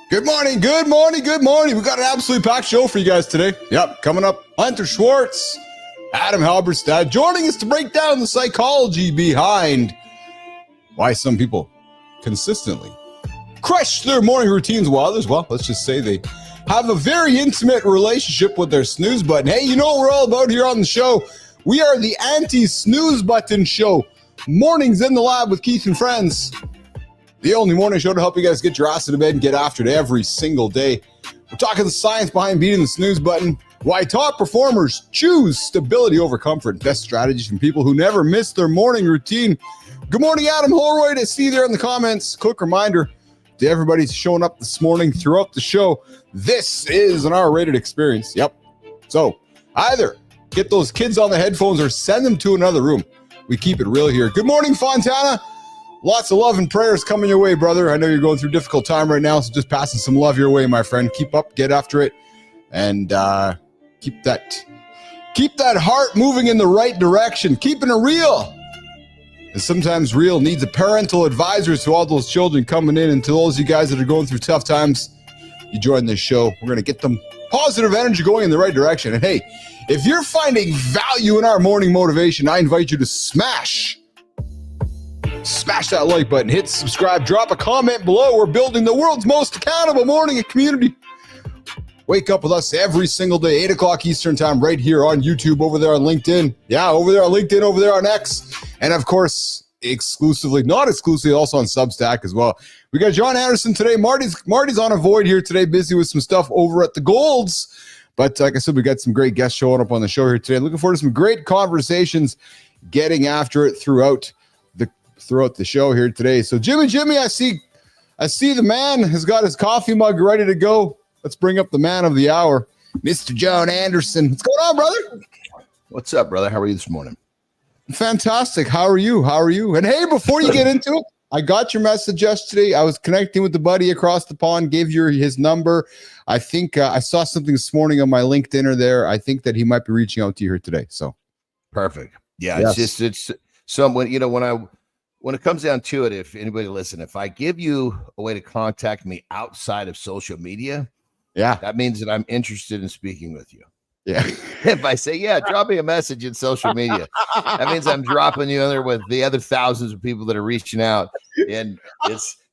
Good morning, good morning, good morning. We got an absolutely packed show for you guys today. Yep, coming up, Hunter Schwartz, Adam Halberstad, joining us to break down the psychology behind why some people consistently crush their morning routines while others, well, let's just say they have a very intimate relationship with their snooze button. Hey, you know what we're all about here on the show? We are the Anti-Snooze Button Show. Mornings in the lab with Keith and friends. The only morning show to help you guys get your ass into bed and get after it every single day. We're talking the science behind beating the snooze button, why top performers choose stability over comfort, best strategies from people who never miss their morning routine. Good morning, Adam Holroyd. I see you there in the comments. Quick reminder to everybody showing up this morning throughout the show. This is an R-rated experience. Yep. So either get those kids on the headphones or send them to another room. We keep it real here. Good morning, Fontana. Lots of love and prayers coming your way, brother. I know you're going through a difficult time right now, so just passing some love your way, my friend. Keep up, get after it, and keep that heart moving in the right direction. Keeping it real. And sometimes real needs a parental advisor to all those children coming in, and to those of you guys that are going through tough times, you join this show. We're going to get them positive energy going in the right direction. And hey, if you're finding value in our morning motivation, I invite you to smash that like button, hit subscribe, drop a comment below. We're building the world's most accountable morning community. Wake up with us every single day, 8 o'clock Eastern time, right here on YouTube, over there on LinkedIn. Yeah, over there on LinkedIn, over there on X. And of course, not exclusively, also on Substack as well. We got John Andersen today. Marty's on a void here today, busy with some stuff over at the Golds. But like I said, we got some great guests showing up on the show here today. Looking forward to some great conversations, getting after it throughout the show here today. So Jimmy, I see the man has got his coffee mug ready to go. Let's bring up the man of the hour, Mr. John Andersen. What's going on, brother? What's up, brother? How are you this morning? Fantastic. How are you? And hey, before you get into it, I got your message yesterday. I was connecting with the buddy across the pond, gave you his number. I think I saw something this morning on my LinkedIn there. I think that he might be reaching out to you here today. So perfect. Yeah. Yes. It's someone, when it comes down to it, if anybody listen, if I give you a way to contact me outside of social media, that means that I'm interested in speaking with you. Yeah. If I say, drop me a message in social media, that means I'm dropping you in there with the other thousands of people that are reaching out. And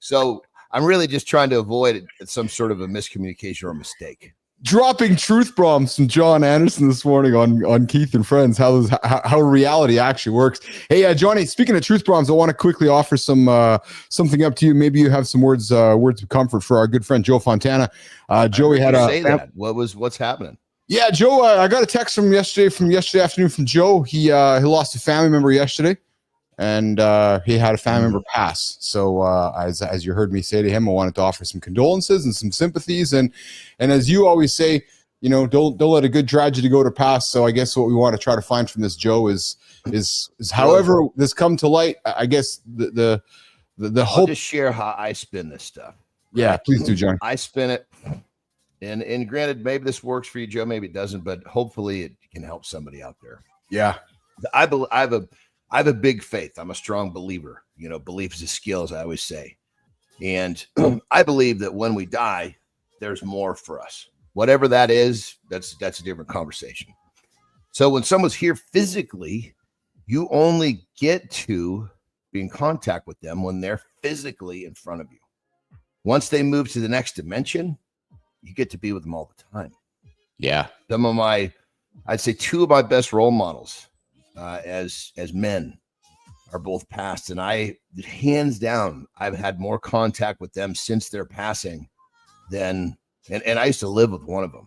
so I'm really just trying to avoid some sort of a miscommunication or mistake. Dropping truth bombs from John Andersen this morning on Keith and Friends, how reality actually works. Hey, Johnny, speaking of truth bombs, I want to quickly offer something up to you. Maybe you have some words of comfort for our good friend Joe Fontana. Joey had what's happening? Yeah, Joe, I got a text from yesterday afternoon from Joe. He lost a family member yesterday, and he had a family member pass. So as you heard me say to him, I wanted to offer some condolences and some sympathies. And as you always say, don't let a good tragedy go to pass. So I guess what we want to try to find from this, Joe, is however this come to light, I guess the hope. I'll just share how I spin this stuff. Yeah, please do, John. I spin it. And granted, maybe this works for you, Joe, maybe it doesn't, but hopefully it can help somebody out there. Yeah. I have a big faith. I'm a strong believer. Belief is a skill, as I always say. And I believe that when we die, there's more for us. Whatever that is, that's a different conversation. So when someone's here physically, you only get to be in contact with them when they're physically in front of you. Once they move to the next dimension, you get to be with them all the time. Yeah. I'd say two of my best role models as men are both passed. And hands down, I've had more contact with them since their passing than, and I used to live with one of them.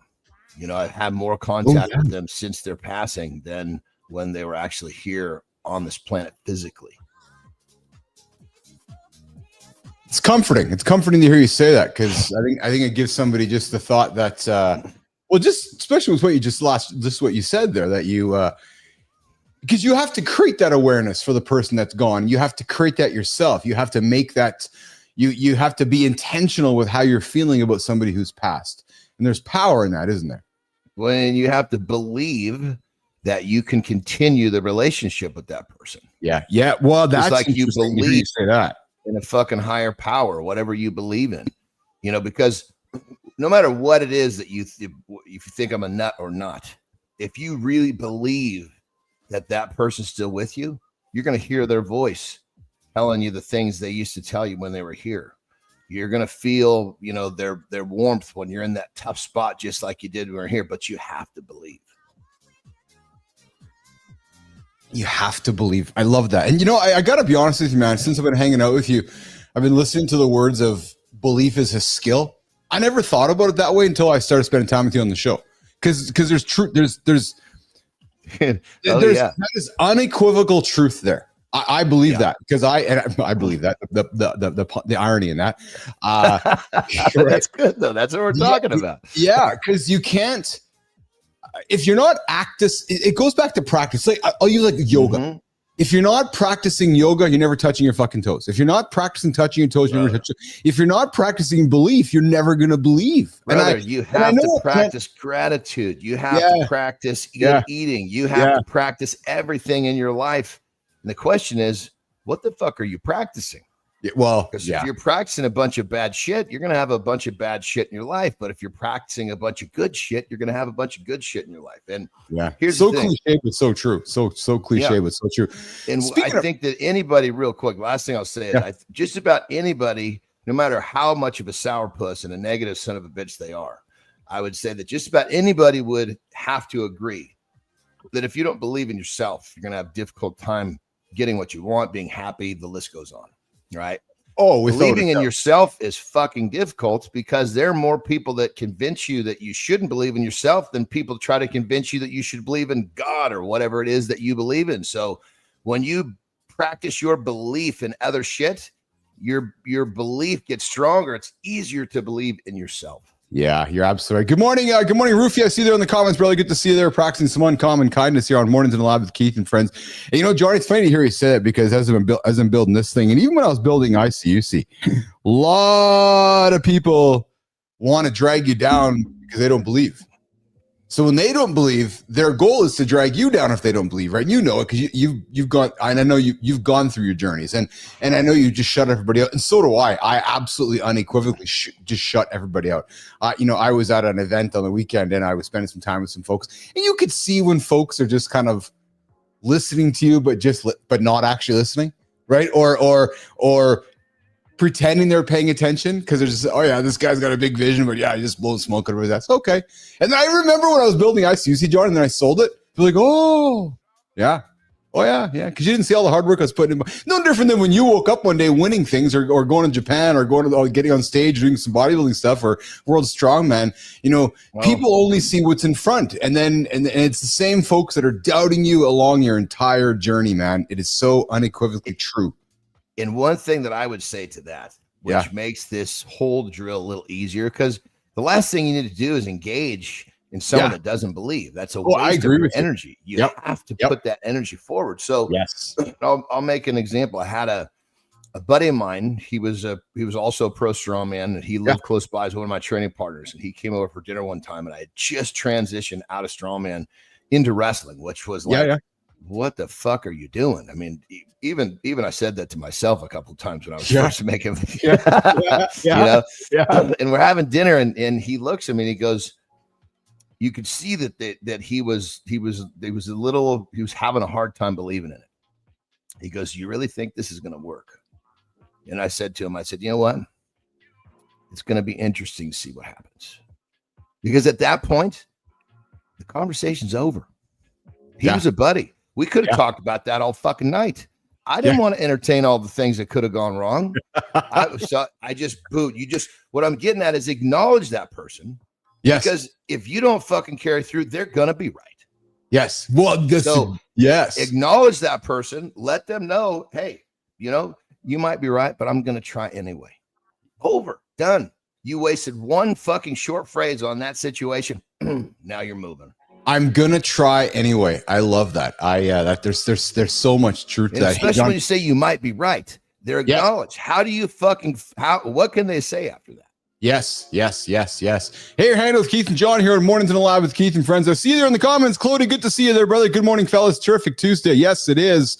I've had more contact with them since their passing than when they were actually here on this planet physically. It's comforting. It's comforting to hear you say that, because I think it gives somebody just the thought that, just especially with what you said there, that you, because you have to create that awareness for the person that's gone. You have to create that yourself. You have to make that. You have to be intentional with how you're feeling about somebody who's passed, and there's power in that, isn't there? When you have to believe that you can continue the relationship with that person. Yeah. Well, that's like you believe say that. In a fucking higher power, whatever you believe in, because no matter what it is that if you think I'm a nut or not, if you really believe that person's still with you, you're going to hear their voice telling you the things they used to tell you when they were here. You're going to feel, their warmth when you're in that tough spot, just like you did when we were here, but you have to believe. You have to believe. I love that. And I got to be honest with you, man, since I've been hanging out with you, I've been listening to the words of belief is a skill. I never thought about it that way until I started spending time with you on the show. Because there's truth, there's that is unequivocal truth there. I believe that because I believe that the irony in that. That's good though. That's what we're talking about. Yeah, because you can't if you're not it goes back to practice. Like I'll use like yoga. Mm-hmm. If you're not practicing yoga, you're never touching your fucking toes. If you're not practicing touching your toes, you're never touching. If you're not practicing belief, you're never going to believe. Brother, you have to practice gratitude. You have to practice eating. You have to practice everything in your life. And the question is, what the fuck are you practicing? Because if you're practicing a bunch of bad shit, you're going to have a bunch of bad shit in your life. But if you're practicing a bunch of good shit, you're going to have a bunch of good shit in your life. And here's so the thing. Cliche, but so true. So cliche, but so true. And I think that anybody, real quick, last thing I'll say is just about anybody, no matter how much of a sourpuss and a negative son of a bitch they are, I would say that just about anybody would have to agree that if you don't believe in yourself, you're going to have a difficult time getting what you want, being happy. The list goes on. Right. Believing in yourself is fucking difficult because there are more people that convince you that you shouldn't believe in yourself than people try to convince you that you should believe in God or whatever it is that you believe in. So when you practice your belief in other shit, your belief gets stronger. It's easier to believe in yourself. Yeah, you're absolutely right. Good morning, Rufy. I see you there in the comments. Really good to see you there practicing some uncommon kindness here on Mornings in the Lab with Keith and friends. And Johnny, it's funny to hear you say it because as I'm building this thing, and even when I was building ICUC, a lot of people want to drag you down because they don't believe. So when they don't believe, their goal is to drag you down if they don't believe, right? You know it because you've gone, and I know you've gone through your journeys, and I know you just shut everybody out, and so do I. I absolutely unequivocally just shut everybody out. I was at an event on the weekend, and I was spending some time with some folks, and you could see when folks are just kind of listening to you, but not actually listening, right? Or pretending they're paying attention because they're just, this guy's got a big vision, but he just blows smoke over his ass. Okay. And then I remember when I was building ICUC, John, and then I sold it. They're like, because you didn't see all the hard work I was putting in. No different than when you woke up one day winning things or going to Japan or getting on stage doing some bodybuilding stuff or World Strongman. People only see what's in front, and it's the same folks that are doubting you along your entire journey, man. It is so unequivocally true. And one thing that I would say to that, which makes this whole drill a little easier, because the last thing you need to do is engage in someone that doesn't believe. That's a waste of your energy. You have to put that energy forward. So I'll make an example. I had a buddy of mine. He was also a pro strongman, and he lived close by as one of my training partners. And he came over for dinner one time, and I had just transitioned out of strongman into wrestling, which was like, what the fuck are you doing? I mean, even I said that to myself a couple of times when I was first making, and we're having dinner, and he looks at me and he goes, you could see that he was having a hard time believing in it. He goes, you really think this is going to work? And I said to him, you know what? It's going to be interesting to see what happens. Because at that point, the conversation's over. He was a buddy. We could have talked about that all fucking night. I didn't want to entertain all the things that could have gone wrong. I just booed. What I'm getting at is acknowledge that person. Yes. Because if you don't fucking carry through, they're going to be right. Yes. Well, acknowledge that person. Let them know, hey, you might be right, but I'm going to try anyway. Over. Done. You wasted one fucking short phrase on that situation. Now you're moving. I'm gonna try anyway. I love that. That there's so much truth to that. Especially when you say you might be right. They're acknowledged. How do you what can they say after that? Yes. Hey, your handle with Keith and John here on Mornings and Alive with Keith and Friends. I see you there in the comments. Cody, good to see you there, brother. Good morning, fellas. Terrific Tuesday. Yes, it is.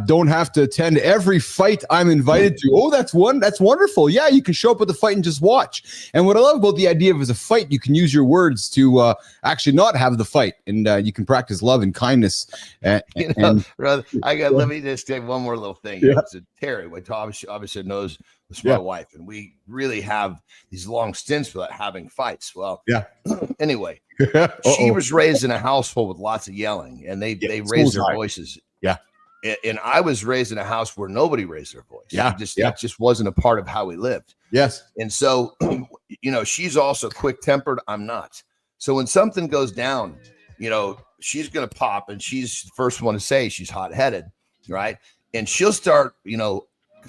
Don't have to attend every fight I'm invited to. Oh, that's wonderful. Yeah, you can show up with a fight and just watch. And what I love about the idea of as a fight, you can use your words to actually not have the fight, and you can practice love and kindness. Brother, let me just say one more little thing. Yeah. So Terry, which obviously knows this my wife, and we really have these long stints without having fights. Well, anyway, she was raised in a household with lots of yelling, and they raised their voices. Yeah. And I was raised in a house where nobody raised their voice. That just wasn't a part of how we lived. Yes. And so, she's also quick-tempered. I'm not. So when something goes down, she's going to pop, and she's the first one to say she's hot-headed, right? And she'll start,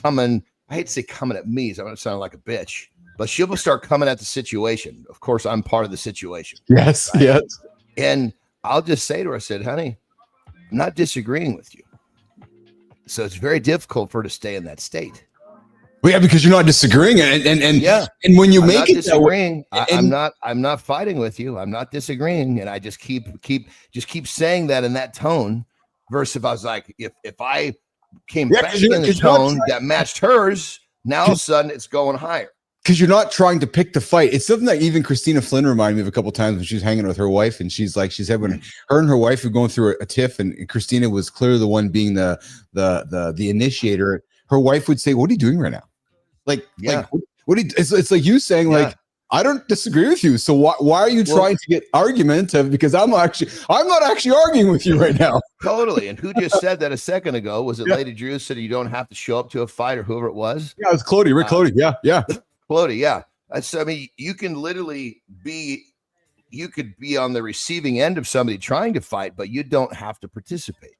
coming. I hate to say coming at me, so I'm going to sound like a bitch, but she'll start coming at the situation. Of course, I'm part of the situation. Yes, right? Yes. And I'll just say to her, I said, honey, I'm not disagreeing with you. So it's very difficult for her to stay in that state. Well, yeah, because you're not disagreeing, and when you make it disagreeing, I'm not fighting with you. I'm not disagreeing, and I just keep saying that in that tone. Versus if I was like, if I came back in the tone that matched hers, now all of a sudden it's going higher. Because you're not trying to pick the fight. It's something that even Christina Flynn reminded me of a couple of times when she was hanging with her wife, and she said when her and her wife were going through a tiff, and Christina was clearly the one being the initiator. Her wife would say, "What are you doing right now?" It's like you saying, like, I don't disagree with you. So why are you trying to get argumentative? Because I'm not actually arguing with you right now. Totally. And who just said that a second ago? Was it Lady Drew said you don't have to show up to a fight, or whoever it was? Yeah, it was Clody, Rick Clody. Yeah. Clody, yeah. I mean, you can literally be on the receiving end of somebody trying to fight, but you don't have to participate.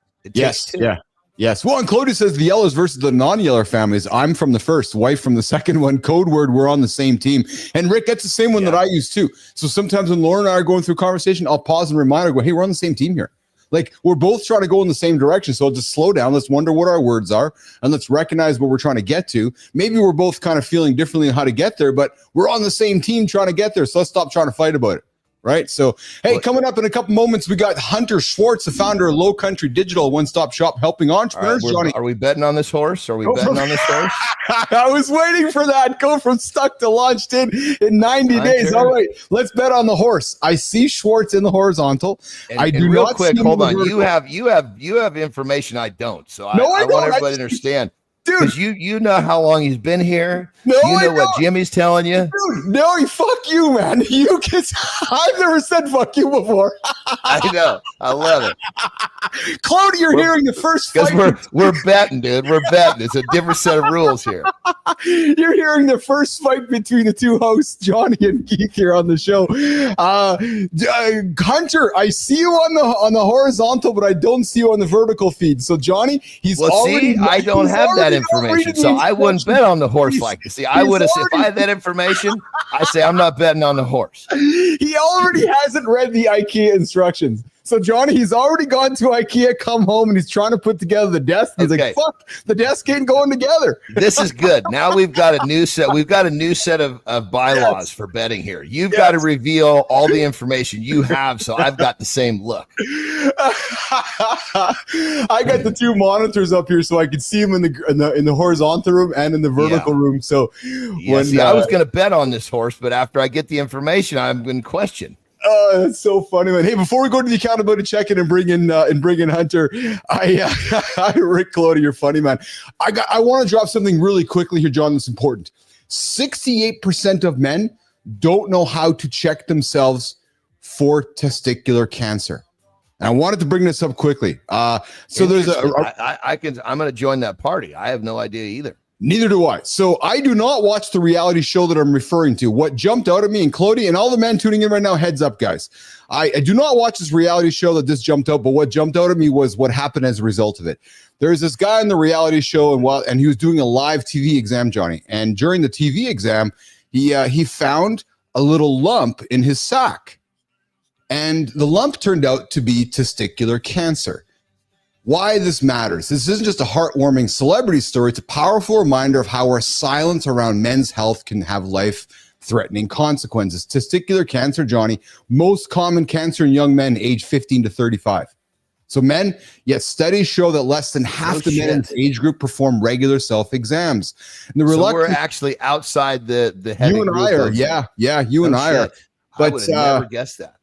Yes. Well, and Clody says the yellers versus the non-yeller families. I'm from the first, wife from the second one. Code word, we're on the same team. And Rick, that's the same one that I use too. So sometimes when Lauren and I are going through a conversation, I'll pause and remind her, go, hey, we're on the same team here. Like, we're both trying to go in the same direction. So just slow down. Let's wonder what our words are, and let's recognize what we're trying to get to. Maybe we're both kind of feeling differently on how to get there, but we're on the same team trying to get there. So let's stop trying to fight about it. Right. So, hey, coming up in a couple moments, we got Hunter Schwartz, the founder of Lowcountry Digital, one-stop shop helping entrepreneurs. Right, Johnny, are we betting on this horse? I was waiting for that. Go from stuck to launched in 90 days. All right, let's bet on the horse. I see Schwartz in the horizontal. I do real not quick. Hold on. You have information I don't. So I want everybody to understand. Dude, you know how long he's been here. No, you know what Jimmy's telling you. Dude, no, fuck you, man. I've never said fuck you before. I know. I love it. Clody, you're hearing the first fight. Because we're betting, dude. We're betting. It's a different set of rules here. You're hearing the first fight between the two hosts, Johnny and Keith, here on the show. Hunter, I see you on the horizontal, but I don't see you on the vertical feed. So Johnny, I don't have that information, so I wouldn't bet on the horse like this. See, I would have said if I had that information, I say I'm not betting on the horse. He already hasn't read the IKEA instructions. So Johnny, he's already gone to IKEA, come home, and he's trying to put together the desk. He's like, fuck, the desk ain't going together. This is good. Now we've got a new set. We've got a new set of bylaws for betting here. You've got to reveal all the information you have, so I've got the same look. I got the two monitors up here so I could see him in the horizontal room and in the vertical room. So I was going to bet on this horse, but after I get the information, I'm going to question. Oh, that's so funny, man. Hey, before we go to the accountability check-in and bring in Hunter, Rick Clody, you're funny, man. I want to drop something really quickly here, John, that's important. 68% of men don't know how to check themselves for testicular cancer. And I wanted to bring this up quickly. So there's I'm going to join that party. I have no idea either. Neither do I. So I do not watch the reality show that I'm referring to. What jumped out at me, and Clody and all the men tuning in right now, heads up, guys. I do not watch this reality show that this jumped out, but what jumped out at me was what happened as a result of it. There's this guy in the reality show, and he was doing a live TV exam, Johnny. And during the TV exam, he found a little lump in his sack. And the lump turned out to be testicular cancer. Why this matters. This isn't just a heartwarming celebrity story. It's a powerful reminder of how our silence around men's health can have life life-threatening consequences. Testicular cancer, Johnny, most common cancer in young men aged 15 to 35. So men, yet studies show that less than half the men in this age group perform regular self-exams. And so we're actually outside the heavy you and group. I are, yeah, you and I are. But I would have never guessed that.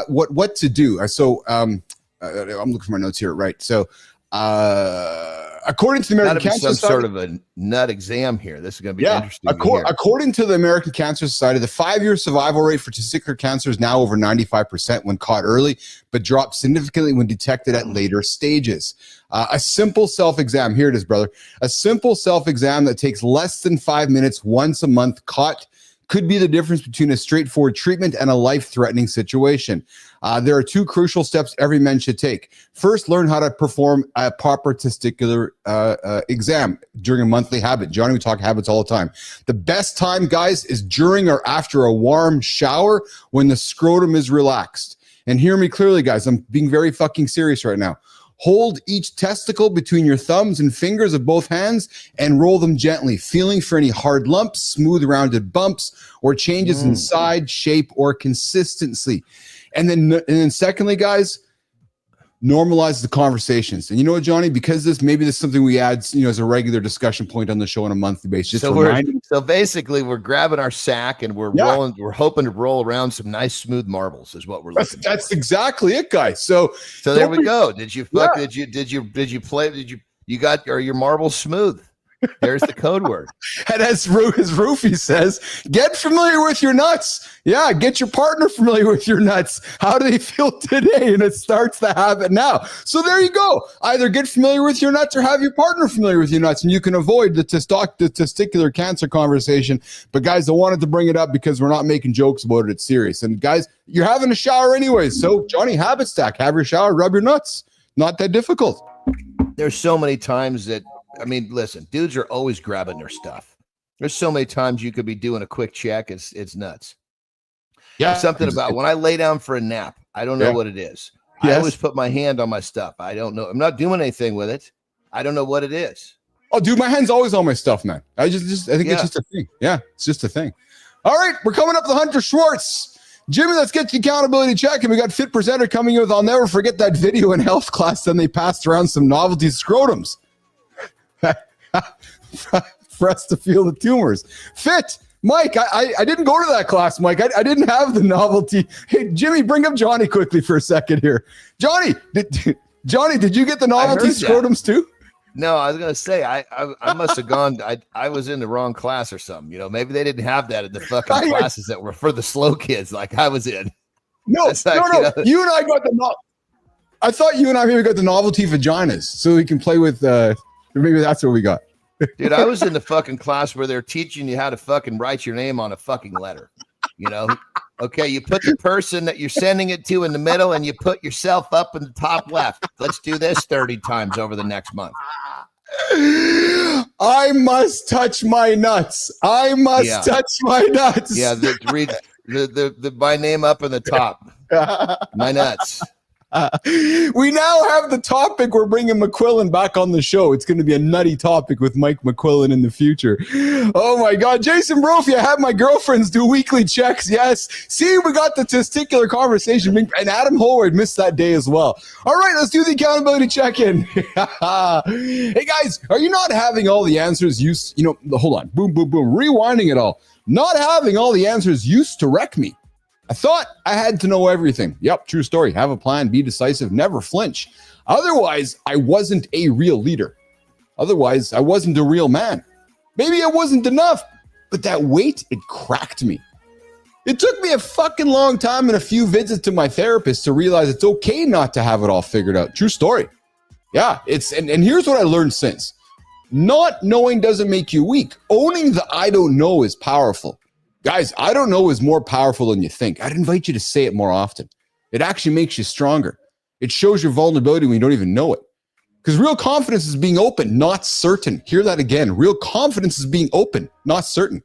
What to do? So I'm looking for my notes here. Right. So according to the American Cancer Society, sort of a nut exam here. This is going to be interesting. According to the American Cancer Society, the 5-year survival rate for testicular cancer is now over 95% when caught early, but drops significantly when detected at later stages. A simple self-exam. Here it is, brother. A simple self-exam that takes less than 5 minutes once a month caught could be the difference between a straightforward treatment and a life-threatening situation. There are 2 crucial steps every man should take. First, learn how to perform a proper testicular exam during a monthly habit. Johnny, we talk habits all the time. The best time, guys, is during or after a warm shower when the scrotum is relaxed. And hear me clearly, guys. I'm being very fucking serious right now. Hold each testicle between your thumbs and fingers of both hands and roll them gently, feeling for any hard lumps, smooth rounded bumps, or changes in size, shape, or consistency. And then secondly, guys, normalize the conversations. And you know what, Johnny? Because this is something we add, as a regular discussion point on the show on a monthly basis. So basically, we're grabbing our sack and we're rolling. We're hoping to roll around some nice smooth marbles. Is what we're looking. That's exactly it, guys. So there we go. Did you fuck? Yeah. Did you play? Are your marbles smooth? There's the code word. And as Roofy says, get familiar with your nuts. Yeah, get your partner familiar with your nuts. How do they feel today? And it starts the habit now. So there you go. Either get familiar with your nuts or have your partner familiar with your nuts, and you can avoid the testicular cancer conversation. But guys, I wanted to bring it up because we're not making jokes about it. It's serious. And guys, you're having a shower anyways. So Johnny, habit stack. Have your shower, rub your nuts. Not that difficult. There's so many times that, listen, dudes are always grabbing their stuff. There's so many times you could be doing a quick check. It's nuts. Yeah. There's something about when I lay down for a nap, I don't know what it is. Yes. I always put my hand on my stuff. I don't know. I'm not doing anything with it. I don't know what it is. Oh, dude, my hand's always on my stuff, man. I think it's just a thing. Yeah, it's just a thing. All right, we're coming up to Hunter Schwartz. Jimmy, let's get the accountability check. And we got Fit Presenter coming in with, I'll never forget that video in health class. Then they passed around some novelty scrotums for us to feel the tumors. Fit, Mike, I didn't go to that class, Mike. I didn't have the novelty. Hey, Jimmy, bring up Johnny quickly for a second here. Johnny, did you get the novelty scrotums too? No, I was going to say, I must have gone, I was in the wrong class or something. Maybe they didn't have that at the fucking classes that were for the slow kids like I was in. No. You and I got I thought you and I maybe got the novelty vaginas so we can play with, maybe that's what we got. Dude, I was in the fucking class where they're teaching you how to fucking write your name on a fucking letter. Okay, you put the person that you're sending it to in the middle and you put yourself up in the top left. Let's do this 30 times over the next month. I must touch my nuts. I must touch my nuts. Yeah, read my name up in the top. My nuts. We now have the topic. We're bringing McQuillan back on the show. It's going to be a nutty topic with Mike McQuillan in the future. Oh my God. Jason Brophy, I have my girlfriends do weekly checks. Yes. See, we got the testicular conversation. And Adam Howard missed that day as well. All right, let's do the accountability check-in. Hey guys, are you not having all the answers hold on. Boom, boom, boom. Rewinding it all. Not having all the answers used to wreck me. I thought I had to know everything. Yep, true story. Have a plan, be decisive, never flinch. Otherwise, I wasn't a real leader. Otherwise, I wasn't a real man. Maybe I wasn't enough, but that weight, it cracked me. It took me a fucking long time and a few visits to my therapist to realize it's okay not to have it all figured out. True story. Yeah, and here's what I learned since. Not knowing doesn't make you weak. Owning the I don't know is powerful. Guys, I don't know is more powerful than you think. I'd invite you to say it more often. It actually makes you stronger. It shows your vulnerability when you don't even know it. Because real confidence is being open, not certain. Hear that again. Real confidence is being open, not certain.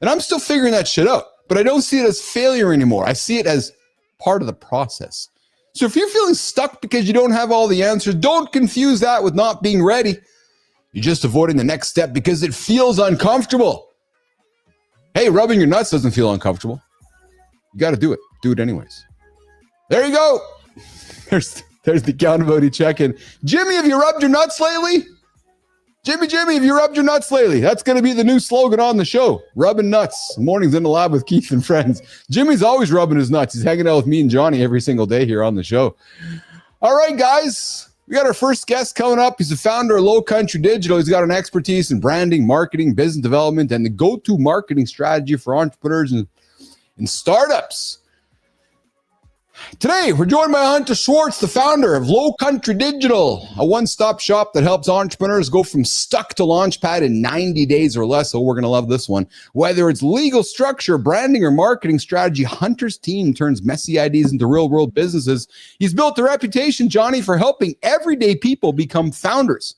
And I'm still figuring that shit out, but I don't see it as failure anymore. I see it as part of the process. So if you're feeling stuck because you don't have all the answers, don't confuse that with not being ready. You're just avoiding the next step because it feels uncomfortable. Hey, rubbing your nuts doesn't feel uncomfortable. You got to do it. Do it anyways. There you go. There's the accountability check-in. Jimmy, have you rubbed your nuts lately? Jimmy, have you rubbed your nuts lately? That's going to be the new slogan on the show. Rubbing nuts. Mornings in the lab with Keith and friends. Jimmy's always rubbing his nuts. He's hanging out with me and Johnny every single day here on the show. All right, guys. We got our first guest coming up. He's the founder of Lowcountry Digital. He's got an expertise in branding, marketing, business development, and the go-to marketing strategy for entrepreneurs and startups. Today, we're joined by Hunter Schwartz, the founder of Lowcountry Digital, a one-stop shop that helps entrepreneurs go from stuck to launchpad in 90 days or less. So we're going to love this one. Whether it's legal structure, branding, or marketing strategy, Hunter's team turns messy ideas into real-world businesses. He's built a reputation, Johnny, for helping everyday people become founders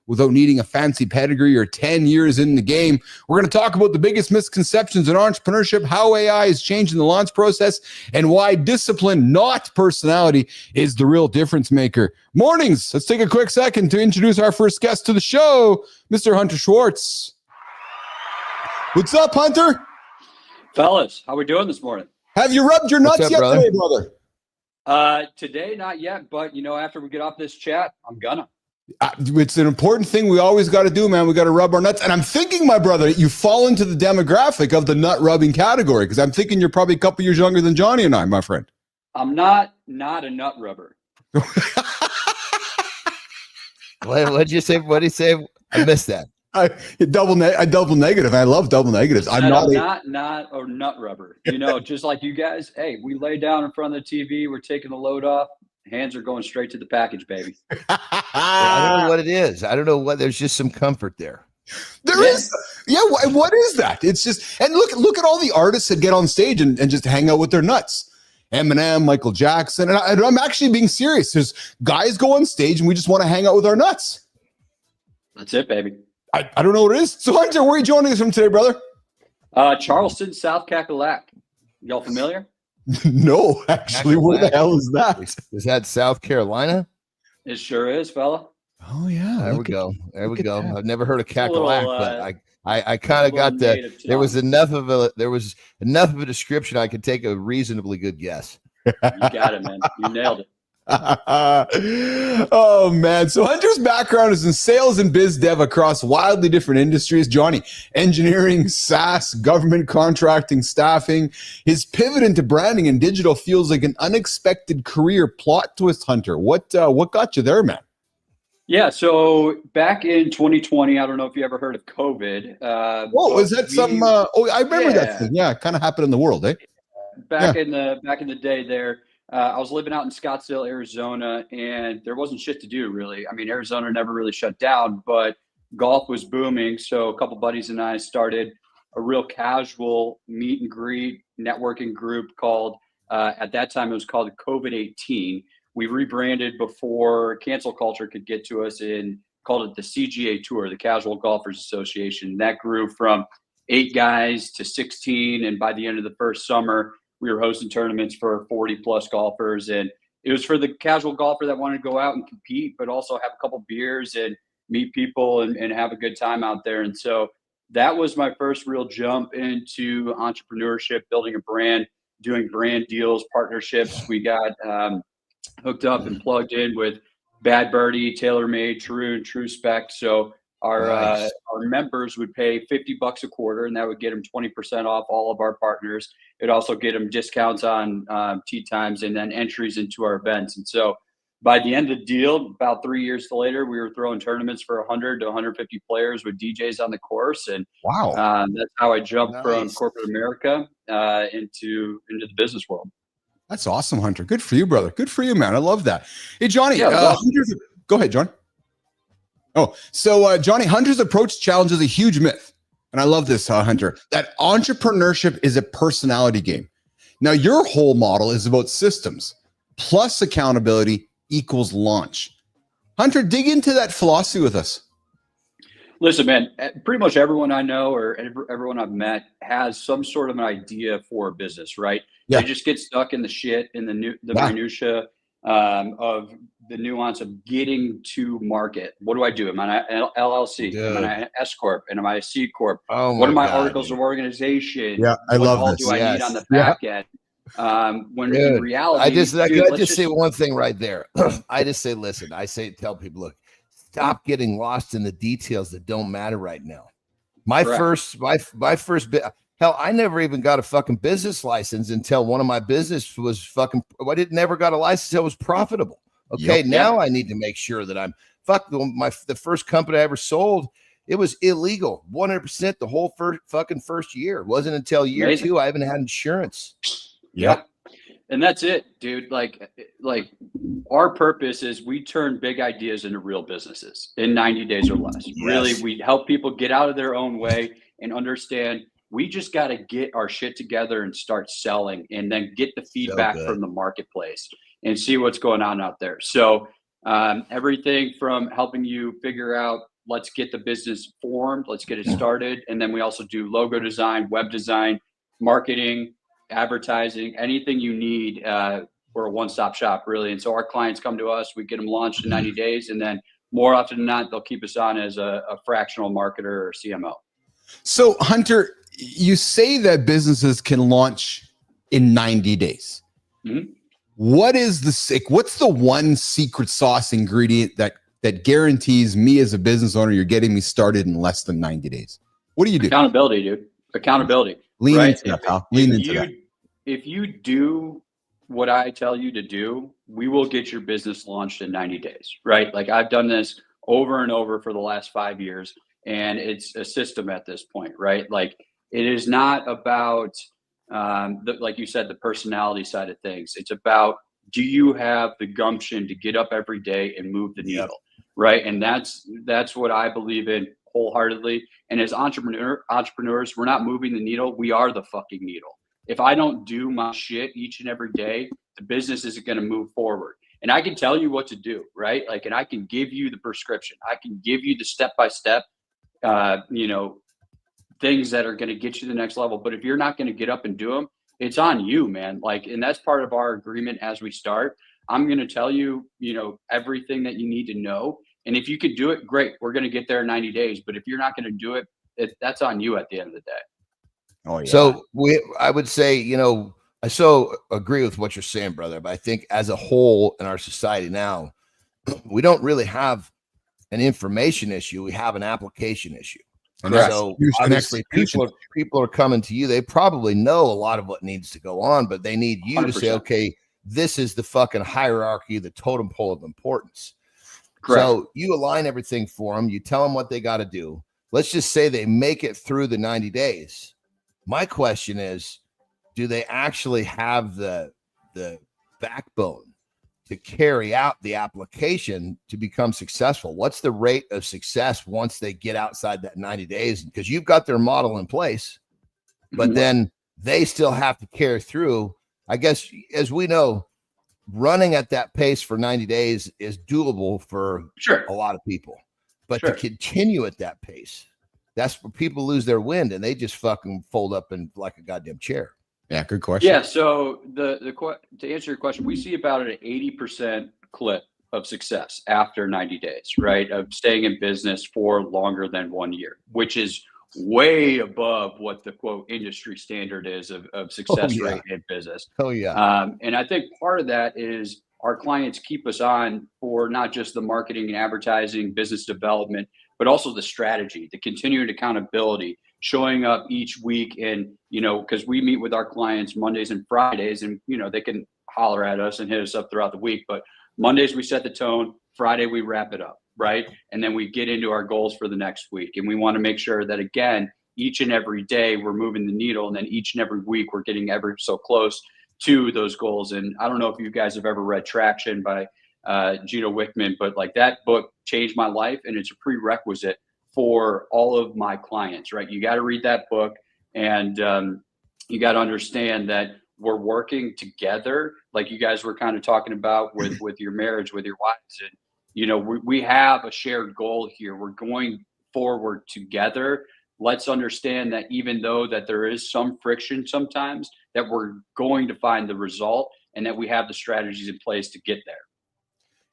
without needing a fancy pedigree or 10 years in the game. We're going to talk about the biggest misconceptions in entrepreneurship, how AI is changing the launch process, and why discipline, not personality, is the real difference maker. Mornings, let's take a quick second to introduce our first guest to the show, Mr. Hunter Schwartz. What's up, Hunter? Fellas, how we doing this morning? Have you rubbed your nuts yet today, brother? Today, not yet, but after we get off this chat, I'm gonna. It's an important thing we always got to do, man. We got to rub our nuts. And I'm thinking, my brother, you fall into the demographic of the nut rubbing category because I'm thinking you're probably a couple years younger than Johnny and I, my friend. I'm not a nut rubber. What'd you say? What did he say? I missed that. Double negative. I love double negatives. I'm not a nut rubber. Just like you guys. Hey, we lay down in front of the TV. We're taking the load off. Hands are going straight to the package, baby. I don't know what it is. I don't know what. There's just some comfort there. There is. Yeah. What is that? It's just, and look at all the artists that get on stage and just hang out with their nuts. Eminem, Michael Jackson. And I'm actually being serious. There's guys go on stage and we just want to hang out with our nuts. That's it, baby. I don't know what it is. So Hunter, where are you joining us from today, brother? Charleston, South Cackalack. Y'all familiar? No, actually, where the hell is that? Is that South Carolina? It sure is, fella. Oh yeah, there we go. I've never heard of Cackalack, but I kind of got that. There was enough of a description I could take a reasonably good guess. You got it, man. You nailed it. Oh man, so Hunter's background is in sales and biz dev across wildly different industries. Johnny, engineering, SaaS, government contracting, staffing. His pivot into branding and digital feels like an unexpected career plot twist. Hunter, what got you there, man? Yeah, so back in 2020, I don't know if you ever heard of COVID. Was that some? I remember that thing. Yeah, it kind of happened in the world, eh? Back in the day there. I was living out in Scottsdale, Arizona, and there wasn't shit to do, really. I mean, Arizona never really shut down, but golf was booming. So a couple buddies and I started a real casual meet and greet networking group called, at that time, it was called COVID-18. We rebranded before cancel culture could get to us and called it the CGA Tour, the Casual Golfers Association. That grew from 8 guys to 16, and by the end of the first summer, we were hosting tournaments for 40 plus golfers, and it was for the casual golfer that wanted to go out and compete, but also have a couple beers and meet people and have a good time out there. And so that was my first real jump into entrepreneurship, building a brand, doing brand deals, partnerships. We got hooked up and plugged in with Bad Birdie, TaylorMade, True, and True Spec. So our members would pay $50 a quarter, and that would get them 20% off all of our partners. It'd also get them discounts on tee times and then entries into our events. And so by the end of the deal, about 3 years later, we were throwing tournaments for 100 to 150 players with DJs on the course. And wow, that's how I jumped from corporate America into the business world. That's awesome, Hunter. Good for you, brother. Good for you, man. I love that. Hey, Johnny, go ahead, John. Oh, so Johnny, Hunter's approach challenges a huge myth. And I love this, Hunter, that entrepreneurship is a personality game. Now, your whole model is about systems plus accountability equals launch. Hunter, dig into that philosophy with us. Listen, man, pretty much everyone I know or everyone I've met has some sort of an idea for a business, right? Yeah. They just get stuck in the shit, in the minutia of the nuance of getting to market. What do I do? Am I an LLC? Dude. Am I an S corp? And am I a C corp? Oh What are my God, articles dude. of organization? Yeah, I what love all this. do I need on the back end? When in Dude, reality, I dude, just say one thing right there. I just say, listen, tell people, look, stop getting lost in the details that don't matter right now. My Correct. first bit, hell, I never even got a fucking business license until one of my business was fucking, never got a license until it was profitable. Okay, Yep. now I need to make sure that I'm, the first company I ever sold, it was illegal, 100% the whole first year. It wasn't until year Amazing. 2 I even had insurance. Yep. And that's it, dude. Like our purpose is we turn big ideas into real businesses in 90 days or less. Yes. Really, we help people get out of their own way and understand we just got to get our shit together and start selling, and then get the feedback from the marketplace and see what's going on out there. So everything from helping you figure out, let's get the business formed, let's get it started. And then we also do logo design, web design, marketing, advertising, anything you need. We're a one-stop shop, really. And so our clients come to us, we get them launched in 90 days. And then more often than not, they'll keep us on as a fractional marketer or CMO. So Hunter, you say that businesses can launch in 90 days. Mm-hmm. What's the one secret sauce ingredient that guarantees me as a business owner, you're getting me started in less than 90 days? What do you do? Accountability, dude. Accountability. Lean right? into that, pal. Lean into that. If you do what I tell you to do, we will get your business launched in 90 days, right? Like I've done this over and over for the last 5 years, and it's a system at this point, right? Like it is not about, like you said, the personality side of things. It's about, do you have the gumption to get up every day and move the needle, right? And that's what I believe in wholeheartedly. And as entrepreneurs, we're not moving the needle. We are the fucking needle. If I don't do my shit each and every day, the business isn't going to move forward. And I can tell you what to do, right? Like, and I can give you the prescription. I can give you the step-by-step, things that are going to get you to the next level. But if you're not going to get up and do them, it's on you, man. Like, and that's part of our agreement as we start. I'm going to tell you, everything that you need to know. And if you could do it, great. We're going to get there in 90 days. But if you're not going to do it, that's on you at the end of the day. Oh, yeah. So I would say, I so agree with what you're saying, brother. But I think as a whole in our society now, we don't really have an information issue. We have an application issue. And so obviously people are coming to you. They probably know a lot of what needs to go on, but they need you 100%. To say, okay, this is the fucking hierarchy, the totem pole of importance. Correct. So you align everything for them. You tell them what they got to do. Let's just say they make it through the 90 days. My question is, do they actually have the backbone to carry out the application to become successful? What's the rate of success once they get outside that 90 days? Because you've got their model in place, but then they still have to carry through. I guess, as we know, running at that pace for 90 days is doable for a lot of people, but to continue at that pace, that's where people lose their wind and they just fucking fold up in like a goddamn chair. Yeah, good question. Yeah, so to answer your question, we see about an 80% clip of success after 90 days, right? Of staying in business for longer than 1 year, which is way above what the quote industry standard is of success rate in business. Oh yeah. And I think part of that is our clients keep us on for not just the marketing and advertising, business development, but also the strategy, the continued accountability, showing up each week. And, because we meet with our clients Mondays and Fridays, and, they can holler at us and hit us up throughout the week. But Mondays, we set the tone. Friday, we wrap it up, right? And then we get into our goals for the next week. And we want to make sure that, again, each and every day we're moving the needle. And then each and every week we're getting ever so close to those goals. And I don't know if you guys have ever read Traction by Gino Wickman, but like that book changed my life, and it's a prerequisite for all of my clients, right? You got to read that book, and you got to understand that we're working together, like you guys were kind of talking about with your marriage, with your wives, and we have a shared goal here. We're going forward together. Let's understand that even though that there is some friction sometimes, that we're going to find the result, and that we have the strategies in place to get there.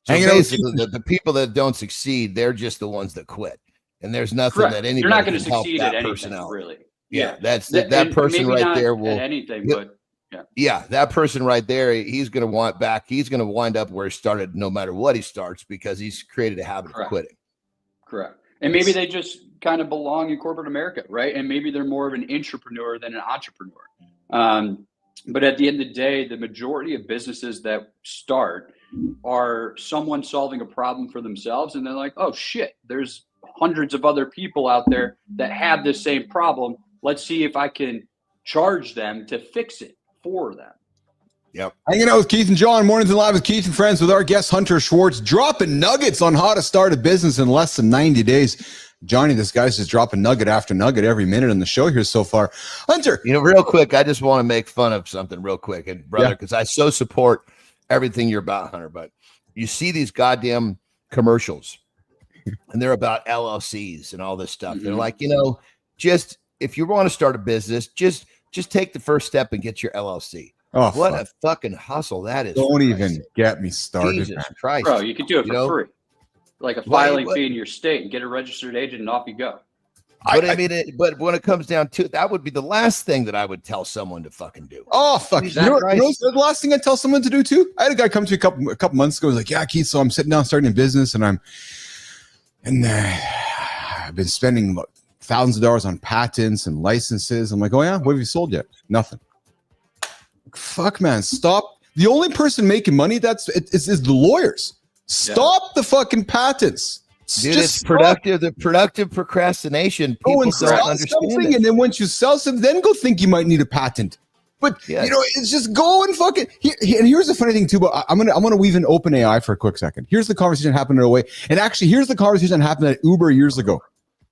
So Hanging out with basically, the people that don't succeed, they're just the ones that quit. And there's nothing Correct. that anybody You're not going to can help succeed that at person anything, out. really. Yeah, that's And that person maybe right not there will at anything, he'll- but yeah. Yeah, that person right there, he's going to want back. He's going to wind up where he started, no matter what he starts, because he's created a habit of quitting. Correct. And maybe they just kind of belong in corporate America, right? And maybe they're more of an entrepreneur than an entrepreneur. But at the end of the day, the majority of businesses that start are someone solving a problem for themselves. And they're like, oh, shit, there's hundreds of other people out there that have this same problem. Let's see if I can charge them to fix it for them. Yep. Hanging out with Keith and John, Mornings and Live with Keith and Friends with our guest Hunter Schwartz, dropping nuggets on how to start a business in less than 90 days. Johnny, this guy's just dropping nugget after nugget every minute in the show here so far. Hunter. Real quick, I just want to make fun of something real quick. And brother, because I so support everything you're about, Hunter, but you see these goddamn commercials and they're about LLCs and all this stuff. They're like, just if you want to start a business, just take the first step and get your LLC. Oh, what a fucking hustle that is. Don't even get me started. Jesus Christ. Bro, you could do it for free. Like a filing fee in your state and get a registered agent and off you go. But when it comes down to it, that would be the last thing that I would tell someone to fucking do. Oh, fuck. You know the last thing I tell someone to do too? I had a guy come to me a couple months ago. He's like, yeah, Keith, so I'm sitting down starting a business and I've been spending thousands of dollars on patents and licenses. I'm like, oh yeah, what have you sold yet? Nothing. Fuck, man, stop. The only person making money is the lawyers. Stop the fucking patents. Dude, it's productive. The productive procrastination. People don't understand something, and then once you sell something, then go think you might need a patent. But it's just go and fucking. And here's the funny thing too. But I'm gonna weave in OpenAI for a quick second. Here's the conversation that happened in a way, and actually, here's the conversation that happened at Uber years ago.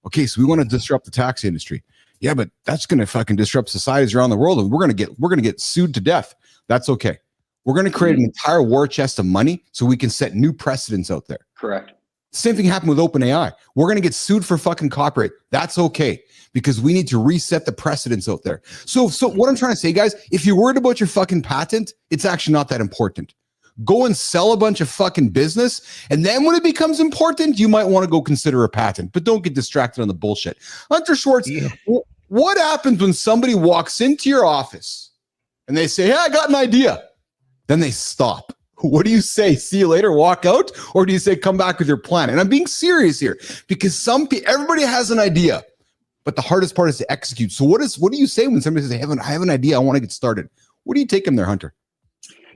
Okay, so we want to disrupt the taxi industry. Yeah, but that's gonna fucking disrupt societies around the world, and we're gonna get sued to death. That's okay. We're gonna create an entire war chest of money so we can set new precedents out there. Correct. Same thing happened with OpenAI. We're going to get sued for fucking copyright. That's okay because we need to reset the precedents out there. So what I'm trying to say, guys, if you're worried about your fucking patent, it's actually not that important. Go and sell a bunch of fucking business. And then when it becomes important, you might want to go consider a patent, but don't get distracted on the bullshit. Hunter Schwartz, what happens when somebody walks into your office and they say, hey, I got an idea. Then they stop. What do you say? See you later, walk out? Or do you say, come back with your plan? And I'm being serious here because everybody has an idea, but the hardest part is to execute. So what do you say when somebody says, I have an idea, I want to get started? What do you take them there, Hunter?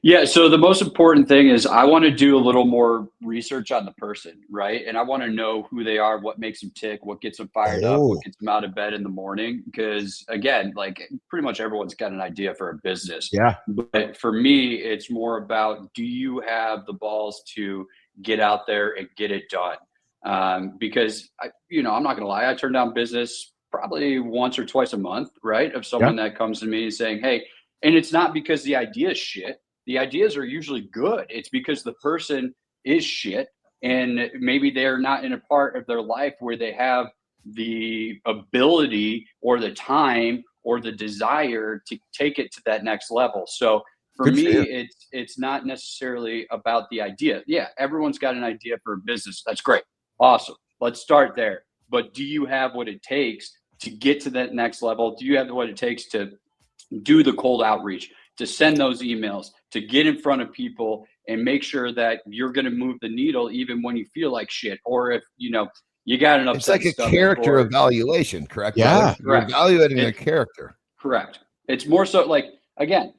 Yeah. So the most important thing is I want to do a little more research on the person, right? And I want to know who they are, what makes them tick, what gets them fired up, what gets them out of bed in the morning. Because again, like pretty much everyone's got an idea for a business. Yeah. But for me, it's more about, do you have the balls to get out there and get it done? Because I'm not going to lie, I turn down business probably once or twice a month, right? Of someone that comes to me saying, hey, and it's not because the idea is shit. The ideas are usually good. It's because the person is shit and maybe they're not in a part of their life where they have the ability or the time or the desire to take it to that next level. So for me, it's not necessarily about the idea. Yeah, everyone's got an idea for a business. That's great. Awesome. Let's start there. But do you have what it takes to get to that next level? Do you have what it takes to do the cold outreach, to send those emails, to get in front of people and make sure that you're going to move the needle even when you feel like shit, or if you got an upset. It's like a character evaluation, correct? Yeah, you're evaluating a character. Correct. It's more so like, again,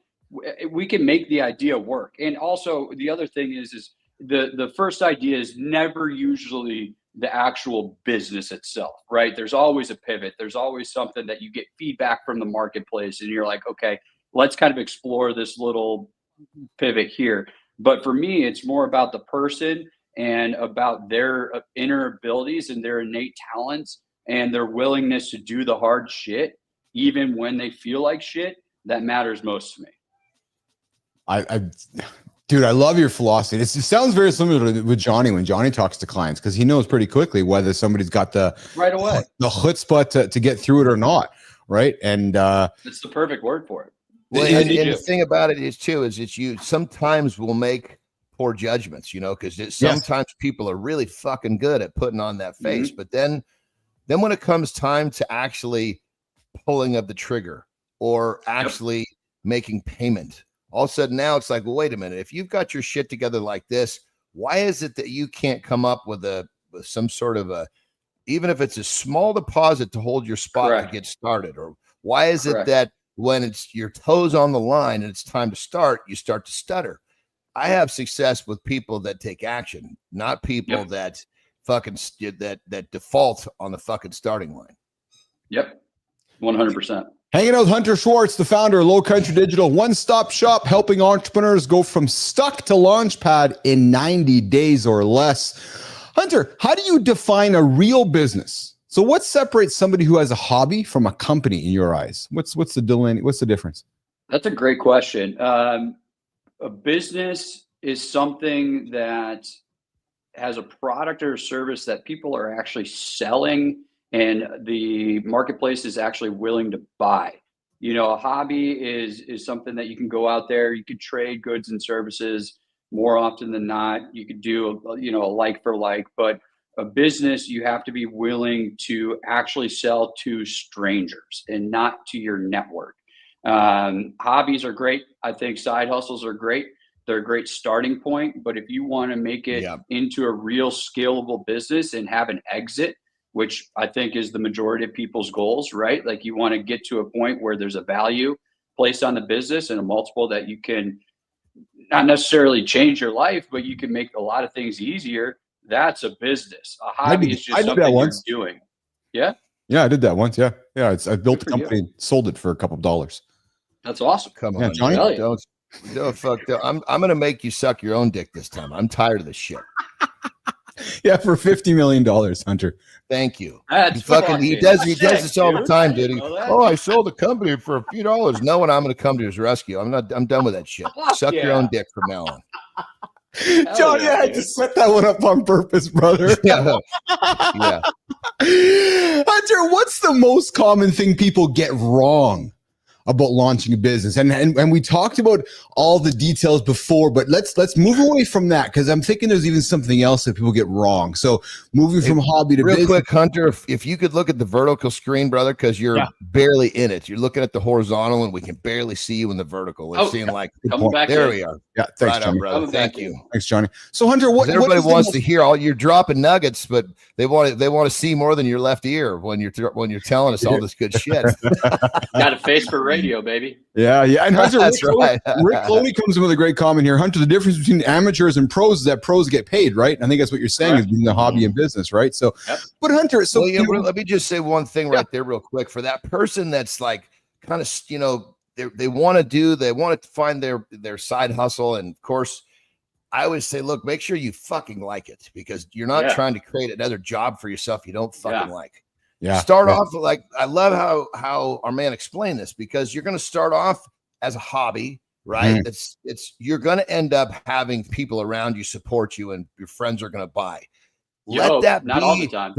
we can make the idea work. And also the other thing is the first idea is never usually the actual business itself, right? There's always a pivot. There's always something that you get feedback from the marketplace and you're like, okay, let's kind of explore this little pivot here. But for me, it's more about the person and about their inner abilities and their innate talents and their willingness to do the hard shit, even when they feel like shit. That matters most to me. Dude, I love your philosophy. It sounds very similar with Johnny when Johnny talks to clients because he knows pretty quickly whether somebody's got the chutzpah to get through it or not, right? And it's the perfect word for it. Well, and the thing about it is that you sometimes will make poor judgments, because sometimes people are really fucking good at putting on that face. But then when it comes time to actually pulling of the trigger or actually making payment, all of a sudden now it's like, well, wait a minute. If you've got your shit together like this, why is it that you can't come up with some sort of even if it's a small deposit to hold your spot to get started? Or why is it that when it's your toes on the line and it's time to start, you start to stutter? I have success with people that take action, not people that fucking that default on the fucking starting line. Yep. 100%. Hanging out with Hunter Schwartz, the founder of Lowcountry Digital, one-stop shop helping entrepreneurs go from stuck to launchpad in 90 days or less. Hunter, how do you define a real business? So what separates somebody who has a hobby from a company in your eyes? What's the difference? That's a great question. A business is something that has a product or service that people are actually selling and the marketplace is actually willing to buy. A hobby is something that you can go out there, you could trade goods and services more often than not. You could do, a like for like, but a business, you have to be willing to actually sell to strangers and not to your network. Hobbies are great. I think side hustles are great. They're a great starting point, but if you want to make it into a real scalable business and have an exit, which I think is the majority of people's goals, right? Like you want to get to a point where there's a value placed on the business and a multiple that you can not necessarily change your life, but you can make a lot of things easier. That's a business. A hobby is just something you're doing. Yeah. Yeah, I did that once. Yeah. Yeah. I built a company and sold it for a couple of dollars. That's awesome. Come on, Johnny. Don't fuck. I'm going to make you suck your own dick this time. I'm tired of this shit. Yeah, for $50 million, Hunter. Thank you. He does this all the time, dude. I sold a company for a few dollars. No one I'm going to come to his rescue. I'm done with that shit. Suck your own dick from now on. Johnny, I had to set that one up on purpose, brother. Yeah. Hunter, what's the most common thing people get wrong about launching a business? And we talked about all the details before, but let's move away from that because I'm thinking there's even something else that people get wrong. So moving from hobby to business. Real quick, Hunter, if you could look at the vertical screen, brother, because you're barely in it. You're looking at the horizontal and we can barely see you in the vertical. We're seeing there we are. Yeah, thanks, Johnny. Brother. Thank you. Thanks, Johnny. So Hunter, everybody wants to hear all you're dropping nuggets, but they want to see more than your left ear when you're telling us all this good shit. Got a face for radio, baby. Yeah. And Hunter, that's right. Rick Cody comes in with a great comment here. Hunter, the difference between amateurs and pros is that pros get paid, right? I think that's what you're saying is being the hobby and business, right? So, but Hunter, let me just say one thing right there real quick. For that person that's like kind of, they want to find their side hustle. And of course, I always say, look, make sure you fucking like it because you're not trying to create another job for yourself you don't fucking like. Yeah. Start off like I love how our man explained this because you're going to start off as a hobby, right? It's you're going to end up having people around you support you and your friends are going to buy. Let that not be all the time.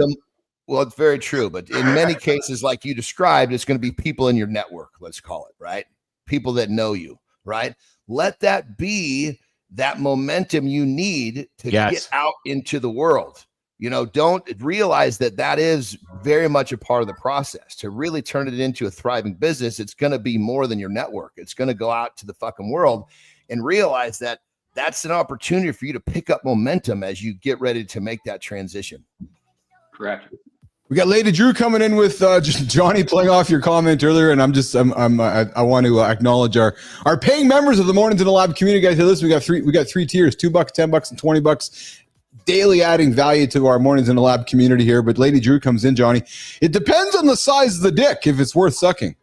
Well, it's very true, but in many cases, like you described, it's going to be people in your network, let's call it, right? People that know you, right? Let that be that momentum you need to get out into the world. Don't realize that is very much a part of the process. To really turn it into a thriving business, it's going to be more than your network. It's going to go out to the fucking world and realize that that's an opportunity for you to pick up momentum as you get ready to make that transition. Correct. We got Lady Drew coming in with just Johnny playing off your comment earlier, and I want to acknowledge our paying members of the Mornings in the Lab community. Guys, listen, we got three tiers: $2, $10, and $20. Daily adding value to our Mornings in the Lab community here. But Lady Drew comes in, Johnny. It depends on the size of the dick if it's worth sucking.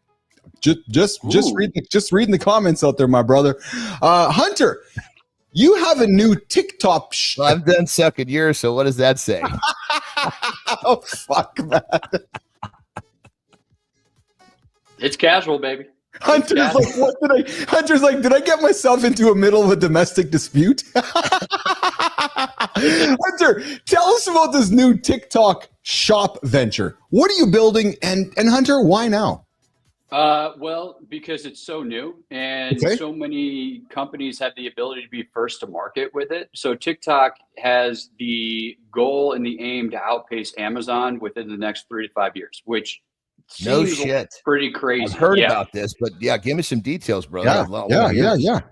Just reading the comments out there, my brother. Hunter, you have a new TikTok. Well, I'm done sucking yours, so what does that say? Oh, fuck, man. It's casual, baby. Hunter's like, did I get myself into a middle of a domestic dispute? Hunter, tell us about this new TikTok shop venture. What are you building? And Hunter, why now? Well, because it's so new and so many companies have the ability to be first to market with it. So TikTok has the goal and the aim to outpace Amazon within the next 3 to 5 years, which No seems shit. pretty I've crazy. heard Yeah. about this, but yeah, give me some details, brother. Yeah, I wanna hear this.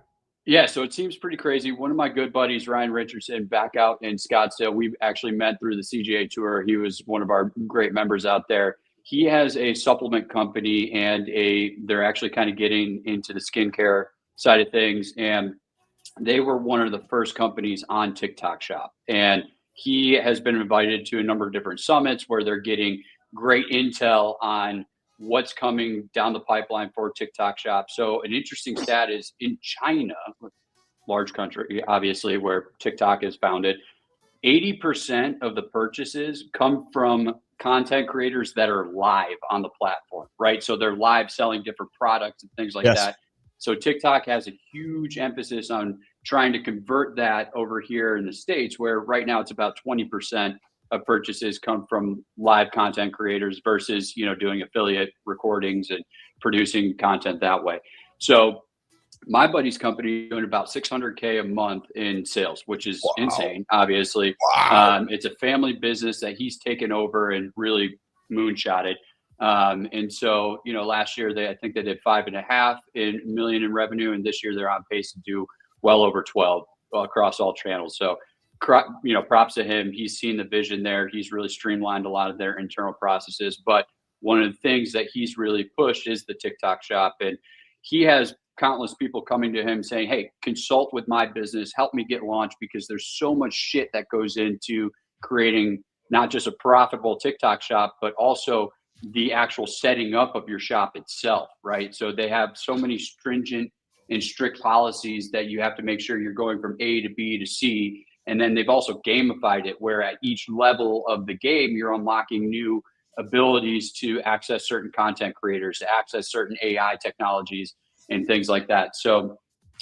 Yeah, so it seems pretty crazy. One of my good buddies, Ryan Richardson, back out in Scottsdale, we actually met through the CGA tour. He was one of our great members out there. He has a supplement company and they're actually kind of getting into the skincare side of things. And they were one of the first companies on TikTok Shop. And he has been invited to a number of different summits where they're getting great intel on what's coming down the pipeline for TikTok Shop. So an interesting stat is in China, large country, obviously, where TikTok is founded, 80% of the purchases come from content creators that are live on the platform, right? So they're live selling different products and things like that. So TikTok has a huge emphasis on trying to convert that over here in the States, where right now it's about 20% of purchases come from live content creators versus, doing affiliate recordings and producing content that way. So my buddy's company is doing about 600K a month in sales, which is insane, obviously. It's a family business that he's taken over and really moonshotted. And so, last year I think they did 5.5 million in revenue, and this year they're on pace to do well over 12 across all channels. So, props to him. He's seen the vision there. He's really streamlined a lot of their internal processes. But one of the things that he's really pushed is the TikTok Shop, and he has countless people coming to him saying, hey, consult with my business, help me get launched, because there's so much shit that goes into creating not just a profitable TikTok shop, but also the actual setting up of your shop itself, right? So they have so many stringent and strict policies that you have to make sure you're going from A to B to C. And then they've also gamified it, where at each level of the game, you're unlocking new abilities to access certain content creators, to access certain AI technologies and things like that. So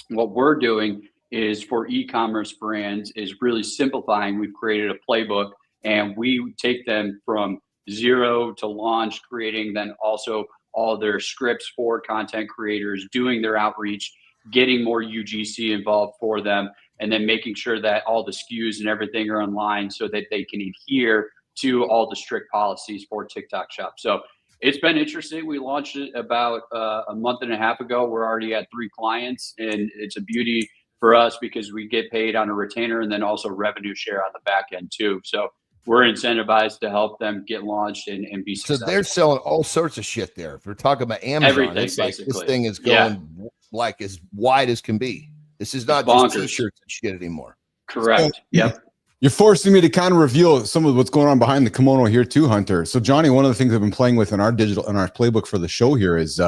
what we're doing is for e-commerce brands is really simplifying. We've created a playbook and we take them from zero to launch, creating then also all their scripts for content creators, doing their outreach, getting more UGC involved for them, and then making sure that all the SKUs and everything are online so that they can adhere to all the strict policies for TikTok Shop. So it's been interesting. We launched it about a month and a half ago. We're already at 3 clients, and it's a beauty for us because we get paid on a retainer and then also revenue share on the back end too. So we're incentivized to help them get launched and be successful. So they're selling all sorts of shit there. If we're talking about Amazon, everything, it's like basically. This thing is going like as wide as can be. This is not just t-shirts and shit anymore. Correct. Yep. You're forcing me to kind of reveal some of what's going on behind the kimono here too, Hunter. So Johnny, one of the things I've been playing with in our playbook for the show here is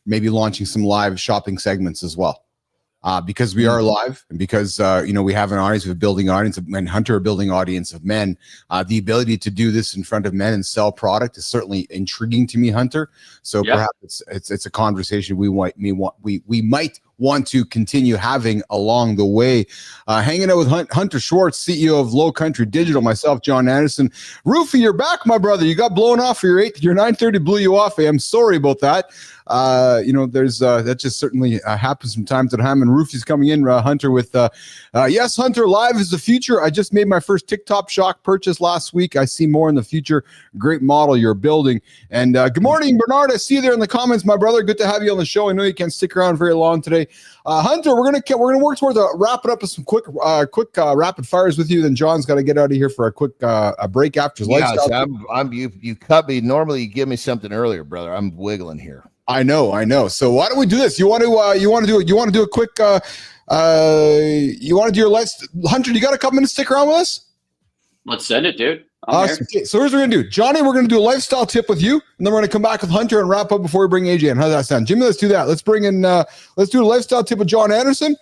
maybe launching some live shopping segments as well. Because we are live and because, we have an audience, we have a building audience and Hunter, a building audience of men. The ability to do this in front of men and sell product is certainly intriguing to me, Hunter. So perhaps it's a conversation we might want to continue having along the way. Hanging out with Hunter Schwartz, CEO of Lowcountry Digital, myself, John Andersen. Roofy, you're back, my brother. You got blown off for your 930 blew you off. I'm sorry about that. There's that just certainly happens from time to time. And Roofy's coming in, Hunter, with yes, Hunter, live is the future. I just made my first TikTok Shop purchase last week. I see more in the future. Great model you're building. And good morning, Bernard. I see you there in the comments, my brother. Good to have you on the show. I know you can't stick around very long today. Hunter, we're gonna work towards wrapping up with some quick rapid fires with you. Then John's got to get out of here for a quick a break after his lifestyle. You cut me. Normally, you give me something earlier, brother. I'm wiggling here. I know. So why don't we do this? You want to do a quick you want to do your list, Hunter? You got a couple minutes to stick around with us? Let's send it, dude. Awesome. Okay, so here's what we're gonna do, Johnny. We're gonna do a lifestyle tip with you, and then we're gonna come back with Hunter and wrap up before we bring AJ in. How does that sound, Jimmy? Let's do that. Let's bring in. Let's do a lifestyle tip with John Andersen.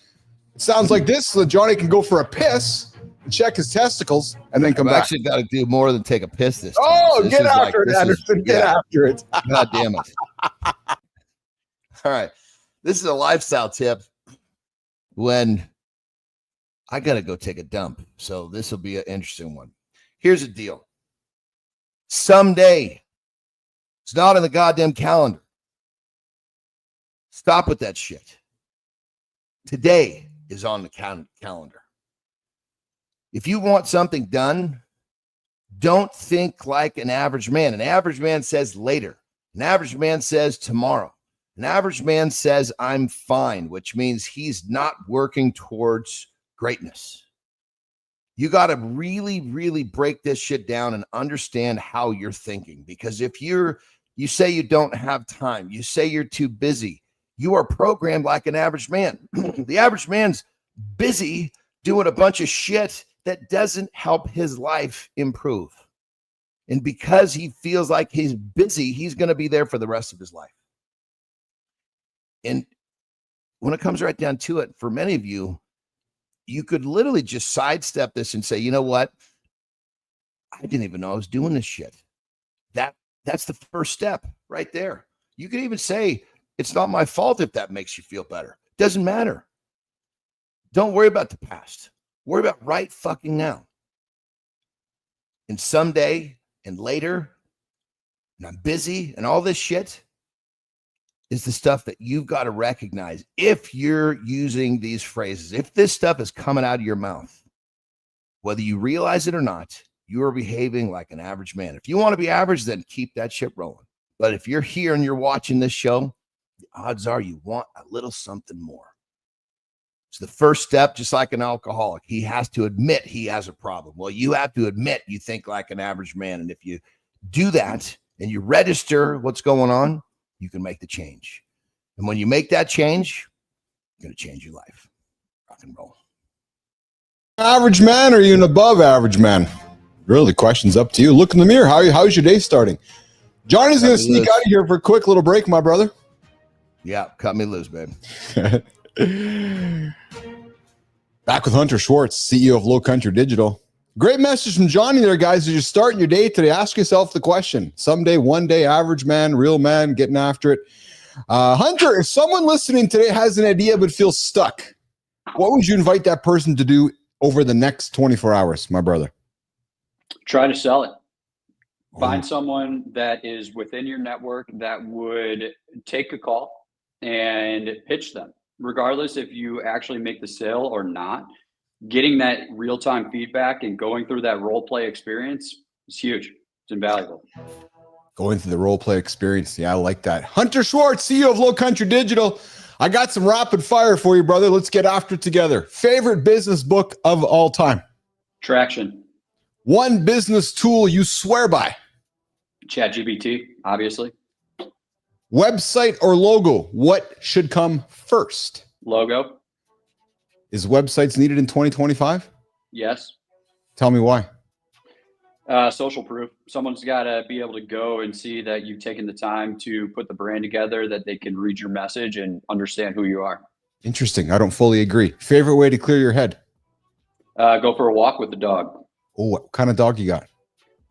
It sounds like this, so that Johnny can go for a piss, check his testicles, and then come back. I've actually got to do more than take a piss this time. Oh, get after it, Andersen. Get after it. God damn it. All right. This is a lifestyle tip when I got to go take a dump. So this will be an interesting one. Here's the deal. Someday, it's not in the goddamn calendar, Stop with that shit. Today is on the calendar. If you want something done, don't think like an average man. An average man says later. An average man says tomorrow. An average man says I'm fine, which means he's not working towards greatness. You got to really, really break this shit down and understand how you're thinking. Because if you say you don't have time, you say you're too busy, you are programmed like an average man. The average man's busy doing a bunch of shit that doesn't help his life improve. And because he feels like he's busy, he's going to be there for the rest of his life. And when it comes right down to it, for many of you, you could literally just sidestep this and say, you know what? I didn't even know I was doing this shit. That's the first step right there. You could even say, it's not my fault if that makes you feel better. Doesn't matter. Don't worry about the past. Worry about right fucking now. And someday and later, and I'm busy and all this shit is the stuff that you've got to recognize. If you're using these phrases, if this stuff is coming out of your mouth, whether you realize it or not, you are behaving like an average man. If you want to be average, then keep that shit rolling. But if you're here and you're watching this show, the odds are you want a little something more. It's the first step, just like an alcoholic. He has to admit he has a problem. Well, you have to admit you think like an average man. And if you do that and you register what's going on, you can make the change. And when you make that change, you're going to change your life. Rock and roll. Average man, or are you an above average man? Really, the question's up to you. Look in the mirror. How's your day starting? Johnny's going to sneak out of here for a quick little break, my brother. Yeah, cut me loose, babe. Back with Hunter Schwartz, CEO of Lowcountry Digital. Great message from Johnny there, guys. As you're starting your day today, ask yourself the question. Someday, one day, average man, real man, getting after it. Hunter, if someone listening today has an idea but feels stuck, what would you invite that person to do over the next 24 hours, my brother? Try to sell it. Find someone that is within your network that would take a call and pitch them. Regardless if you actually make the sale or not, getting that real-time feedback and going through that role play experience is huge. It's invaluable. Going through the role play experience. Yeah, I like that. Hunter Schwartz, CEO of Lowcountry Digital. I got some rapid fire for you, brother. Let's get after it together. Favorite business book of all time? Traction. One business tool you swear by? ChatGPT, obviously. Website or logo? What should come first? Logo. Is websites needed in 2025? Yes. Tell me why. Social proof. Someone's got to be able to go and see that you've taken the time to put the brand together, that they can read your message and understand who you are. Interesting. I don't fully agree. Favorite way to clear your head? Go for a walk with the dog. Oh, what kind of dog you got?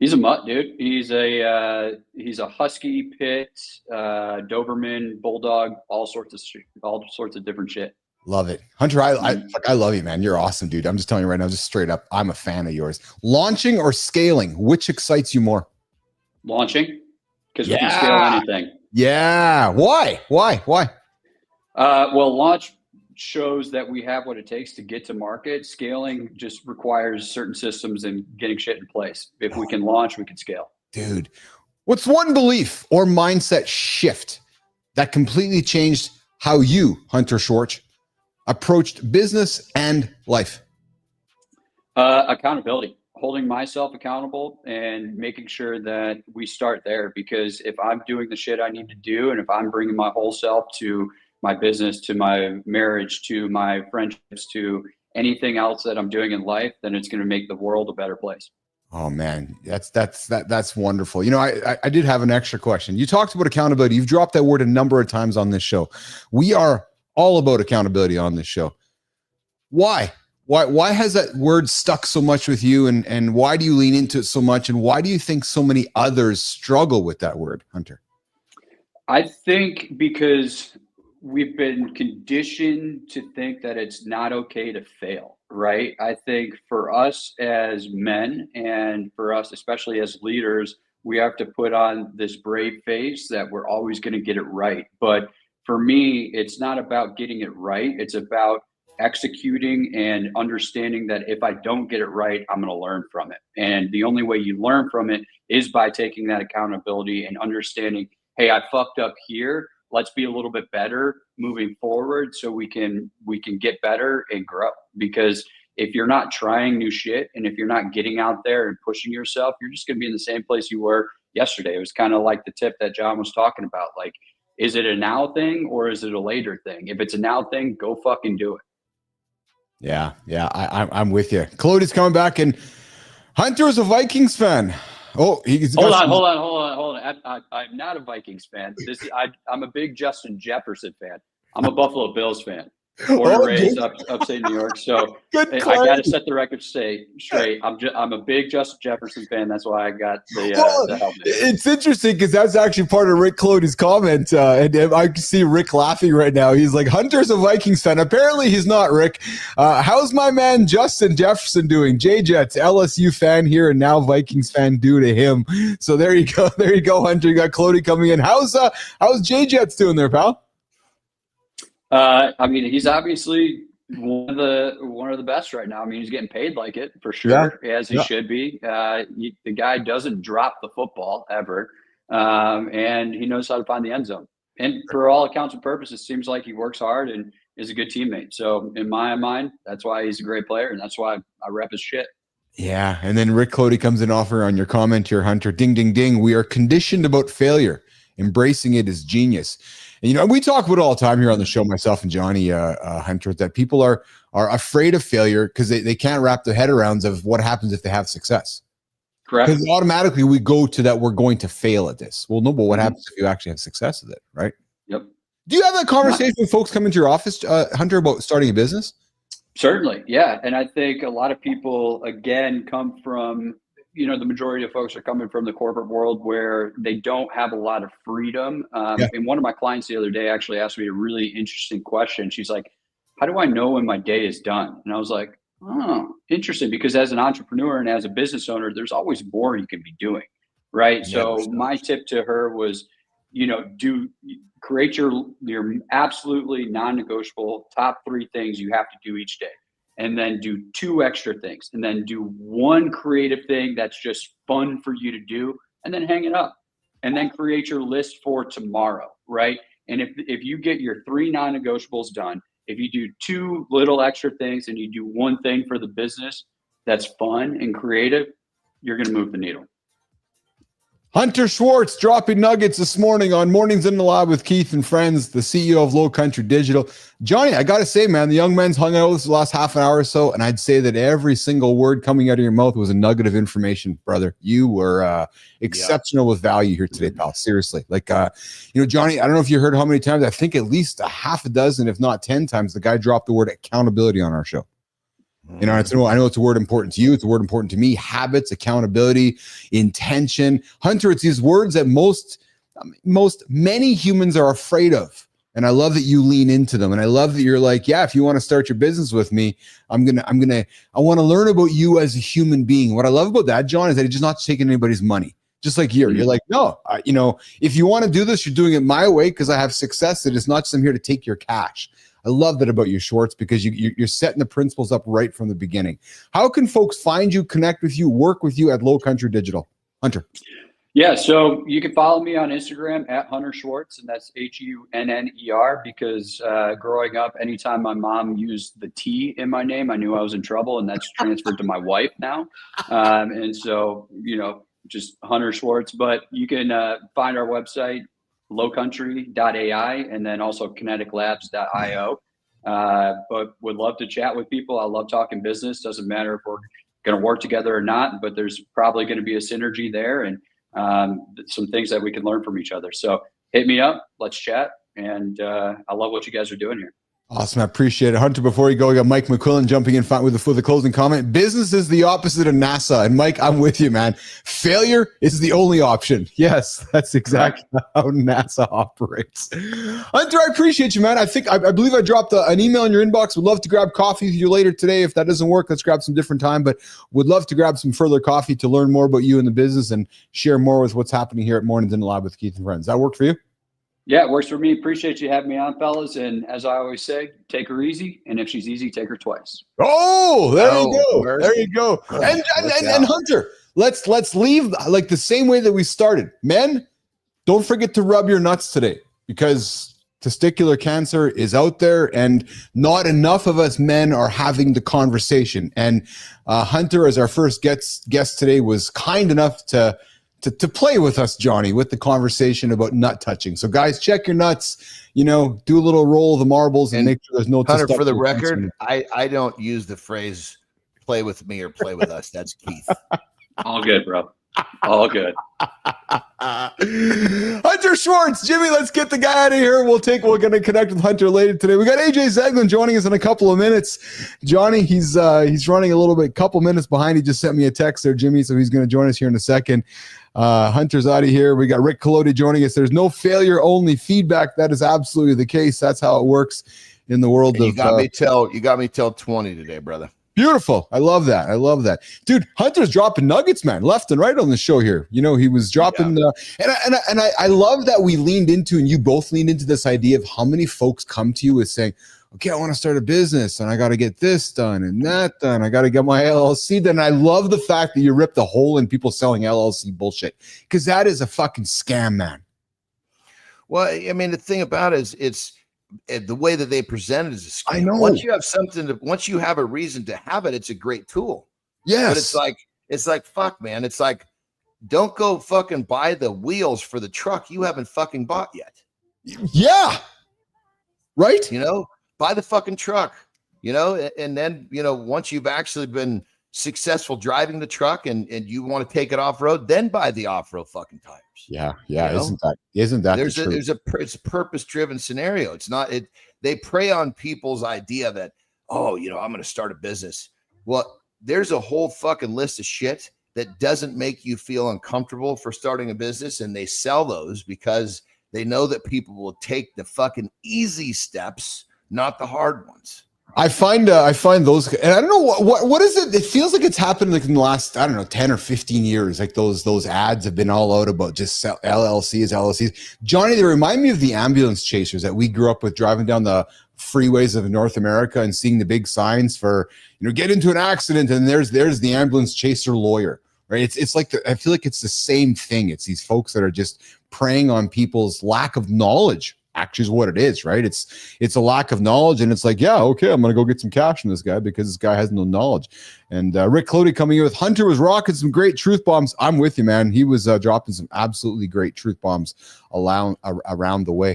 He's a mutt, dude. He's a husky, pit, Doberman, bulldog, all sorts of different shit. Love it. Hunter, I love you, man. You're awesome, dude. I'm just telling you right now, just straight up, I'm a fan of yours. Launching or scaling, which excites you more? Launching, because we can scale anything. Yeah. Why? Well, launch shows that we have what it takes to get to market. Scaling just requires certain systems and getting shit in place. If we can launch, we can scale. Dude, what's one belief or mindset shift that completely changed how you, Hunter Schwartz, approached business and life? Accountability, holding myself accountable and making sure that we start there, because if I'm doing the shit I need to do, and if I'm bringing my whole self to my business, to my marriage, to my friendships, to anything else that I'm doing in life, then it's going to make the world a better place. Oh man, that's wonderful. You know, I did have an extra question. You talked about accountability. You've dropped that word a number of times on this show. We are all about accountability on this show. Why has that word stuck so much with you, and why do you lean into it so much, and why do you think so many others struggle with that word, Hunter? I think because we've been conditioned to think that it's not okay to fail, right? I think for us as men, and for us especially as leaders, we have to put on this brave face that we're always going to get it right. But for me, it's not about getting it right. It's about executing and understanding that if I don't get it right, I'm going to learn from it. And the only way you learn from it is by taking that accountability and understanding, hey, I fucked up here. Let's be a little bit better moving forward so we can get better and grow. Because if you're not trying new shit and if you're not getting out there and pushing yourself, you're just going to be in the same place you were yesterday. It was kind of like the tip that John was talking about. Like, is it a now thing or is it a later thing? If it's a now thing, go fucking do it. Yeah, I'm with you. Claudia's coming back, and Hunter is a Vikings fan. Oh, hold on. I'm not a Vikings fan. I'm a big Justin Jefferson fan. I'm a Buffalo Bills fan. Born and raised upstate New York. So I got to set the record straight. I'm a big Justin Jefferson fan. That's why I got the helmet. It's interesting because that's actually part of Rick Clody's comment. And I can see Rick laughing right now. He's like, Hunter's a Vikings fan. Apparently he's not, Rick. How's my man Justin Jefferson doing? J-Jets, LSU fan here and now Vikings fan due to him. So there you go. There you go, Hunter. You got Clody coming in. How's J-Jets doing there, pal? I mean, he's obviously one of the best right now. I mean, he's getting paid like it for sure, as he should be. The guy doesn't drop the football ever, and he knows how to find the end zone. And for all accounts and purposes, it seems like he works hard and is a good teammate. So in my mind, that's why he's a great player, and that's why I rep his shit. Yeah, and then Rick Clody comes in offer on your comment here, Hunter. Ding, ding, ding. We are conditioned about failure. Embracing it is genius. And, we talk about it all the time here on the show, myself and Johnny Hunter, that people are afraid of failure because they can't wrap their head around of what happens if they have success. Correct. Because automatically we go to that we're going to fail at this. Well, no, but what happens if you actually have success with it, right? Yep. Do you have that conversation with folks coming to your office, Hunter, about starting a business? Certainly, yeah. And I think a lot of people, again, come from – the majority of folks are coming from the corporate world where they don't have a lot of freedom. And one of my clients the other day actually asked me a really interesting question. She's like, how do I know when my day is done? And I was like, oh, interesting. Because as an entrepreneur and as a business owner, there's always more you can be doing, right? So my tip to her was, create your absolutely non-negotiable top 3 things you have to do each day. And then do 2 extra things, and then do 1 creative thing that's just fun for you to do, and then hang it up, and then create your list for tomorrow, right? And if you get your 3 non-negotiables done, if you do 2 little extra things and you do 1 thing for the business that's fun and creative, you're going to move the needle. Hunter Schwartz dropping nuggets this morning on Mornings in the Lab with Keith and Friends, the CEO of Lowcountry Digital. Johnny, I got to say, man, the young men's hung out with us the last half an hour or so, and I'd say that every single word coming out of your mouth was a nugget of information, brother. You were exceptional with value here today, pal. Seriously. Johnny, I don't know if you heard how many times, I think at least a half a dozen, if not 10 times, the guy dropped the word accountability on our show. I know it's a word important to you. It's a word important to me. Habits, accountability, intention. Hunter, it's these words that many humans are afraid of. And I love that you lean into them. And I love that you're like, yeah, if you want to start your business with me, I want to learn about you as a human being. What I love about that, John, is that he's just not taking anybody's money. Just like you're like, no, if you want to do this, you're doing it my way because I have success. It is not just I'm here to take your cash. I love that about you, Schwartz, because you're setting the principles up right from the beginning. How can folks find you, connect with you, work with you at Lowcountry Digital? Hunter. Yeah, so you can follow me on Instagram at Hunter Schwartz, and that's HUNNER, because growing up, anytime my mom used the T in my name, I knew I was in trouble, and that's transferred to my wife now. And so, just Hunter Schwartz. But you can find our website, lowcountry.ai, and then also kineticlabs.io. But would love to chat with people. I love talking business. Doesn't matter if we're going to work together or not, but there's probably going to be a synergy there and some things that we can learn from each other. So hit me up. Let's chat. And I love what you guys are doing here. Awesome. I appreciate it. Hunter, before you go, we got Mike McQuillan jumping in with the closing comment. Business is the opposite of NASA. And Mike, I'm with you, man. Failure is the only option. Yes, that's exactly how NASA operates. Hunter, I appreciate you, man. I believe I dropped an email in your inbox. Would love to grab coffee with you later today. If that doesn't work, let's grab some different time. But would love to grab some further coffee to learn more about you and the business and share more with what's happening here at Mornings in the Lab with Keith and Friends. That work for you? Yeah, it works for me. Appreciate you having me on, fellas. And as I always say, take her easy. And if she's easy, take her twice. Oh, there you go. Mercy. There you go. And Hunter, let's leave like the same way that we started. Men, don't forget to rub your nuts today, because testicular cancer is out there and not enough of us men are having the conversation. And Hunter, as our first guest today, was kind enough to play with us, Johnny, with the conversation about nut touching. So guys, check your nuts, do a little roll of the marbles and make sure there's no Hunter, for the record, I don't use the phrase play with me or play with us. That's Keith. All good, bro. All good. Hunter Schwartz, Jimmy, let's get the guy out of here. We're going to connect with Hunter later today. We got AJ Eglin joining us in a couple of minutes. Johnny, he's running a little bit, couple minutes behind. He just sent me a text there, Jimmy, so he's going to join us here in a second. Hunter's out of here. We got Rick Colodi joining us. There's no failure, only feedback. That is absolutely the case. That's how it works in the world. You got me till 20 today, brother. Beautiful. I love that. Dude, Hunter's dropping nuggets, man, left and right on the show here. He was dropping and I love that we leaned into, and you both leaned into this idea of how many folks come to you with saying, okay, I want to start a business and I got to get this done and that done. I got to get my LLC done. And I love the fact that you ripped the hole in people selling LLC bullshit, because that is a fucking scam, man. Well, I mean, the thing about it is it's the way that they present it is a scam. I know. Once you have a reason to have it, it's a great tool. Yes. But it's like, fuck, man. It's like, don't go fucking buy the wheels for the truck you haven't fucking bought yet. Yeah. Right. Buy the fucking truck, and then, once you've actually been successful driving the truck and you want to take it off road, then buy the off road fucking tires. Yeah. Isn't that it's a purpose driven scenario. It's not they prey on people's idea that, I'm going to start a business. Well, there's a whole fucking list of shit that doesn't make you feel uncomfortable for starting a business, and they sell those because they know that people will take the fucking easy steps, not the hard ones. I find those, and I don't know what is it. It feels like it's happened like in the last, 10 or 15 years. Like those ads have been all out about just LLCs. Johnny, they remind me of the ambulance chasers that we grew up with, driving down the freeways of North America and seeing the big signs for, get into an accident, and there's the ambulance chaser lawyer, right? It's like I feel like it's the same thing. It's these folks that are just preying on people's lack of knowledge. Actually is what it is, right? It's a lack of knowledge, and it's like, yeah, okay, I'm gonna go get some cash from this guy because this guy has no knowledge. And Rick Colodi coming in with Hunter was rocking some great truth bombs. I'm with you, man. He was dropping some absolutely great truth bombs around the way.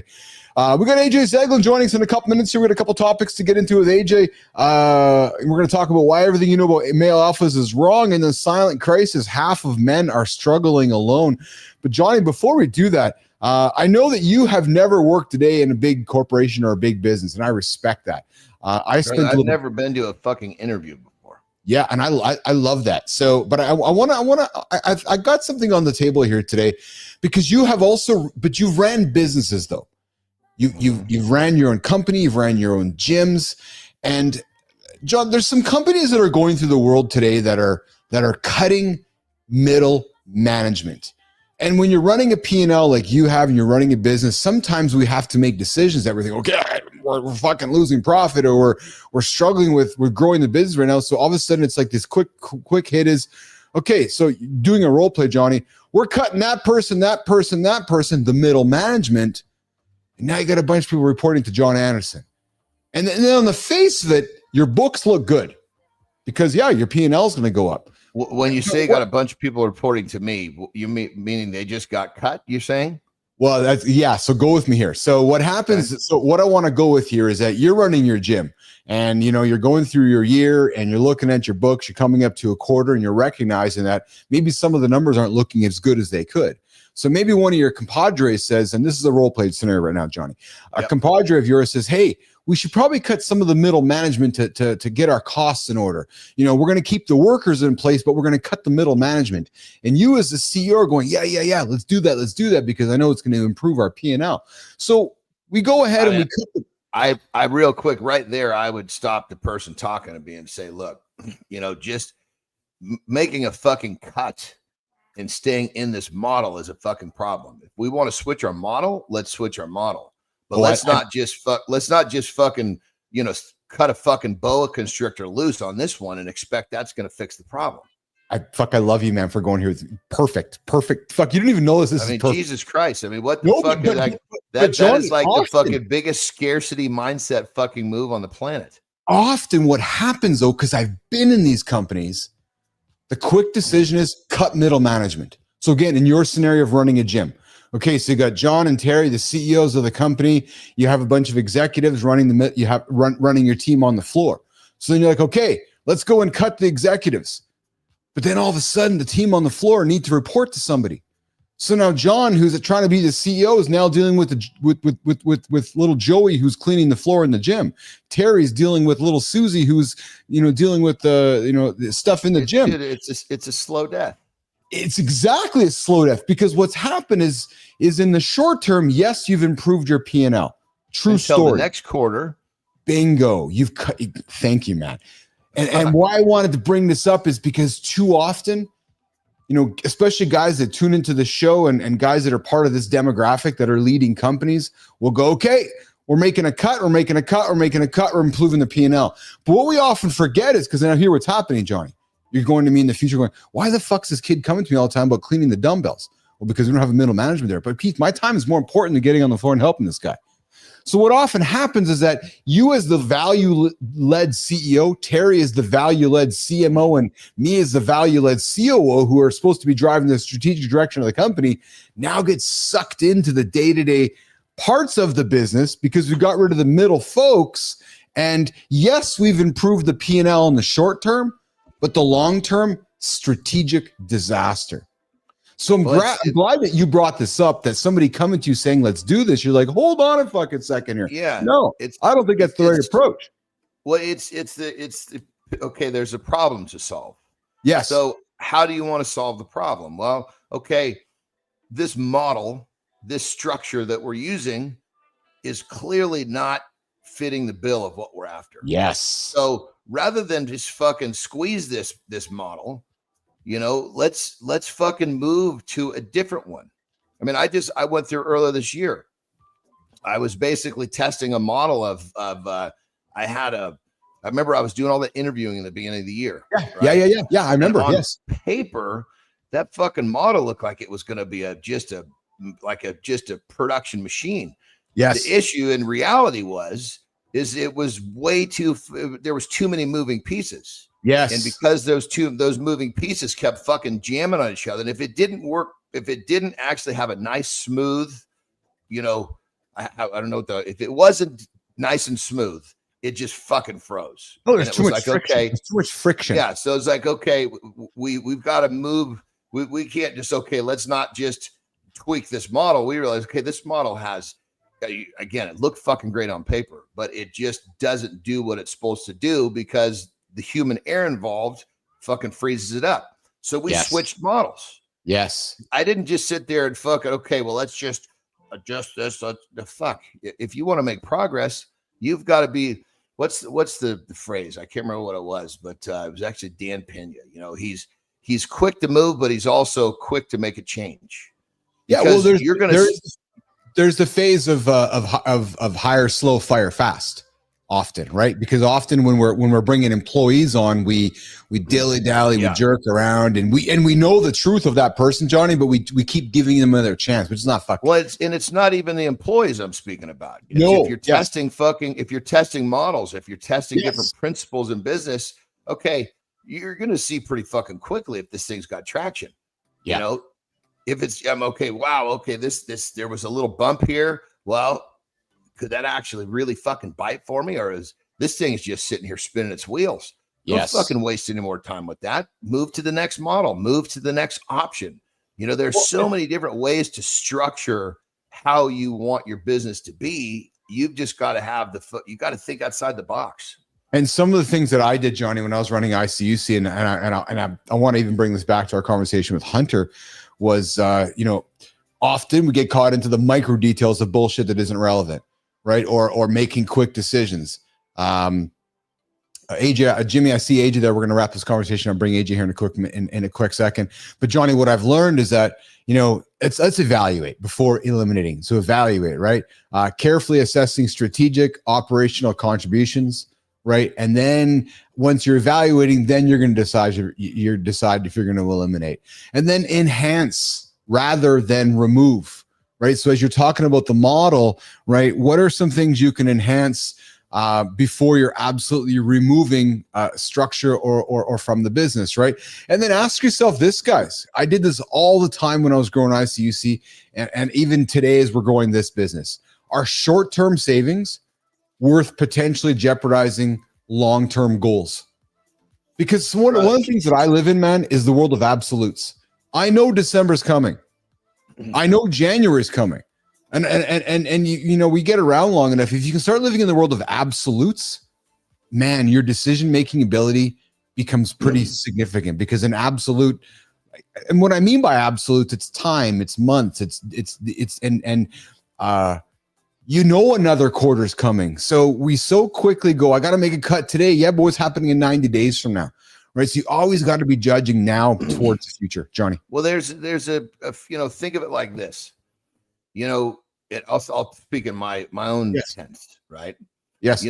We got AJ Eglin joining us in a couple minutes here. We got a couple topics to get into with AJ. We're going to talk about why everything you know about male alphas is wrong, and the silent crisis. Half of men are struggling alone. But Johnny, before we do that, I know that you have never worked a day in a big corporation or a big business, and I respect that. I've never been to a fucking interview before. Yeah, and I love that. So, but I got something on the table here today, because you've ran businesses though. You've ran your own company, you've ran your own gyms, and John, there's some companies that are going through the world today that are cutting middle management. And when you're running a P&L like you have, and you're running a business, sometimes we have to make decisions that we think, okay, we're fucking losing profit, or we're struggling with growing the business right now. So all of a sudden it's like this quick hit is, okay, so doing a role play, Johnny, we're cutting that person, the middle management. And now you got a bunch of people reporting to John Andersen. And then on the face of it, your books look good because, yeah, your P&L is going to go up. When you say got a bunch of people reporting to me, you meaning they just got cut, you're saying? Well, so go with me here. So what happens, okay. So what I want to go with here is that you're running your gym, and you're going through your year and you're looking at your books, you're coming up to a quarter, and you're recognizing that maybe some of the numbers aren't looking as good as they could. So maybe one of your compadres says, and this is a role play scenario right now, Johnny, a compadre of yours says, hey, we should probably cut some of the middle management to get our costs in order. We're going to keep the workers in place, but we're going to cut the middle management. And you as the CEO are going, yeah, let's do that because I know it's going to improve our P&L. So we go ahead and we cut I real quick right there, I would stop the person talking to me and say, look, just making a fucking cut and staying in this model is a fucking problem. If we want to switch our model, let's switch our model. But let's not just fucking, cut a fucking boa constrictor loose on this one and expect that's going to fix the problem. I love you, man, for going here. Perfect. Fuck, you didn't even know this. This is perfect. Jesus Christ. I mean, what the fuck is like that? That is like the fucking biggest scarcity mindset fucking move on the planet. Often what happens though, because I've been in these companies, the quick decision is cut middle management. So again, in your scenario of running a gym, okay, so you got John and Terry, the CEOs of the company. You have a bunch of executives running running your team on the floor. So then you're like, okay, let's go and cut the executives. But then all of a sudden, the team on the floor need to report to somebody. So now John, who's trying to be the CEO, is now dealing with little Joey, who's cleaning the floor in the gym. Terry's dealing with little Susie, who's dealing with the stuff in the gym. It's a slow death. It's exactly a slow death, because what's happened is in the short term, yes, you've improved your P&L. True story. The next quarter, bingo, you've cut. Thank you, Matt. And why I wanted to bring this up is because too often, especially guys that tune into the show and guys that are part of this demographic that are leading companies will go, okay, we're making a cut, we're improving the P&L. But what we often forget is, because I hear what's happening, Johnny, you're going to me in the future going, why the fuck's this kid coming to me all the time about cleaning the dumbbells? Well, because we don't have a middle management there. But Pete, my time is more important than getting on the floor and helping this guy. So what often happens is that you, as the value-led CEO, Terry is the value-led CMO, and me as the value-led COO, who are supposed to be driving the strategic direction of the company, now get sucked into the day-to-day parts of the business because we got rid of the middle folks. And yes, we've improved the P&L in the short term, but the long-term, strategic disaster. So I'm glad that you brought this up, that somebody coming to you saying, let's do this. You're like, hold on a fucking second here. Yeah. No, I don't think that's the right approach. Well, okay, there's a problem to solve. Yes. So how do you want to solve the problem? Well, okay, this model, this structure that we're using is clearly not fitting the bill of what we're after. Yes. So rather than just fucking squeeze this model, let's fucking move to a different one. I mean, I went through earlier this year. I was basically testing a model of I remember I was doing all the interviewing in the beginning of the year. Yeah. Right? Yeah. I remember. On yes. paper, that fucking model looked like it was going to be just a production machine. Yes. The issue in reality it was there was too many moving pieces. Yes. And because those moving pieces kept fucking jamming on each other, and if it didn't work, if it didn't actually have a nice smooth, I don't know if it wasn't nice and smooth, it just fucking froze. Oh, there's too much friction. Okay, there's too much friction. Yeah. So it's like, okay, we've got to move. We can't just, okay, let's not just tweak this model. We realize, okay, this model has, again, it looked fucking great on paper, but it just doesn't do what it's supposed to do because the human error involved fucking freezes it up. So we switched models. Yes. I didn't just sit there and fuck it. Okay, well, let's just adjust this. The fuck. If you want to make progress, you've got to be, what's the phrase? I can't remember what it was, but it was actually Dan Pena. He's quick to move, but he's also quick to make a change. Yeah. Well, there's the phase of hire slow, fire fast. Often, right? Because often when we're bringing employees on, we dilly dally, we jerk around, and we know the truth of that person, Johnny, but we keep giving them another chance, which is not fucking. Well, it's not even the employees I'm speaking about. If you're testing if you're testing models, if you're testing different principles in business, okay, you're going to see pretty fucking quickly if this thing's got traction. Yeah. If it's okay, wow, okay, this there was a little bump here. Well, could that actually really fucking bite for me? Or is this thing's just sitting here spinning its wheels? Don't fucking waste any more time with that. Move to the next model, move to the next option. There's so many different ways to structure how you want your business to be. You've just got to have you got to think outside the box. And some of the things that I did, Johnny, when I was running ICUC, and I want to even bring this back to our conversation with Hunter, was, often we get caught into the micro details of bullshit that isn't relevant. Right. Or making quick decisions. AJ, Jimmy, I see AJ there. We're going to wrap this conversation. I'll bring AJ here in a quick second. But Johnny, what I've learned is that, let's evaluate before eliminating. So evaluate, right? Carefully assessing strategic operational contributions, right? And then once you're evaluating, then you're going to decide if you're going to eliminate, and then enhance rather than remove, right? So as you're talking about the model, right, what are some things you can enhance before you're absolutely removing structure or from the business, right? And then ask yourself this, guys. I did this all the time when I was growing ICUC, and even today as we're growing this business. Are short-term savings worth potentially jeopardizing long-term goals? Because one of the things that I live in, man, is the world of absolutes. I know December's coming. I know January's coming. And we get around long enough. If you can start living in the world of absolutes, man, your decision-making ability becomes pretty significant, because an absolute, and what I mean by absolutes, it's time, it's months, another quarter's coming. So we so quickly go, I got to make a cut today. Yeah, but what's happening in 90 days from now? Right. So you always got to be judging now towards the future, Johnny. Well, there's a think of it like this, I'll speak in my own sense, right? Yes.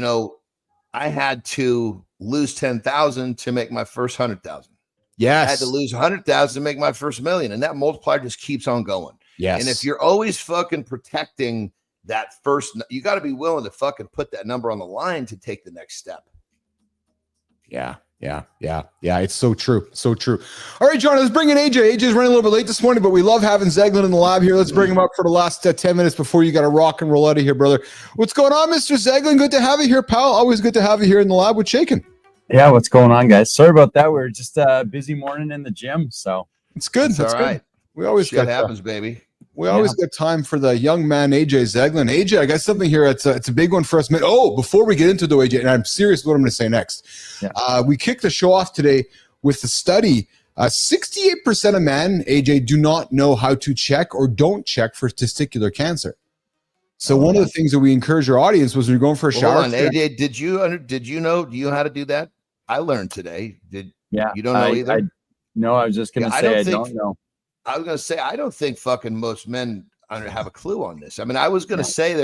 I had to lose 10,000 to make my first 100,000. Yes. I had to lose 100,000 to make my first million, and that multiplier just keeps on going. Yes. And if you're always fucking protecting that first, you got to be willing to fucking put that number on the line to take the next step. Yeah. It's so true. So true. All right, John, let's bring in AJ. AJ's running a little bit late this morning, but we love having Eglin in the lab here. Let's bring him up for the last 10 minutes before you got to rock and roll out of here, brother. What's going on, Mr. Eglin? Good to have you here, pal. Always good to have you here in the lab with Shaken. Yeah, what's going on, guys? Sorry about that. We're just a busy morning in the gym, so it's good. That's all right. We always Shit happens, baby. We always get time for the young man, AJ Eglin. AJ, I got something here. It's a big one for us. Oh, before we get into the AJ, and I'm serious what I'm going to say next. Yeah. We kicked the show off today with the study. 68% of men, AJ, do not know how to check or don't check for testicular cancer. So one of the things that we encourage our audience was when you're going for a shower. Hold on, AJ, did you know? Do you know how to do that? I learned today. You don't know either? No, I was just going to say I don't know. I was going to say, I don't think fucking most men have a clue on this. I mean, I was going to say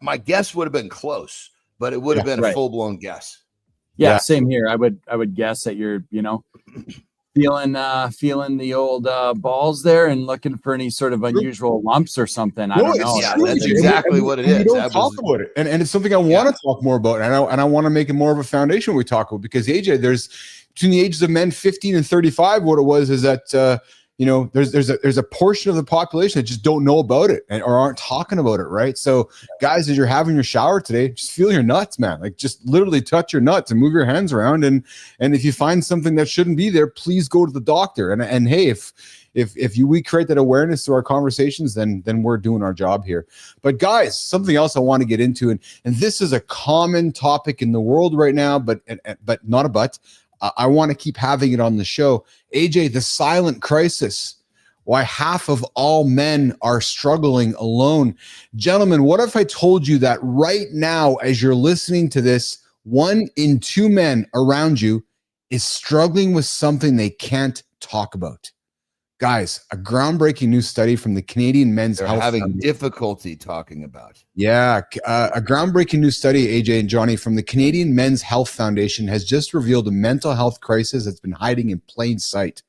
my guess would have been close, but it would have been a full-blown guess. Yeah, same here. I would guess that you're, feeling the old balls there and looking for any sort of unusual lumps or something. I don't know. Yeah, that's exactly what it is. We don't talk about it. And it's something I want to talk more about. And I want to make it more of a foundation we talk about, because AJ, there's between the ages of men 15 and 35, what it was is that, there's a portion of the population that just don't know about it or aren't talking about it, right? So, guys, as you're having your shower today, just feel your nuts, man. Like, just literally touch your nuts and move your hands around. And if you find something that shouldn't be there, please go to the doctor. And hey, if we create that awareness through our conversations, then we're doing our job here. But guys, something else I want to get into, and this is a common topic in the world right now, but not a but. I want to keep having it on the show. AJ, the silent crisis. Why half of all men are struggling alone. Gentlemen, what if I told you that right now, as you're listening to this, 1 in 2 men around you is struggling with something they can't talk about? Guys, a groundbreaking new study from the Canadian Men's Health having difficulty talking about. Yeah, a groundbreaking new study, AJ and Johnny, from the Canadian Men's Health Foundation has just revealed a mental health crisis that's been hiding in plain sight.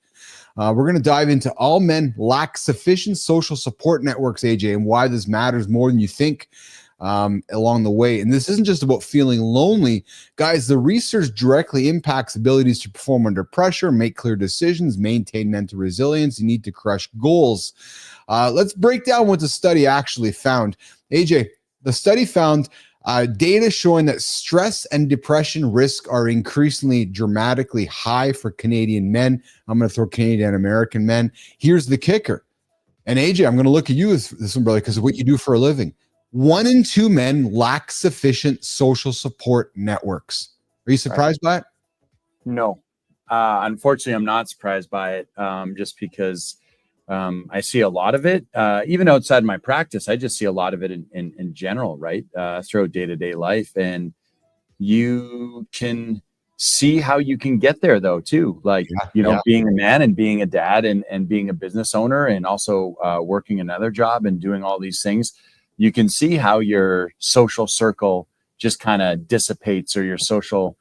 We're going to dive into all men lack sufficient social support networks, AJ, and why this matters more than you think along the way. And this isn't just about feeling lonely. Guys, the research directly impacts abilities to perform under pressure, make clear decisions, maintain mental resilience. You need to crush goals. Let's break down what the study actually found. AJ, the study found data showing that stress and depression risk are increasingly dramatically high for Canadian men. I'm going to throw Canadian American men. Here's the kicker. And AJ, I'm going to look at you with this one, brother, because of what you do for a living. 1 in 2 men lack sufficient social support networks. Are you surprised by it? No. Unfortunately, I'm not surprised by it, just because I see a lot of it. Even outside my practice, I just see a lot of it in general, right? Throughout day-to-day life. And you can see how you can get there though too. Like, being a man and being a dad and being a business owner and also working another job and doing all these things, you can see how your social circle just kind of dissipates, or your social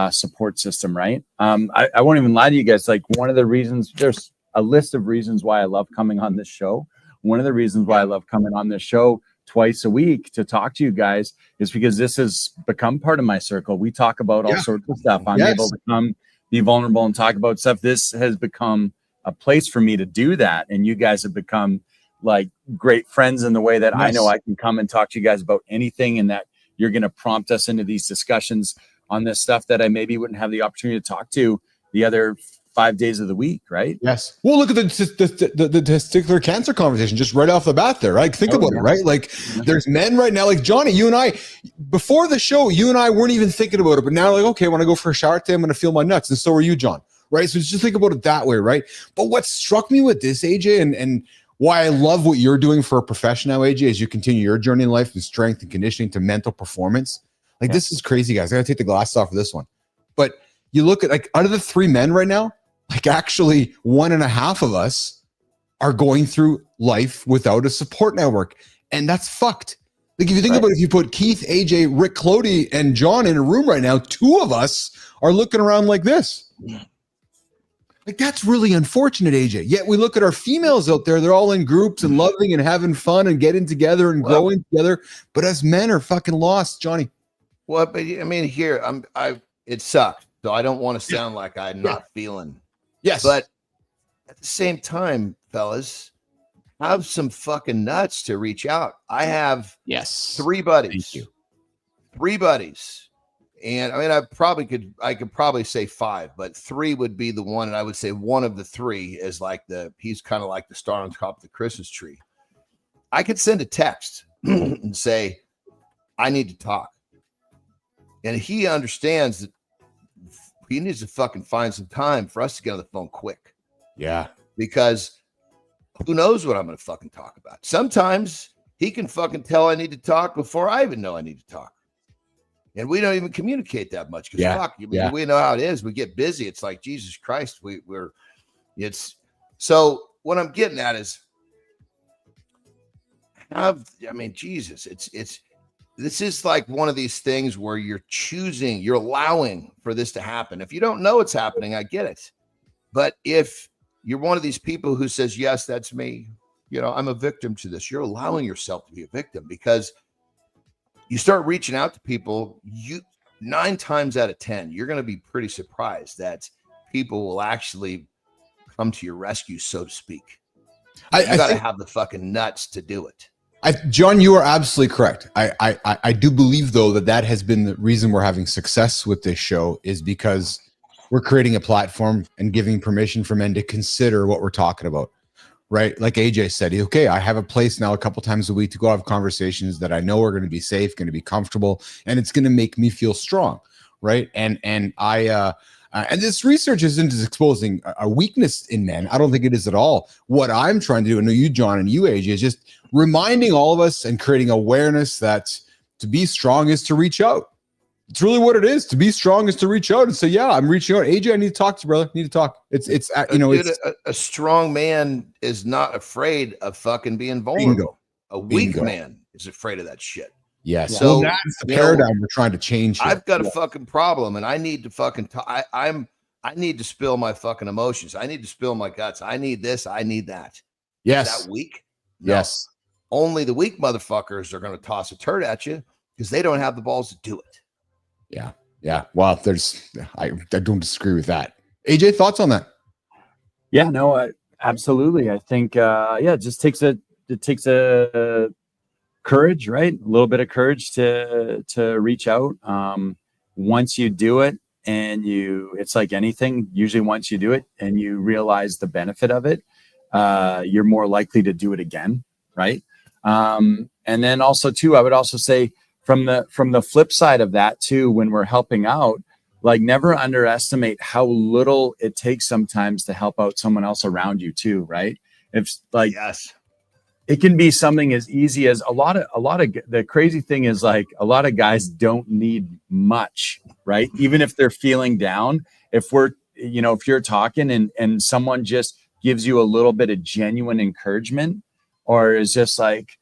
support system, right? I won't even lie to you guys. Like, one of the reasons, there's a list of reasons why I love coming on this show. One of the reasons why I love coming on this show twice a week to talk to you guys is because this has become part of my circle. We talk about all sorts of stuff. I'm able to come be vulnerable and talk about stuff. This has become a place for me to do that. And you guys have become like great friends in the way that I know I can come and talk to you guys about anything, and that you're going to prompt us into these discussions on this stuff that I maybe wouldn't have the opportunity to talk to the other 5 days of the week, right? Yes. Well, look at the testicular cancer conversation just right off the bat there, right? Think about it, right? Like, there's men right now, like Johnny, you and I, before the show, you and I weren't even thinking about it, but now, like, okay, when I go for a shower today, I'm going to feel my nuts, and so are you, John, right? So just think about it that way, right? But what struck me with this, AJ, and why I love what you're doing for a profession now, AJ, as you continue your journey in life from strength and conditioning to mental performance. Like, this is crazy, guys. I got to take the glasses off for this one. But you look at, like, out of the 3 men right now, like, actually 1.5 of us are going through life without a support network. And that's fucked. Like, if you think about it, if you put Keith, AJ, Rick, Clody, and John in a room right now, 2 of us are looking around like this. Like, that's really unfortunate, AJ. Yet we look at our females out there, they're all in groups and loving and having fun and getting together and growing together. But us men are fucking lost, Johnny. Well, but I mean, here, it sucked. So I don't want to sound like I'm not feeling. Yes. But at the same time, fellas, have some fucking nuts to reach out. I have 3 buddies. Thank you. 3 buddies. And I mean, I could probably say 5, but 3 would be the one. And I would say one of the 3 is like he's kind of like the star on top of the Christmas tree. I could send a text and say, I need to talk. And he understands that he needs to fucking find some time for us to get on the phone quick. Yeah. Because who knows what I'm going to fucking talk about. Sometimes he can fucking tell I need to talk before I even know I need to talk. And we don't even communicate that much because we know how it is. We get busy. It's like, Jesus Christ, so what I'm getting at is Jesus, this is like one of these things where you're allowing for this to happen. If you don't know it's happening, I get it. But if you're one of these people who says, yes, that's me, I'm a victim to this, you're allowing yourself to be a victim, because you start reaching out to people, 9 times out of 10, you're going to be pretty surprised that people will actually come to your rescue, so to speak. You got to have the fucking nuts to do it. John, you are absolutely correct. I do believe, though, that has been the reason we're having success with this show, is because we're creating a platform and giving permission for men to consider what we're talking about, right? Like AJ said, okay, I have a place now a couple times a week to go have conversations that I know are going to be safe, going to be comfortable, and it's going to make me feel strong, right? And this research isn't exposing a weakness in men. I don't think it is at all. What I'm trying to do, I know you, John, and you, AJ, is just reminding all of us and creating awareness that to be strong is to reach out. It's really what it is. To be strong is to reach out and say, yeah, I'm reaching out. AJ, I need to talk to you, brother. I need to talk. A strong man is not afraid of fucking being vulnerable. Bingo. A weak man is afraid of that shit. Yes. So that's the paradigm we're trying to change here. I've got a fucking problem, and I need to fucking I need to spill my fucking emotions. I need to spill my guts. I need this. I need that. Yes. Is that weak? No. Yes. Only the weak motherfuckers are going to toss a turd at you because they don't have the balls to do it. Yeah. Yeah. Well, I don't disagree with that. AJ, thoughts on that? Yeah, no, absolutely. I think, it just takes a courage, right? A little bit of courage to reach out. Once you do it, and it's like anything, usually once you do it and you realize the benefit of it, you're more likely to do it again. Right. And then also too, I would also say, from the flip side of that too, when we're helping out, like, never underestimate how little it takes sometimes to help out someone else around you too, right? If like, yes, it can be something as easy as a lot of the crazy thing is like a lot of guys don't need much, right? Even if they're feeling down, if you're talking and someone just gives you a little bit of genuine encouragement, or is just like,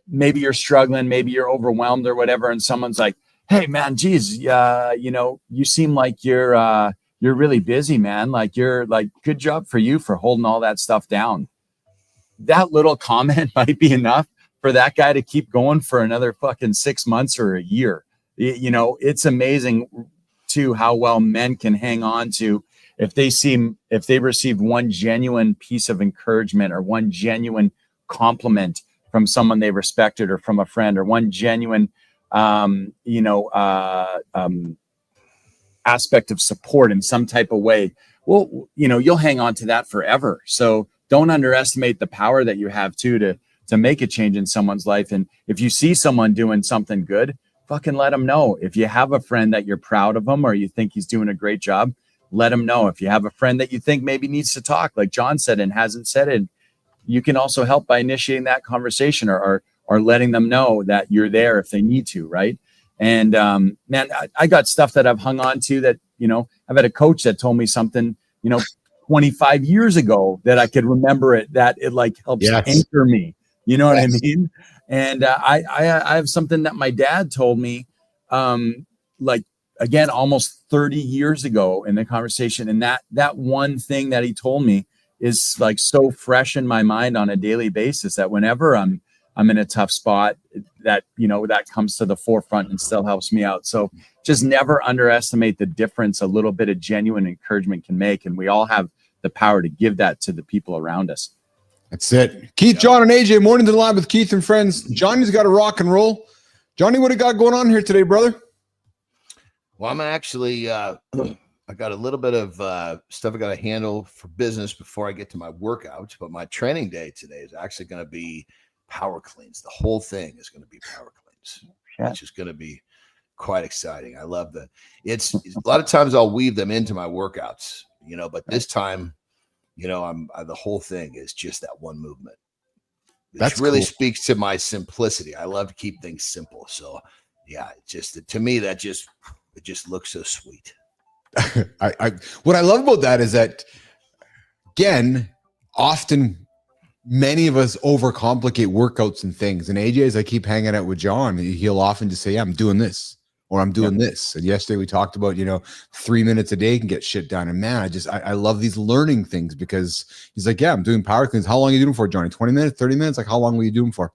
maybe you're struggling, maybe you're overwhelmed or whatever, and someone's like, hey man, geez, you seem like you're really busy, man. Like, you're like, good job for you for holding all that stuff down. That little comment might be enough for that guy to keep going for another fucking 6 months or a year. It's amazing too how well men can hang on to if they received one genuine piece of encouragement or one genuine compliment from someone they respected or from a friend, or one genuine aspect of support in some type of way. Well, you'll hang on to that forever. So don't underestimate the power that you have to make a change in someone's life. And if you see someone doing something good, fucking let them know. If you have a friend that you're proud of him or you think he's doing a great job, let him know. If you have a friend that you think maybe needs to talk, like John said, and hasn't said it, you can also help by initiating that conversation or letting them know that you're there if they need to, right? And man, I got stuff that I've hung on to that, I've had a coach that told me something, 25 years ago that I could remember it, that it like helps anchor me. You know what I mean? And I have something that my dad told me, like, again, almost 30 years ago in the conversation. And that one thing that he told me is like so fresh in my mind on a daily basis that whenever I'm in a tough spot, that, that comes to the forefront and still helps me out. So just never underestimate the difference a little bit of genuine encouragement can make. And we all have the power to give that to the people around us. That's it. Keith, John, and AJ, morning to the line with Keith and friends. Johnny's got a rock and roll. Johnny, what do you got going on here today, brother? Well, I'm actually, I got a little bit of stuff I got to handle for business before I get to my workout. But my training day today is actually going to be power cleans. The whole thing is going to be power cleans, which is going to be quite exciting. I love that. It's a lot of times I'll weave them into my workouts, but this time, the whole thing is just that one movement. That really speaks to my simplicity. I love to keep things simple. So yeah, to me, it just looks so sweet. What I love about that is that, again, often many of us overcomplicate workouts and things. And AJ, as I keep hanging out with John, he'll often just say, yeah, I'm doing this or I'm doing this. And yesterday we talked about, 3 minutes a day can get shit done. And man, I love these learning things because he's like, yeah, I'm doing power cleans. How long are you doing for, Johnny? 20 minutes, 30 minutes? Like, how long will you do them for?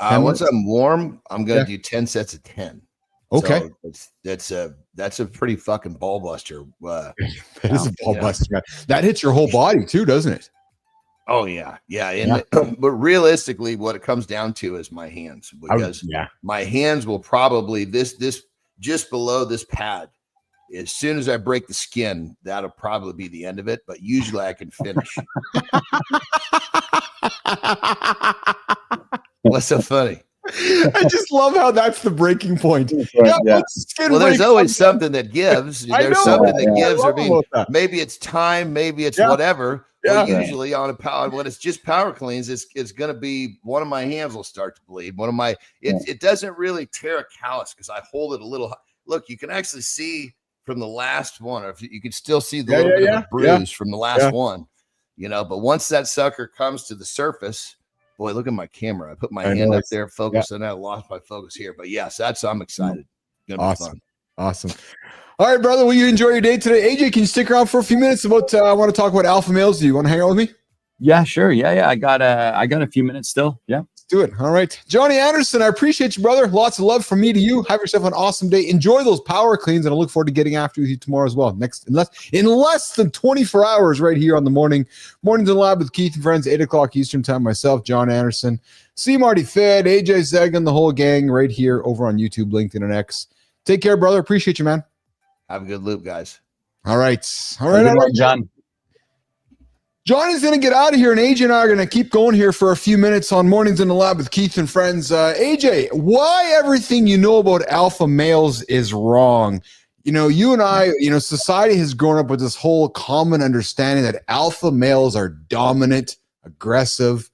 Once I'm warm, I'm going to do 10 sets of 10. Okay. So that's a pretty fucking ball buster. It is a ball buster, man. That hits your whole body too, doesn't it? Oh yeah. But realistically, what it comes down to is my hands, because my hands will probably this just below this pad. As soon as I break the skin, that'll probably be the end of it. But usually I can finish. What's so funny? I just love how that's the breaking point. Well, there's always something that gives. There's something that gives. I mean, maybe it's time, maybe it's whatever. But usually on a power, when it's just power cleans, it's going to be one of my hands will start to bleed. One of my, it doesn't really tear a callus because I hold it a little. Look, you can actually see from the last one, or if you can still see the little bit of the bruise from the last one, But once that sucker comes to the surface. Boy, look at my camera. I put my hand up there, focus, and I lost my focus here. But yes, I'm excited. Awesome. Awesome. All right, brother. Will you enjoy your day today? AJ, can you stick around for a few minutes? I want to talk about alpha males. Do you want to hang out with me? Yeah, sure. Yeah. I got a few minutes still. Yeah. Let's do it. All right. Johnny Andersen, I appreciate you, brother. Lots of love from me to you. Have yourself an awesome day. Enjoy those power cleans, and I look forward to getting after with you tomorrow as well. In less than 24 hours right here on the Mornings in the Lab with Keith and friends, 8 o'clock Eastern time. Myself, John Andersen, C. Marty Fed, AJ Eglin, the whole gang right here over on YouTube, LinkedIn, and X. Take care, brother. Appreciate you, man. Have a good loop, guys. All right, John. John is going to get out of here, and AJ and I are going to keep going here for a few minutes on Mornings in the Lab with Keith and friends. AJ, why everything you know about alpha males is wrong? You and I, society has grown up with this whole common understanding that alpha males are dominant, aggressive,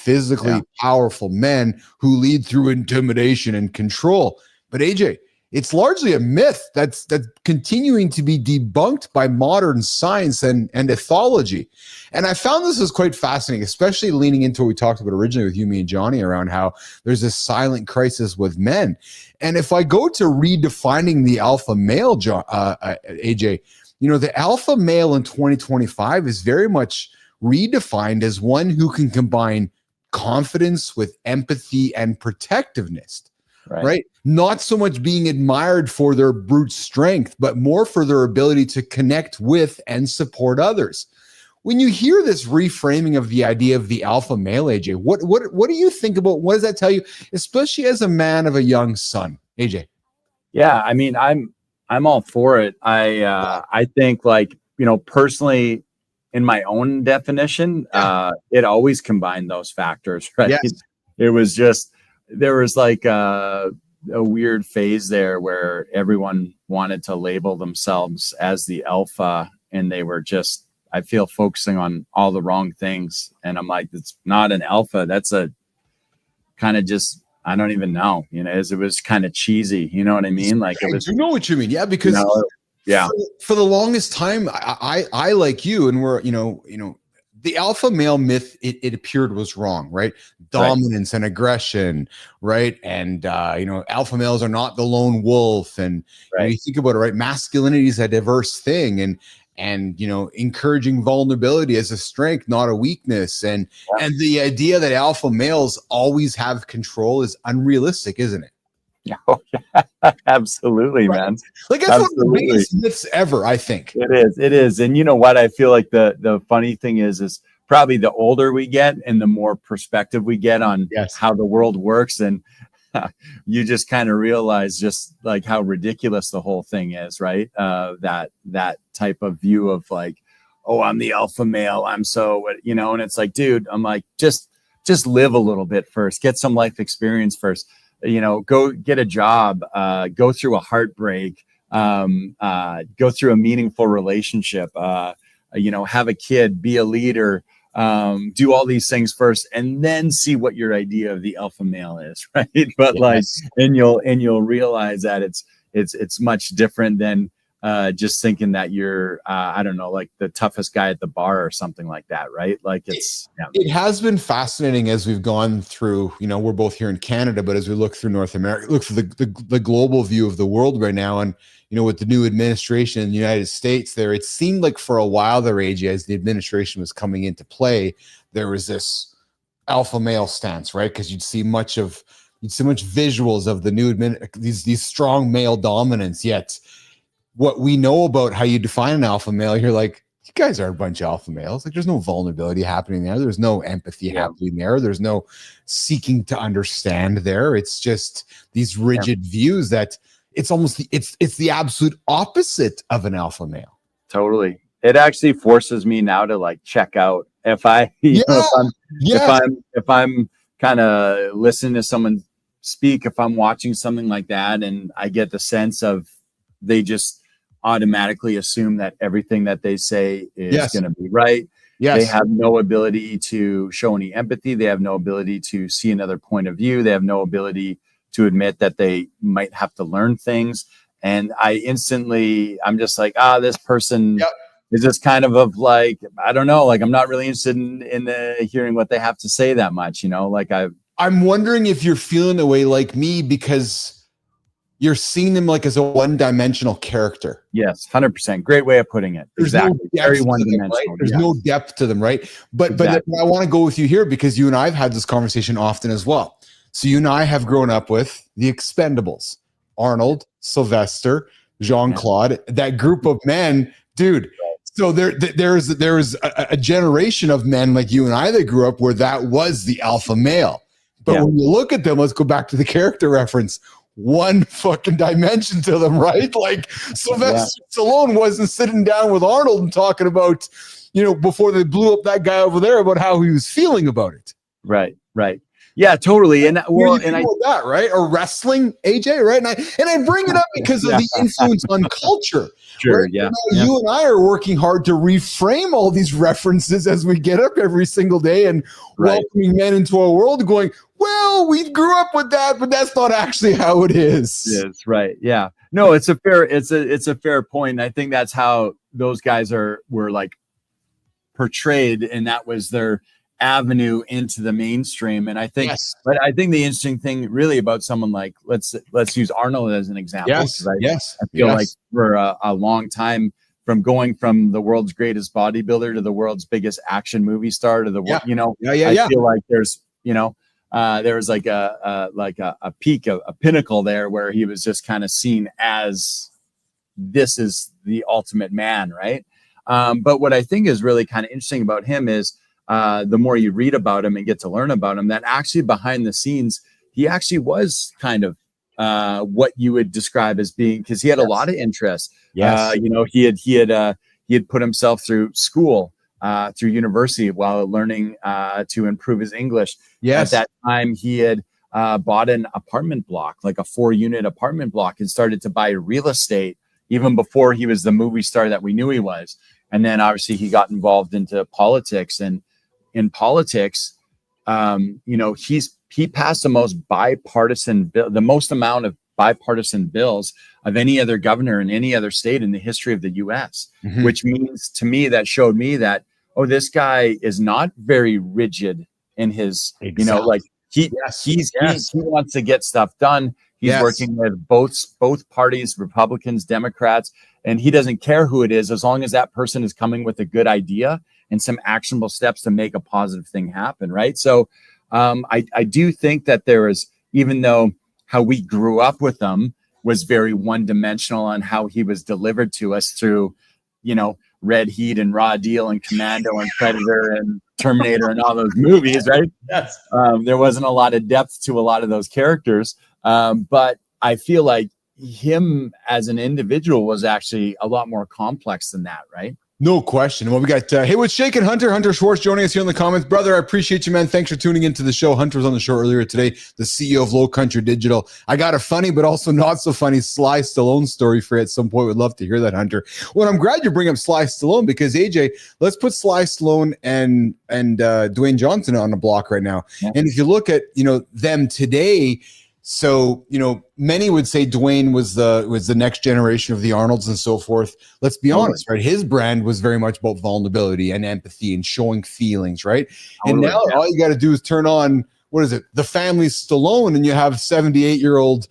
physically powerful men who lead through intimidation and control. But AJ, it's largely a myth that's continuing to be debunked by modern science and ethology. And I found this was quite fascinating, especially leaning into what we talked about originally with you, me, and Johnny around how there's this silent crisis with men. And if I go to redefining the alpha male, AJ, the alpha male in 2025 is very much redefined as one who can combine confidence with empathy and protectiveness. Right? Not so much being admired for their brute strength, but more for their ability to connect with and support others. When you hear this reframing of the idea of the alpha male, AJ, what do you think about? What does that tell you, especially as a man of a young son, AJ? Yeah, I mean, I'm all for it. I think, like, personally, in my own definition, it always combined those factors, right? Yes. It was just, there was like a weird phase there where everyone wanted to label themselves as the alpha, and they were just, I feel, focusing on all the wrong things. And I'm like, it's not an alpha. That's a kind of just, I don't even know, it was kind of cheesy. You know what I mean? Like, it was, you know what you mean? Yeah, because for the longest time, I like you, and we're, the alpha male myth, it appeared was wrong, right? Dominance and aggression, right? And, alpha males are not the lone wolf. And you think about it, right? Masculinity is a diverse thing, and encouraging vulnerability as a strength, not a weakness. And the idea that alpha males always have control is unrealistic, isn't it? Oh, yeah, absolutely, man. Like, that's one of the biggest myths ever, I think. It is. And you know what? I feel like the funny thing is probably the older we get and the more perspective we get on how the world works. And you just kind of realize just like how ridiculous the whole thing is, right? That type of view of like, oh, I'm the alpha male, I'm so, and it's like, dude, I'm like, just live a little bit first, get some life experience first. Go get a job, go through a heartbreak, go through a meaningful relationship, have a kid, be a leader, do all these things first, and then see what your idea of the alpha male is, right? But and you'll realize that it's much different than just thinking that you're, I don't know, like the toughest guy at the bar or something like that, right? Like it has been fascinating as we've gone through, we're both here in Canada, but as we look through North America, look for the global view of the world right now. And, with the new administration in the United States there, it seemed like for a while there, AJ, as the administration was coming into play, there was this alpha male stance, right? Because you'd see much visuals of the new these strong male dominance, yet what we know about how you define an alpha male, you're like, you guys are a bunch of alpha males. Like, there's no vulnerability happening there. There's no empathy happening there. There's no seeking to understand there. It's just these rigid views that it's almost it's the absolute opposite of an alpha male. Totally. It actually forces me now to like check out if I'm kind of listening to someone speak, if I'm watching something like that, and I get the sense of they just automatically assume that everything that they say is going to be right. Yes. They have no ability to show any empathy. They have no ability to see another point of view. They have no ability to admit that they might have to learn things. And I'm just like, this person is just kind of like, I don't know, like, I'm not really interested in hearing what they have to say that much, like I'm wondering if you're feeling the way like me, because you're seeing them like as a one-dimensional character. Yes, 100%. Great way of putting it. There's exactly. Very one-dimensional. Right? There's no depth to them, right? But I want to go with you here because you and I have had this conversation often as well. So you and I have grown up with the Expendables, Arnold, Sylvester, Jean-Claude, that group of men, dude. So there's a generation of men like you and I that grew up where that was the alpha male. But when you look at them, let's go back to the character reference. One fucking dimension to them, right? Like Sylvester Stallone wasn't sitting down with Arnold and talking about, before they blew up that guy over there, about how he was feeling about it. Right. Yeah, totally. And well, and I that, right? Or wrestling, AJ, right? And I bring it up because of the influence on culture. Sure, right? yeah. You and I are working hard to reframe all these references as we get up every single day and welcoming men into our world, going, well, we grew up with that, but that's not actually how it is. Yes, right. Yeah. No, it's a fair point. And I think that's how those guys were like portrayed, and that was their avenue into the mainstream. And I think, but I think the interesting thing really about someone like, let's use Arnold as an example. I feel like for a long time, from going from the world's greatest bodybuilder to the world's biggest action movie star to the world, I feel like there's, there was like a peak, a pinnacle there where he was just kind of seen as this is the ultimate man, right? But what I think is really kind of interesting about him is the more you read about him and get to learn about him, that actually behind the scenes, he actually was kind of what you would describe as being, because he had a lot of interests. He had put himself through school, through university, while learning to improve his English. At that time, he had bought an apartment block, like a 4-unit apartment block, and started to buy real estate even before he was the movie star that we knew he was. And then obviously he got involved into politics, and in politics, he passed the most amount of bipartisan bills of any other governor in any other state in the history of the U.S., which means to me, that showed me that, oh, this guy is not very rigid in his, he wants to get stuff done. He's working with both parties, Republicans, Democrats, and he doesn't care who it is, as long as that person is coming with a good idea and some actionable steps to make a positive thing happen, right? So I do think that there is, even though how we grew up with him was very one-dimensional on how he was delivered to us through, Red Heat and Raw Deal and Commando and Predator and Terminator and all those movies, right? Yes. There wasn't a lot of depth to a lot of those characters. But I feel like him as an individual was actually a lot more complex than that, right? No question. Well, we got, hey, what's shaking, Hunter Schwartz joining us here in the comments. Brother, I appreciate you, man. Thanks for tuning into the show. Hunter was on the show earlier today, the CEO of Lowcountry Digital. I got a funny, but also not so funny Sly Stallone story for you at some point. Would love to hear that, Hunter. Well, I'm glad you bring up Sly Stallone, because AJ, let's put Sly Stallone and Dwayne Johnson on the block right now. Yeah. And if you look at, them today, so, many would say Dwayne was the next generation of the Arnolds and so forth. Let's be honest, right? His brand was very much about vulnerability and empathy and showing feelings, right? And now all you got to do is turn on, The Family Stallone, and you have 78-year-old,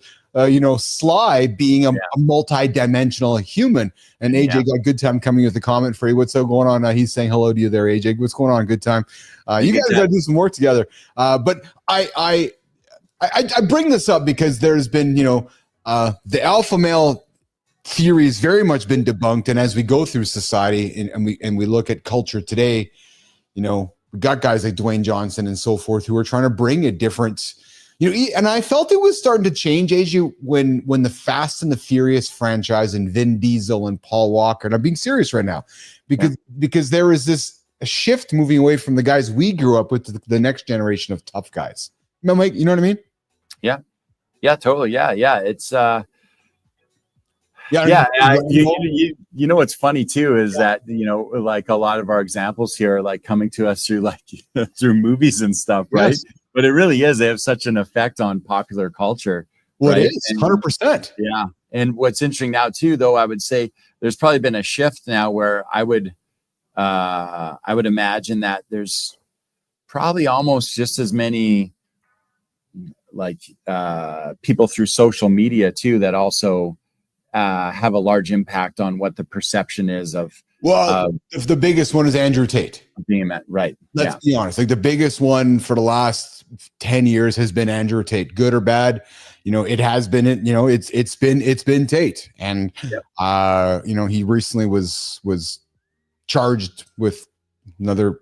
Sly being a multi-dimensional human. And AJ got Good Time coming with a comment for you. What's so going on? He's saying hello to you there, AJ. What's going on, Good Time? You guys got to do some work together. But I bring this up because there's been, the alpha male theory has very much been debunked. And as we go through society and we look at culture today, we got guys like Dwayne Johnson and so forth who are trying to bring a different, and I felt it was starting to change, AJ, when the Fast and the Furious franchise and Vin Diesel and Paul Walker, and I'm being serious right now, because there is this a shift moving away from the guys we grew up with to the next generation of tough guys. Mike, you know what I mean? Yeah, totally. Yeah. It's what's funny too is that like a lot of our examples here are like coming to us through through movies and stuff, right? Yes. But it really is, they have such an effect on popular culture. Well, right? It is 100%. Yeah. And what's interesting now too, though, I would say there's probably been a shift now where I would imagine that there's probably almost just as many people through social media too that also have a large impact on what the perception is of. Well, the biggest one is Andrew Tate. Being met, right? Let's be honest. Like the biggest one for the last 10 years has been Andrew Tate, good or bad. It has been. It's been Tate, and he recently was charged with another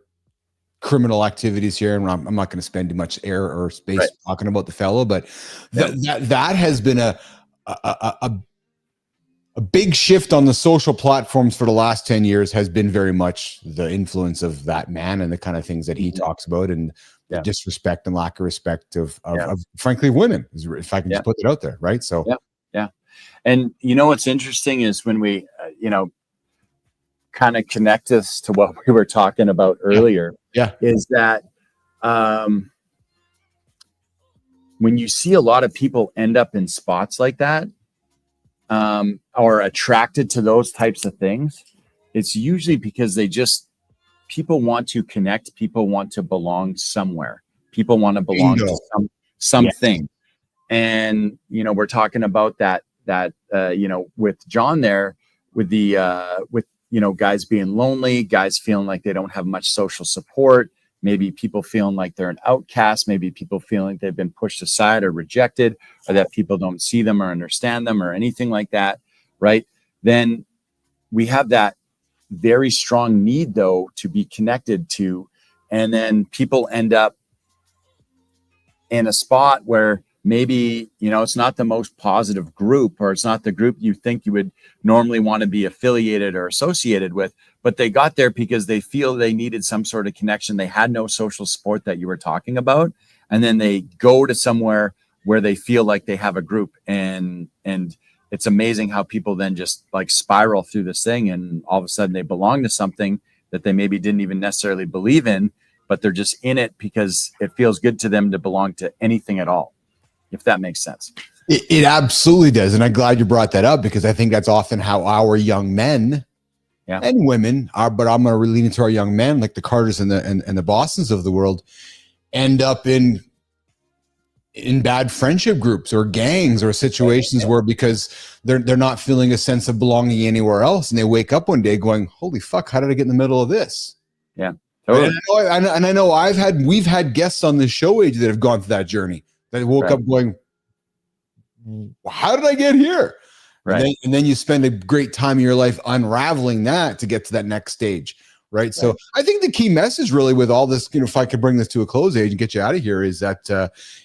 criminal activities here, and I'm not going to spend too much air or space talking about the fellow, but that has been a big shift on the social platforms for the last 10 years has been very much the influence of that man and the kind of things that he talks about and the Yeah. disrespect and lack of respect of frankly women, if I can just put it out there, right? So yeah. And what's interesting is when we kind of connect this to what we were talking about earlier, is that when you see a lot of people end up in spots like that, or attracted to those types of things, it's usually because people want to connect. People want to belong somewhere. People want to belong to something. And, we're talking about that, with John there, with guys being lonely, guys feeling like they don't have much social support, maybe people feeling like they're an outcast, maybe people feeling like they've been pushed aside or rejected, or that people don't see them or understand them or anything like that, right? Then we have that very strong need, though, to be connected to, and then people end up in a spot where maybe, it's not the most positive group, or it's not the group you think you would normally want to be affiliated or associated with, but they got there because they feel they needed some sort of connection. They had no social support that you were talking about. And then they go to somewhere where they feel like they have a group, and it's amazing how people then just like spiral through this thing, and all of a sudden they belong to something that they maybe didn't even necessarily believe in, but they're just in it because it feels good to them to belong to anything at all, if that makes sense. It absolutely does. And I'm glad you brought that up, because I think that's often how our young men and women are, but I'm going to lean into our young men, like the Carters and the Bostons of the world, end up in bad friendship groups or gangs or situations where, because they're not feeling a sense of belonging anywhere else, and they wake up one day going, holy fuck, how did I get in the middle of this? Yeah. Totally. And I know we've had guests on this show, AJ, that have gone through that journey, that woke up going, how did I get here? Right. And then you spend a great time in your life unraveling that to get to that next stage. Right. So I think the key message really with all this, if I could bring this to a close, AJ, and get you out of here, is that,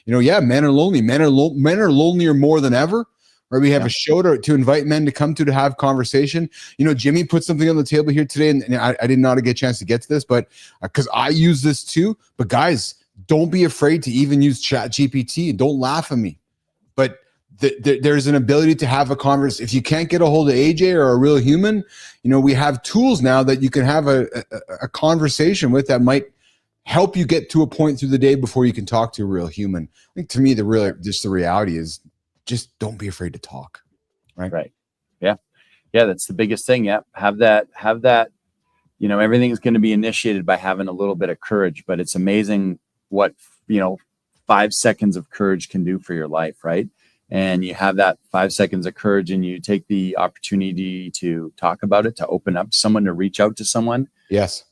men are lonely. Men are lonelier more than ever. Right. We have a show to invite men to come to have conversation. Jimmy put something on the table here today, and I did not get a chance to get to this, but because I use this too. But guys, don't be afraid to even use Chat GPT, and don't laugh at me. But there's an ability to have a conversation. If you can't get a hold of AJ or a real human, we have tools now that you can have a conversation with that might help you get to a point through the day before you can talk to a real human. I think, to me, the reality is just don't be afraid to talk. Right. Yeah. That's the biggest thing. Yeah. Have that, everything's going to be initiated by having a little bit of courage, but it's amazing what, 5 seconds of courage can do for your life. Right. And you have that 5 seconds of courage, and you take the opportunity to talk about it, to open up someone, to reach out to someone. Yes.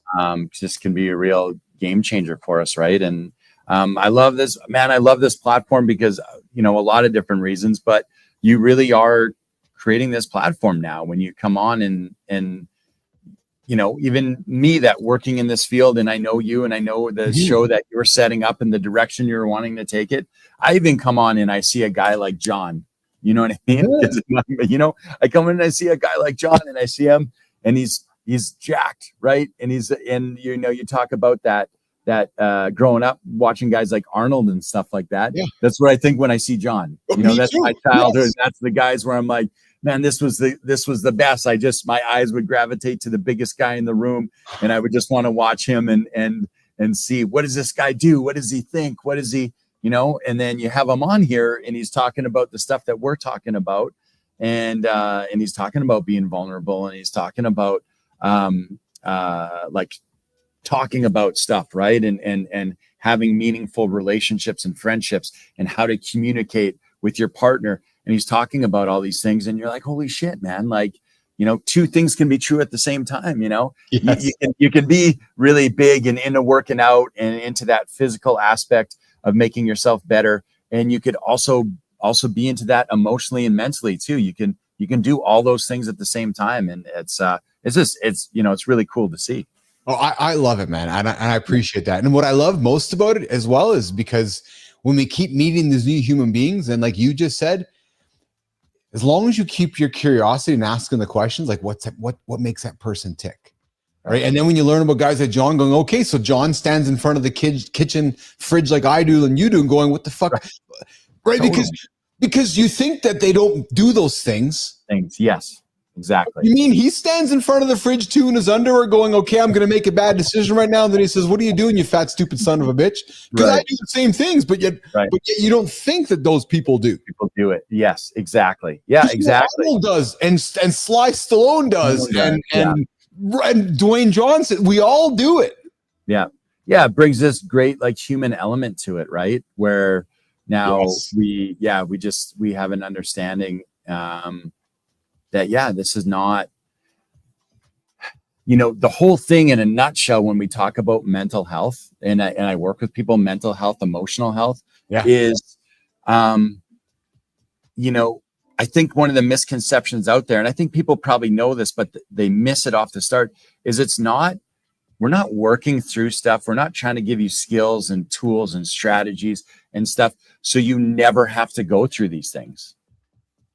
This can be a real game changer for us. Right. And I love this, man. I love this platform because, a lot of different reasons, but you really are creating this platform now when you come on and, even me that working in this field, and I know you, and I know the show that you're setting up and the direction you're wanting to take it. I even come on and I see a guy like John, you know what I mean? Yeah. I come in and I see a guy like John, and I see him, and he's jacked, right? And you talk about that growing up watching guys like Arnold and stuff like that. Yeah. That's what I think when I see John. That's too. My childhood. Yes. That's the guys where I'm like, man, this was the best. My eyes would gravitate to the biggest guy in the room, and I would just want to watch him and see, what does this guy do? What does he think? What is he, and then you have him on here, and he's talking about the stuff that we're talking about. And he's talking about being vulnerable, and he's talking about, talking about stuff, right? And having meaningful relationships and friendships, and how to communicate with your partner. And he's talking about all these things, and you're like, holy shit, man. Like, two things can be true at the same time. Yes. You can be really big and into working out and into that physical aspect of making yourself better. And you could also be into that emotionally and mentally too. You can do all those things at the same time. And it's really cool to see. Oh, I love it, man. And I appreciate that. And what I love most about it as well is because when we keep meeting these new human beings, and like you just said, as long as you keep your curiosity and asking the questions, like what makes that person tick, Right. And then when you learn about guys like John going, okay, so John stands in front of the kitchen fridge like I do and you do, and going, what the fuck? Right. Totally. Because you think that they don't do those things. Yes, exactly. You mean he stands in front of the fridge too in his underwear going, okay, I'm going to make a bad decision right now. And then he says, what are you doing, you fat, stupid son of a bitch? Because I do the same things, but yet you don't think that those people do. People do it. Yes, exactly. Yeah, exactly. Arnold does, and Sly Stallone does, and Dwayne Johnson. We all do it. Yeah. Yeah. It brings this great like human element to it, right? Where now we have an understanding that, this is not, the whole thing in a nutshell when we talk about mental health, and I work with people, mental health, emotional health is, I think one of the misconceptions out there, and I think people probably know this, but they miss it off the start, is we're not working through stuff. We're not trying to give you skills and tools and strategies and stuff so you never have to go through these things.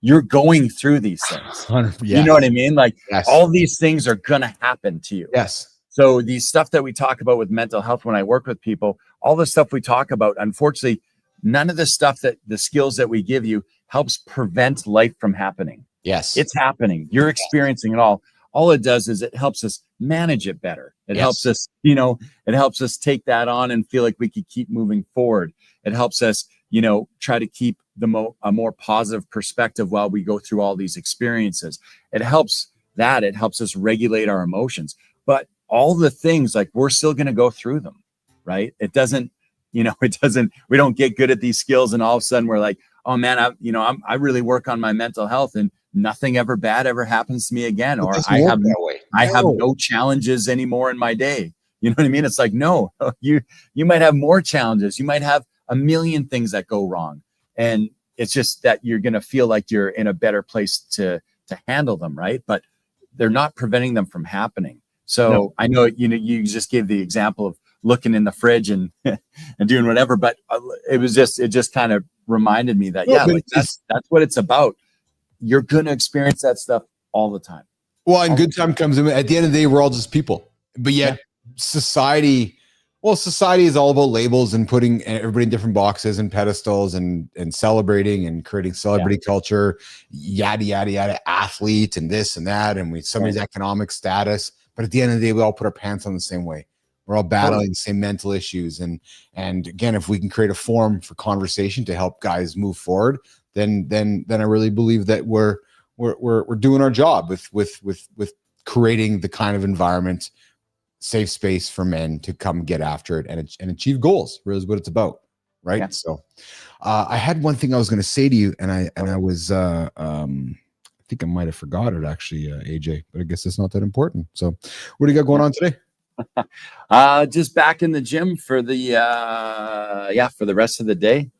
You're going through these things. You know what I mean? Like all these things are going to happen to you. Yes. So these stuff that we talk about with mental health, when I work with people, all the stuff we talk about, unfortunately, none of the stuff that the skills that we give you helps prevent life from happening. Yes. It's happening. You're experiencing it all. All it does is it helps us manage it better. It helps us, it helps us take that on and feel like we could keep moving forward. It helps us, try to keep a more positive perspective while we go through all these experiences. It helps us regulate our emotions. But all the things, like, we're still going to go through them, right? It doesn't, we don't get good at these skills and all of a sudden we're like, oh man, I really work on my mental health and nothing ever bad ever happens to me again. Or I have no challenges anymore in my day. You know what I mean? It's like, no, you might have more challenges. You might have a million things that go wrong. And it's just that you're going to feel like you're in a better place to handle them. Right. But they're not preventing them from happening. So I know, you just gave the example of looking in the fridge and doing whatever, but it just kind of reminded me that, that's what it's about. You're going to experience that stuff all the time. Well, and good time comes in. At the end of the day, we're all just people, but yet society is all about labels and putting everybody in different boxes and pedestals and celebrating and creating celebrity culture, yada, yada, yada, athlete and this and that. And somebody's economic status, but at the end of the day, we all put our pants on the same way. We're all battling the same mental issues. And again, if we can create a forum for conversation to help guys move forward, then I really believe that we're doing our job with creating the kind of environment, safe space for men to come get after it and achieve goals. Really is what it's about. Right. Yeah. So I had one thing I was going to say to you, and I was I think I might have forgot it actually, AJ, but I guess it's not that important. So what do you got going on today? Just back in the gym for the for the rest of the day.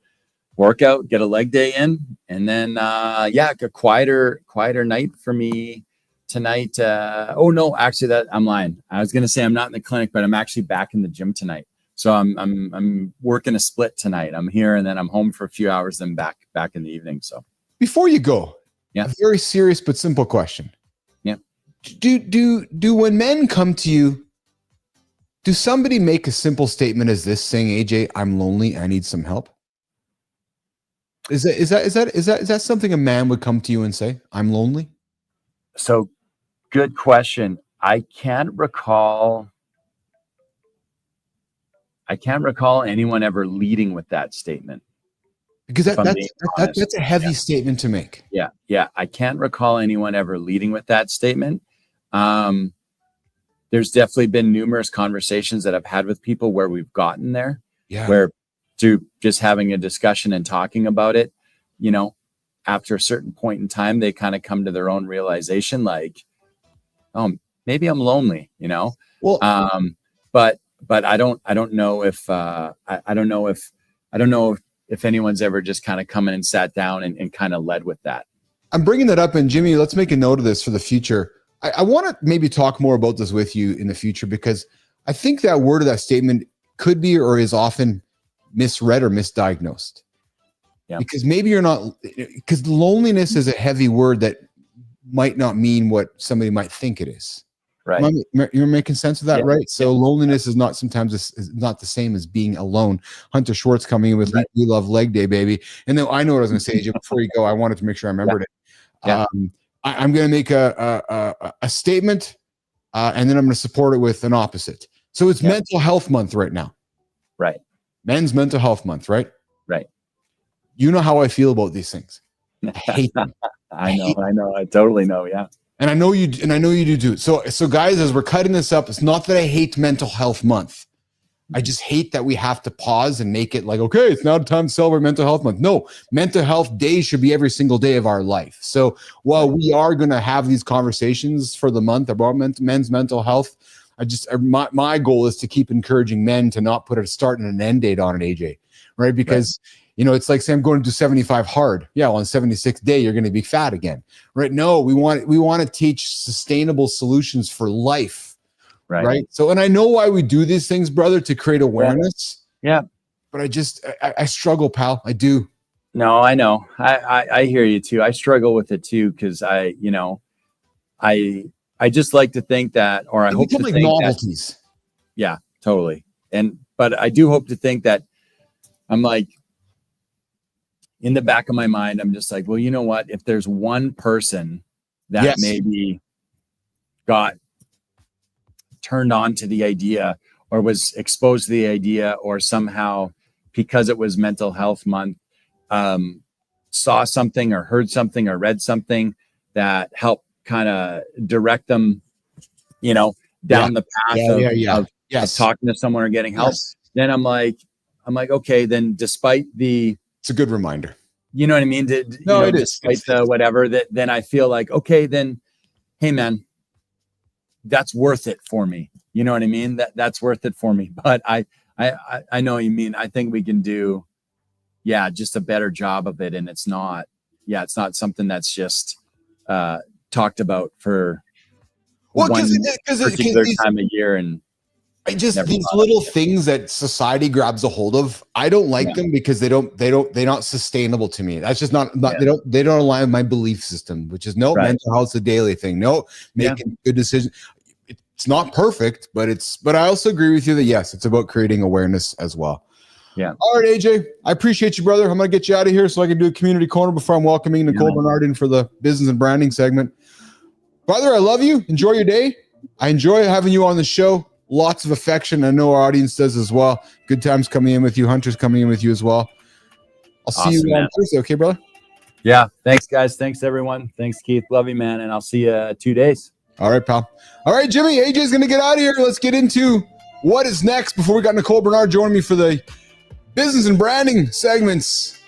Workout, get a leg day in, and then a quieter night for me tonight. Actually, I'm lying. I was gonna say I'm not in the clinic, but I'm actually back in the gym tonight. So I'm working a split tonight. I'm here and then I'm home for a few hours, then back in the evening. So before you go, a very serious but simple question. Yeah. Do when men come to you, do somebody make a simple statement as this, saying, AJ, I'm lonely, I need some help? Is that something a man would come to you and say, I'm lonely? So good question. I can't recall anyone ever leading with that statement. Because that's a heavy statement to make. Yeah. I can't recall anyone ever leading with that statement. There's definitely been numerous conversations that I've had with people where we've gotten there, where through just having a discussion and talking about it, after a certain point in time, they kind of come to their own realization, like, oh, maybe I'm lonely, Well, but I don't know if anyone's ever just kind of come in and sat down and kind of led with that. I'm bringing that up, and Jimmy, let's make a note of this for the future. I want to maybe talk more about this with you in the future, because I think that word of that statement could be or is often misread or misdiagnosed. Yeah. Because maybe you're not, because loneliness is a heavy word that might not mean what somebody might think it is. Right. You're making sense of that, Yeah. right? So loneliness is not sometimes is not the same as being alone. Hunter Schwartz coming in with We Love Leg Day, baby. And then I know what I was going to say, AJ, before you go. I wanted to make sure I remembered it. Yeah. I'm going to make a statement, and then I'm going to support it with an opposite. So it's Mental Health Month right now. Right. Men's Mental Health Month, right? Right. You know how I feel about these things. I hate them. I know. I totally know. Yeah. And I know you do too. So guys, as we're cutting this up, it's not that I hate Mental Health Month. I just hate that we have to pause and make it like, okay, it's now time to celebrate Mental Health Month. No, Mental Health Day should be every single day of our life. So while we are going to have these conversations for the month about men's mental health, my goal is to keep encouraging men to not put a start and an end date on it, AJ, right? Because it's like saying I'm going to do 75 hard. Yeah, well, on 76th day, you're going to be fat again, right? No, we want to teach sustainable solutions for life, right? So, and I know why we do these things, brother, to create awareness. Yeah. But I struggle, pal. I do. No, I know. I hear you too. I struggle with it too because I just like to think that, or I hope to think novelties. That, yeah, totally. But I do hope to think that I'm like, in the back of my mind, I'm just like, well, you know what? If there's one person that maybe got turned on to the idea or was exposed to the idea or somehow because it was Mental Health Month, saw something or heard something or read something that helped kind of direct them, down the path of talking to someone or getting help, then I'm like, okay, then despite it's a good reminder. You know what I mean? Despite the whatever, then I feel like, okay, then, hey man, that's worth it for me. You know what I mean? That's worth it for me. But I know what you mean. I think we can do, just a better job of it. And it's not something that's just talked about for one particular time of year. And these little things that society grabs a hold of, I don't like them because they're not sustainable to me. That's just not they don't align with my belief system, which is mental health's a daily thing. No, making good decisions. It's not perfect, but I also agree with you that yes, it's about creating awareness as well. Yeah. All right, AJ, I appreciate you, brother. I'm going to get you out of here so I can do a community corner before I'm welcoming Nicole Bernard in for the business and branding segment. Brother, I love you. Enjoy your day. I enjoy having you on the show. Lots of affection. I know our audience does as well. Good times coming in with you. Hunter's coming in with you as well. I'll see you on Thursday. Okay, brother? Yeah. Thanks, guys. Thanks, everyone. Thanks, Keith. Love you, man. And I'll see you 2 days. All right, pal. All right, Jimmy. AJ's going to get out of here. Let's get into what is next before we got Nicole Bernard joining me for the business and branding segments.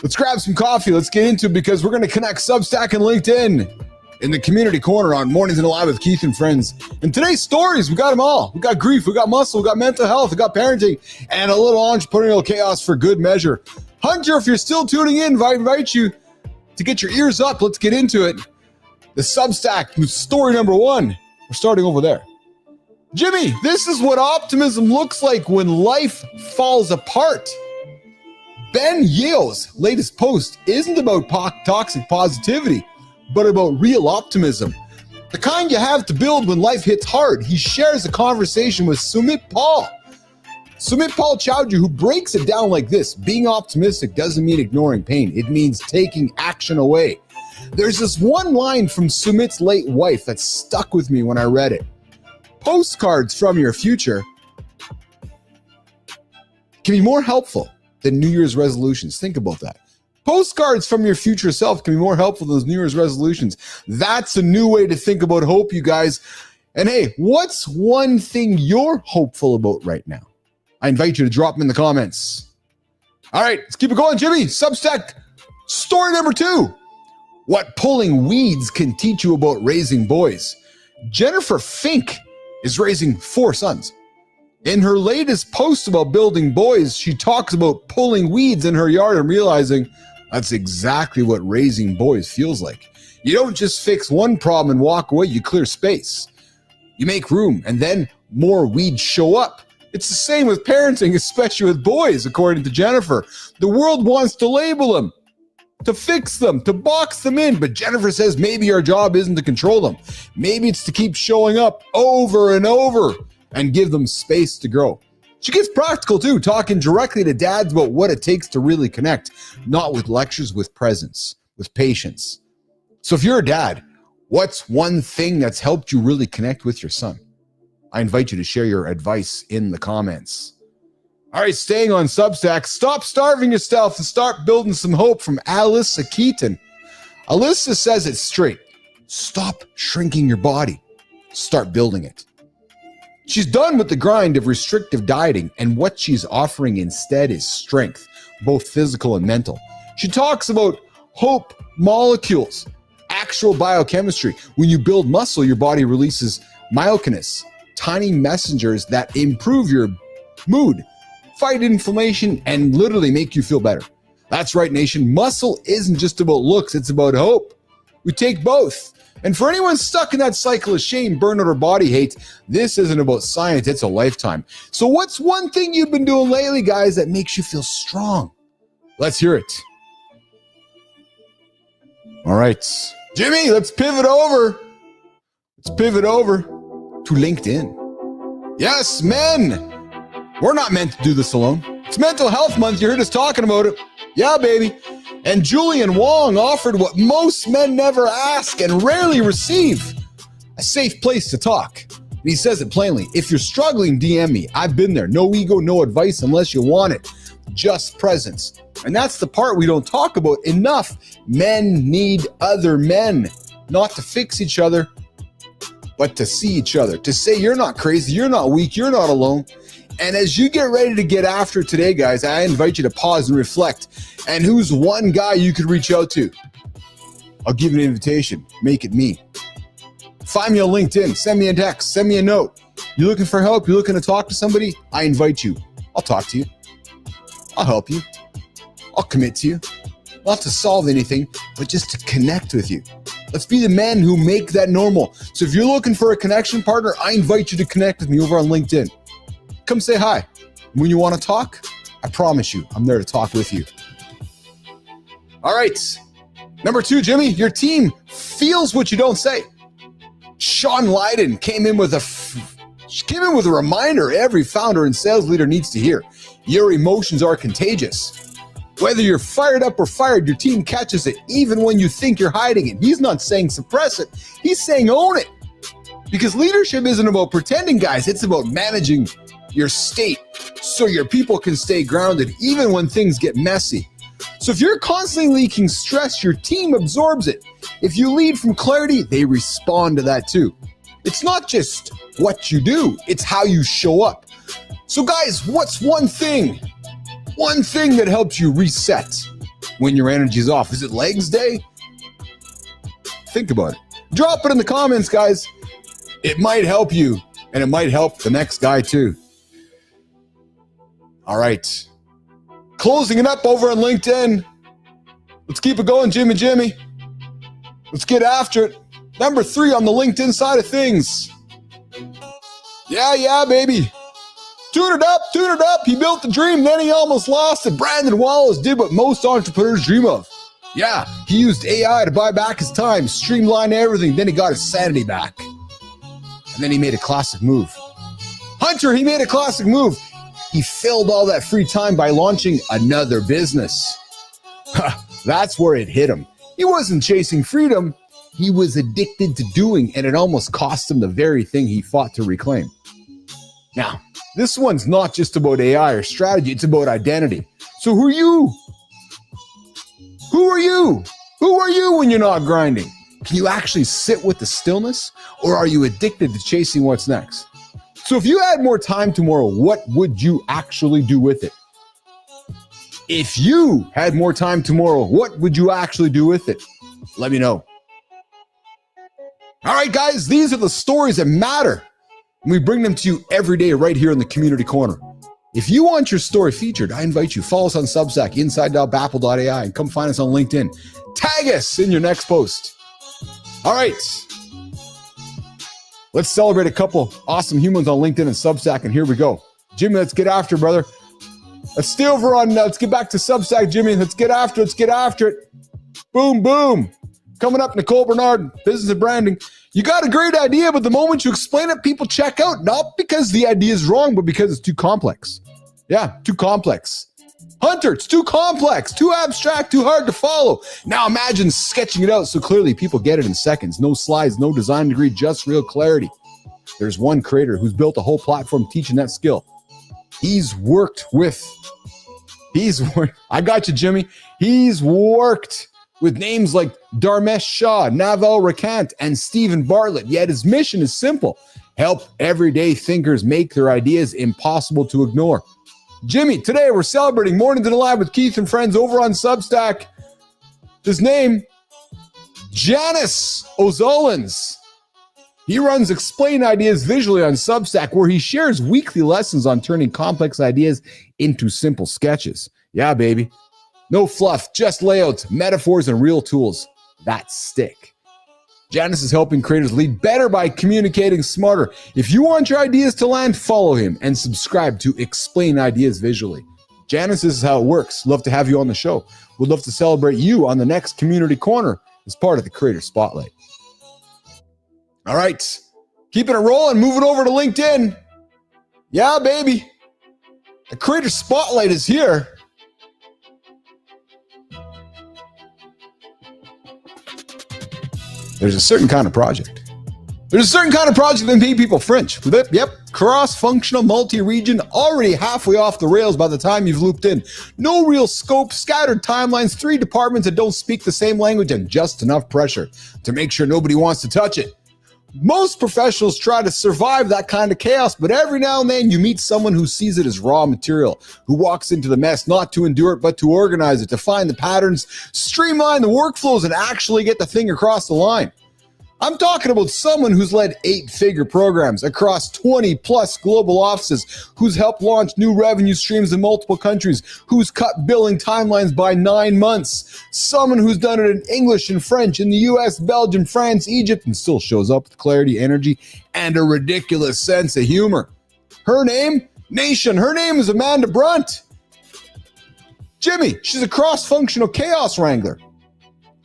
Let's grab some coffee. Let's get into it because we're going to connect Substack and LinkedIn in the community corner on Mornings and Alive with Keith and Friends. And today's stories, we got them all. We got grief, we got muscle, we got mental health, we got parenting, and a little entrepreneurial chaos for good measure. Hunter, if you're still tuning in, I invite you to get your ears up. Let's get into it. The Substack, story number 1. We're starting over there. Jimmy, this is what optimism looks like when life falls apart. Ben Yeo's latest post isn't about toxic positivity, but about real optimism. The kind you have to build when life hits hard. He shares a conversation with Sumit Paul Chowdhury, who breaks it down like this. Being optimistic doesn't mean ignoring pain. It means taking action away. There's this one line from Sumit's late wife that stuck with me when I read it. Postcards from your future can be more helpful than New Year's resolutions. Think about that. Postcards from your future self can be more helpful than those New Year's resolutions. That's a new way to think about hope, you guys. And hey, what's one thing you're hopeful about right now? I invite you to drop them in the comments. All right, let's keep it going, Jimmy. Substack story number 2. What pulling weeds can teach you about raising boys. Jennifer Fink is raising 4 sons. In her latest post about building boys, she talks about pulling weeds in her yard and realizing that's exactly what raising boys feels like. You don't just fix one problem and walk away, you clear space. You make room, and then more weeds show up. It's the same with parenting, especially with boys, according to Jennifer. The world wants to label them. to fix them, to box them in. But Jennifer says maybe our job isn't to control them. Maybe it's to keep showing up over and over and give them space to grow. She gets practical too, talking directly to dads about what it takes to really connect, not with lectures, with presence, with patience. So if you're a dad, what's one thing that's helped you really connect with your son? I invite you to share your advice in the comments. All right, staying on Substack, stop starving yourself and start building some hope from Alyssa Keaton. Alyssa says it straight. Stop shrinking your body. Start building it. She's done with the grind of restrictive dieting, and what she's offering instead is strength, both physical and mental. She talks about hope molecules, actual biochemistry. When you build muscle, your body releases myokinase, tiny messengers that improve your mood, fight inflammation, and literally make you feel better. That's right, nation. Muscle isn't just about looks, it's about hope. We take both. And for anyone stuck in that cycle of shame, burnout, or body hate, this isn't about science, it's a lifetime. So what's one thing you've been doing lately, guys, that makes you feel strong? Let's hear it. All right. Jimmy, let's pivot over. Let's pivot over to LinkedIn. Yes, men. We're not meant to do this alone. It's Mental Health Month. You heard us talking about it. Yeah, baby. And Julian Wong offered what most men never ask and rarely receive, a safe place to talk. And he says it plainly. If you're struggling, DM me. I've been there. No ego, no advice unless you want it. Just presence. And that's the part we don't talk about enough. Men need other men, not to fix each other, but to see each other, to say you're not crazy, you're not weak, you're not alone. And as you get ready to get after it today, guys, I invite you to pause and reflect. And who's one guy you could reach out to? I'll give you an invitation. Make it me. Find me on LinkedIn. Send me a text. Send me a note. You looking for help? You looking to talk to somebody? I invite you. I'll talk to you. I'll help you. I'll commit to you. Not to solve anything, but just to connect with you. Let's be the men who make that normal. So if you're looking for a connection partner, I invite you to connect with me over on LinkedIn. Come say hi. When you want to talk, I promise you, I'm there to talk with you. All right. Number 2, Jimmy, your team feels what you don't say. Sean Lydon came in with a reminder every founder and sales leader needs to hear. Your emotions are contagious. Whether you're fired up or fired, your team catches it even when you think you're hiding it. He's not saying suppress it. He's saying own it. Because leadership isn't about pretending, guys. It's about managing your state so your people can stay grounded even when things get messy. So if you're constantly leaking stress, your team absorbs it. If you lead from clarity, they respond to that too. It's not just what you do, it's how you show up. So guys, what's one thing that helps you reset when your energy's off? Is it legs day? Think about it. Drop it in the comments, guys. It might help you, and it might help the next guy too. All right. Closing it up over on LinkedIn. Let's keep it going, Jimmy. Let's get after it. Number 3 on the LinkedIn side of things. Yeah, baby. Tune it up. He built the dream, then he almost lost it. Brandon Wallace did what most entrepreneurs dream of. Yeah, he used AI to buy back his time, streamline everything, then he got his sanity back. And then he made a classic move. Hunter, he made a classic move. He filled all that free time by launching another business. That's where it hit him. He wasn't chasing freedom. He was addicted to doing, and it almost cost him the very thing he fought to reclaim. Now, this one's not just about AI or strategy. It's about identity. So who are you? Who are you? Who are you when you're not grinding? Can you actually sit with the stillness, or are you addicted to chasing what's next? So if you had more time tomorrow, what would you actually do with it? If you had more time tomorrow, what would you actually do with it? Let me know. All right, guys, these are the stories that matter. And we bring them to you every day right here in the Community Corner. If you want your story featured, I invite you, follow us on Substack, inside.bappel.ai, and come find us on LinkedIn. Tag us in your next post. All right. Let's celebrate a couple awesome humans on LinkedIn and Substack, and here we go. Jimmy, let's get after it, brother. Let's stay over on, let's get back to Substack, Jimmy. Let's get after it. Boom, boom. Coming up, Nicole Bernard, business and branding. You got a great idea, but the moment you explain it, people check out, not because the idea is wrong, but because it's too complex. Yeah, too complex. Hunter, it's too complex, too abstract, too hard to follow. Now imagine sketching it out so clearly people get it in seconds. No slides, no design degree, just real clarity. There's one creator who's built a whole platform teaching that skill. I got you, Jimmy. He's worked with names like Dharmesh Shah, Naval Ravikant, and Stephen Bartlett. Yet his mission is simple: help everyday thinkers make their ideas impossible to ignore. Jimmy, today we're celebrating Mornings in the Lab with Keith and friends over on Substack. His name, Janice O'Zolins. He runs Explain Ideas visually on Substack, where he shares weekly lessons on turning complex ideas into simple sketches. Yeah, baby. No fluff, just layouts, metaphors, and real tools that stick. Janice is helping creators lead better by communicating smarter. If you want your ideas to land, follow him and subscribe to Explain Ideas visually. Janice, this is how it works. Love to have you on the show. We'd love to celebrate you on the next Community Corner as part of the Creator Spotlight. All right, keeping it rolling, moving over to LinkedIn. Yeah, baby. The Creator Spotlight is here. There's a certain kind of project. There's a certain kind of project that made people flinch. Yep, cross-functional, multi-region, already halfway off the rails by the time you've looped in. No real scope, scattered timelines, 3 departments that don't speak the same language, and just enough pressure to make sure nobody wants to touch it. Most professionals try to survive that kind of chaos, but every now and then you meet someone who sees it as raw material, who walks into the mess not to endure it, but to organize it, to find the patterns, streamline the workflows, and actually get the thing across the line. I'm talking about someone who's led 8-figure programs across 20 plus global offices, who's helped launch new revenue streams in multiple countries, who's cut billing timelines by 9 months, someone who's done it in English and French in the US, Belgium, France, Egypt, and still shows up with clarity, energy, and a ridiculous sense of humor. Her name? Nation. Her name is Amanda Brunt. Jimmy, she's a cross-functional chaos wrangler.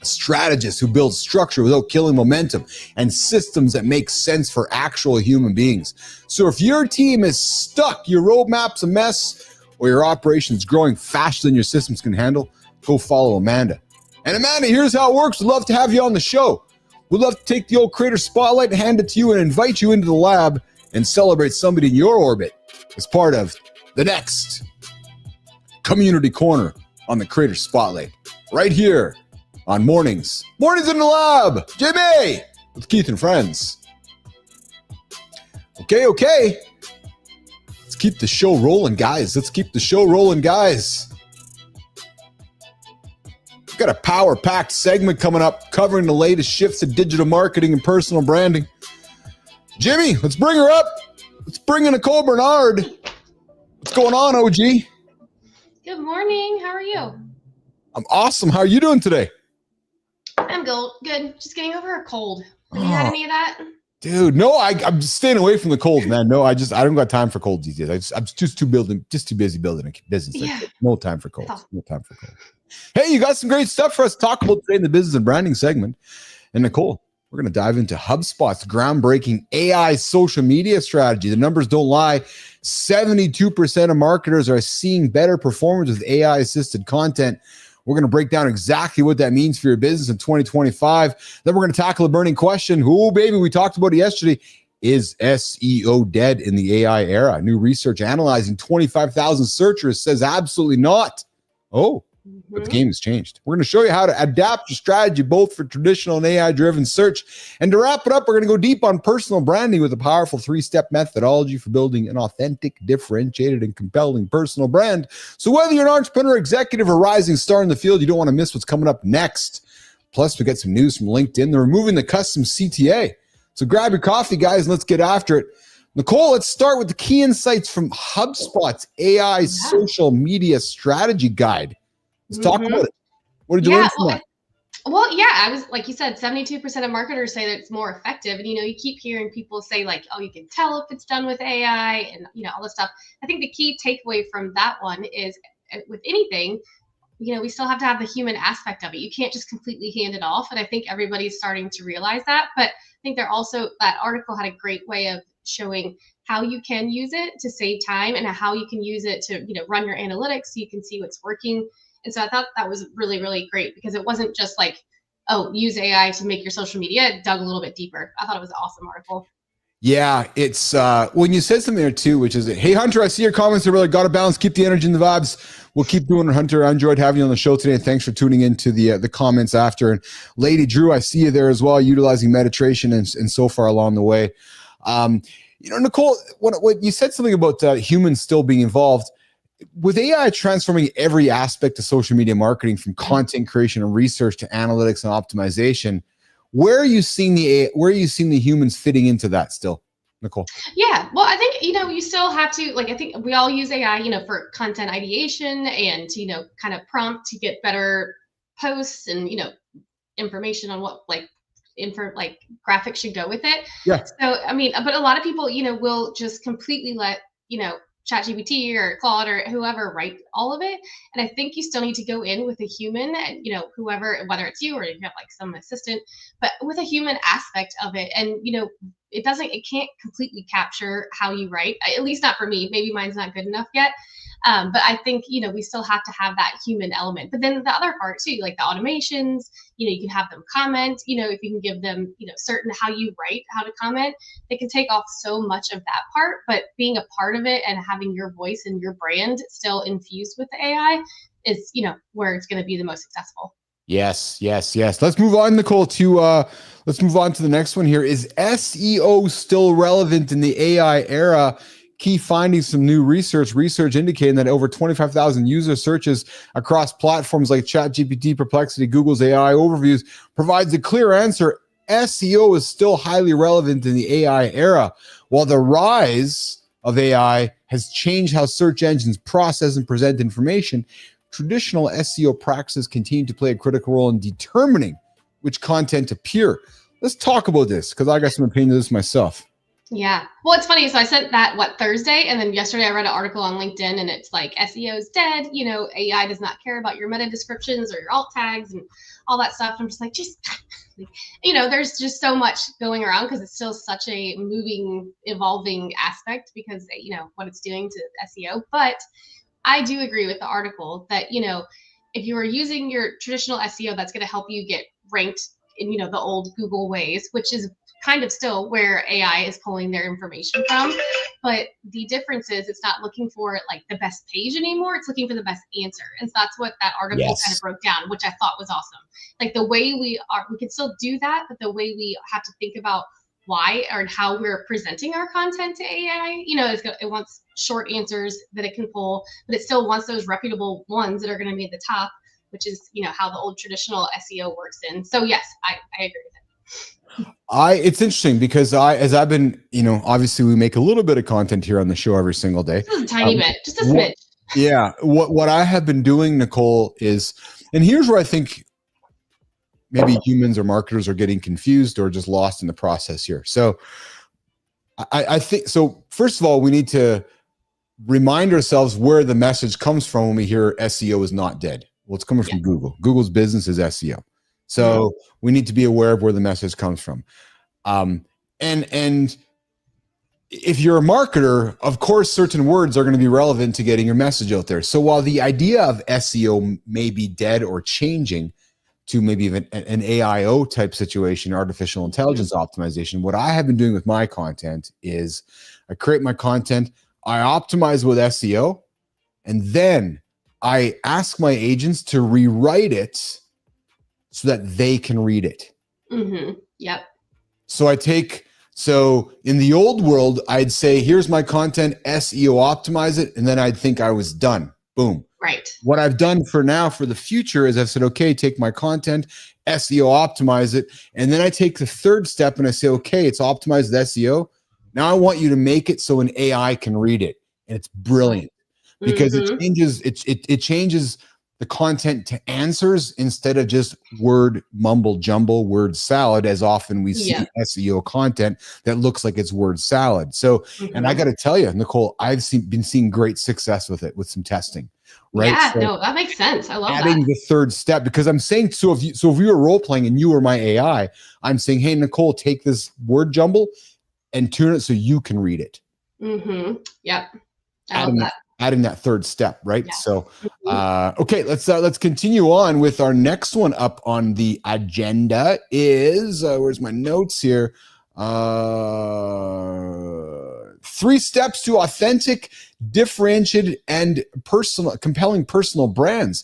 A strategist who builds structure without killing momentum and systems that make sense for actual human beings. So if your team is stuck, your roadmap's a mess, or your operation's growing faster than your systems can handle, go follow Amanda. And Amanda, here's how it works. We'd love to have you on the show. We'd love to take the old Creator Spotlight and hand it to you and invite you into the lab and celebrate somebody in your orbit as part of the next Community Corner on the Creator Spotlight. Right here on Mornings in the Lab. Jimmy with Keith and friends. Okay. Let's keep the show rolling, guys. We've got a power-packed segment coming up covering the latest shifts in digital marketing and personal branding. Jimmy, let's bring her up. Let's bring in Nicole Bernard. What's going on, OG? Good morning. How are you? I'm awesome. How are you doing today? I'm good. Just getting over a cold. Have you had any of that? Dude, no, I'm staying away from the colds, man. No, I don't got time for colds these days. I'm just too busy building a business. Yeah. No time for colds. Hey, you got some great stuff for us to talk about today in the business and branding segment. And Nicole, we're going to dive into HubSpot's groundbreaking AI social media strategy. The numbers don't lie. 72% of marketers are seeing better performance with AI-assisted content. We're going to break down exactly what that means for your business in 2025. Then we're going to tackle a burning question. Oh, baby, we talked about it yesterday. Is SEO dead in the AI era? New research analyzing 25,000 searchers says absolutely not. Oh, but the game has changed. We're going to show you how to adapt your strategy both for traditional and AI-driven search. And to wrap it up, we're going to go deep on personal branding with a powerful 3-step methodology for building an authentic, differentiated, and compelling personal brand. So whether you're an entrepreneur, executive, or rising star in the field, you don't want to miss what's coming up next. Plus, we got some news from LinkedIn. They're removing the custom CTA. So grab your coffee, guys, and let's get after it. Nicole, let's start with the key insights from HubSpot's AI social media strategy guide. Let's talk about it. What did you learn from that? I was, like you said, 72% of marketers say that it's more effective. And, you keep hearing people say like, oh, you can tell if it's done with AI and, all this stuff. I think the key takeaway from that one is with anything, we still have to have the human aspect of it. You can't just completely hand it off. And I think everybody's starting to realize that. But I think that article had a great way of showing how you can use it to save time and how you can use it to, run your analytics so you can see what's working. And so I thought that was really, really great because it wasn't just like, oh, use AI to make your social media. It dug a little bit deeper. I thought it was an awesome article. Yeah, it's when you said something there too, which is, hey, Hunter, I see your comments are really got to balance, keep the energy and the vibes. We'll keep doing it, Hunter. I enjoyed having you on the show today. And thanks for tuning into the comments after. And Lady Drew, I see you there as well, utilizing meditation and so far along the way. Nicole, what you said something about humans still being involved. With AI transforming every aspect of social media marketing, from content creation and research to analytics and optimization, where are you seeing the humans fitting into that still, Nicole? Yeah, well, I think, you still have to, I think we all use AI, for content ideation and, kind of prompt to get better posts and, information on what graphics should go with it. Yeah. So, but a lot of people, will just completely let, ChatGPT or Claude or whoever write all of it. And I think you still need to go in with a human, and whoever, whether it's you or you have some assistant, but with a human aspect of it. And it can't completely capture how you write, at least not for me. Maybe mine's not good enough yet. But I think, we still have to have that human element. But then the other part too, like the automations, you can have them comment, if you can give them, certain how you write, how to comment, they can take off so much of that part. But being a part of it and having your voice and your brand still infused with the AI is, where it's going to be the most successful. Yes. Let's move on, Nicole, let's move on to the next one here. Is SEO still relevant in the AI era? Key findings from new research indicating that over 25,000 user searches across platforms like ChatGPT, Perplexity, Google's AI overviews provides a clear answer. SEO is still highly relevant in the AI era. While the rise of AI has changed how search engines process and present information, traditional SEO practices continue to play a critical role in determining which content to appear. Let's talk about this because I got some opinion of this myself. Yeah. Well, it's funny. So I sent that Thursday, and then yesterday I read an article on LinkedIn, and it's like SEO is dead. AI does not care about your meta descriptions or your alt tags and all that stuff. I'm just like, there's just so much going around because it's still such a moving, evolving aspect because what it's doing to SEO. But I do agree with the article that if you are using your traditional SEO, that's going to help you get ranked in the old Google ways, which is kind of still where AI is pulling their information from. But the difference is it's not looking for the best page anymore. It's looking for the best answer. And so that's what that article kind of broke down, which I thought was awesome. The way we can still do that, but the way we have to think about why or how we're presenting our content to AI, it wants short answers that it can pull, but it still wants those reputable ones that are going to be at the top, which is, how the old traditional SEO works in. So yes, I agree with it. It's interesting because as I've been, obviously we make a little bit of content here on the show every single day. Just a tiny bit, just a smidge. Yeah. What I have been doing, Nicole, is, and here's where I think maybe humans or marketers are getting confused or just lost in the process here. So I think, so first of all, we need to remind ourselves where the message comes from when we hear SEO is not dead. Well, it's coming from Google. Google's business is SEO. So we need to be aware of where the message comes from. And if you're a marketer, of course, certain words are going to be relevant to getting your message out there. So while the idea of SEO may be dead or changing to maybe even an AIO type situation, artificial intelligence optimization, what I have been doing with my content is I create my content, I optimize with SEO, and then I ask my agents to rewrite it so that they can read it. Mm-hmm. Yep. So in the old world, I'd say, here's my content, SEO optimize it, and then I'd think I was done. Boom. Right. What I've done for now for the future is I've said, okay, take my content, SEO optimize it, and then I take the third step and I say, okay, it's optimized with SEO. Now I want you to make it so an AI can read it. And it's brilliant because it changes the content to answers instead of just word mumble jumble, word salad, as often we see SEO content that looks like it's word salad. So, and I got to tell you, Nicole, I've been seeing great success with it with some testing. Right. Yeah, so no, that makes sense. I love adding that. the third step, because I'm saying, so if we were role playing and you were my AI, I'm saying, hey, Nicole, take this word jumble and tune it so you can read it. Yep. I love that. Adding that third step, right? Yeah. So, okay, let's continue on with our next one up on the agenda. Is where's my notes here? 3 steps to authentic, differentiated, and compelling personal brands.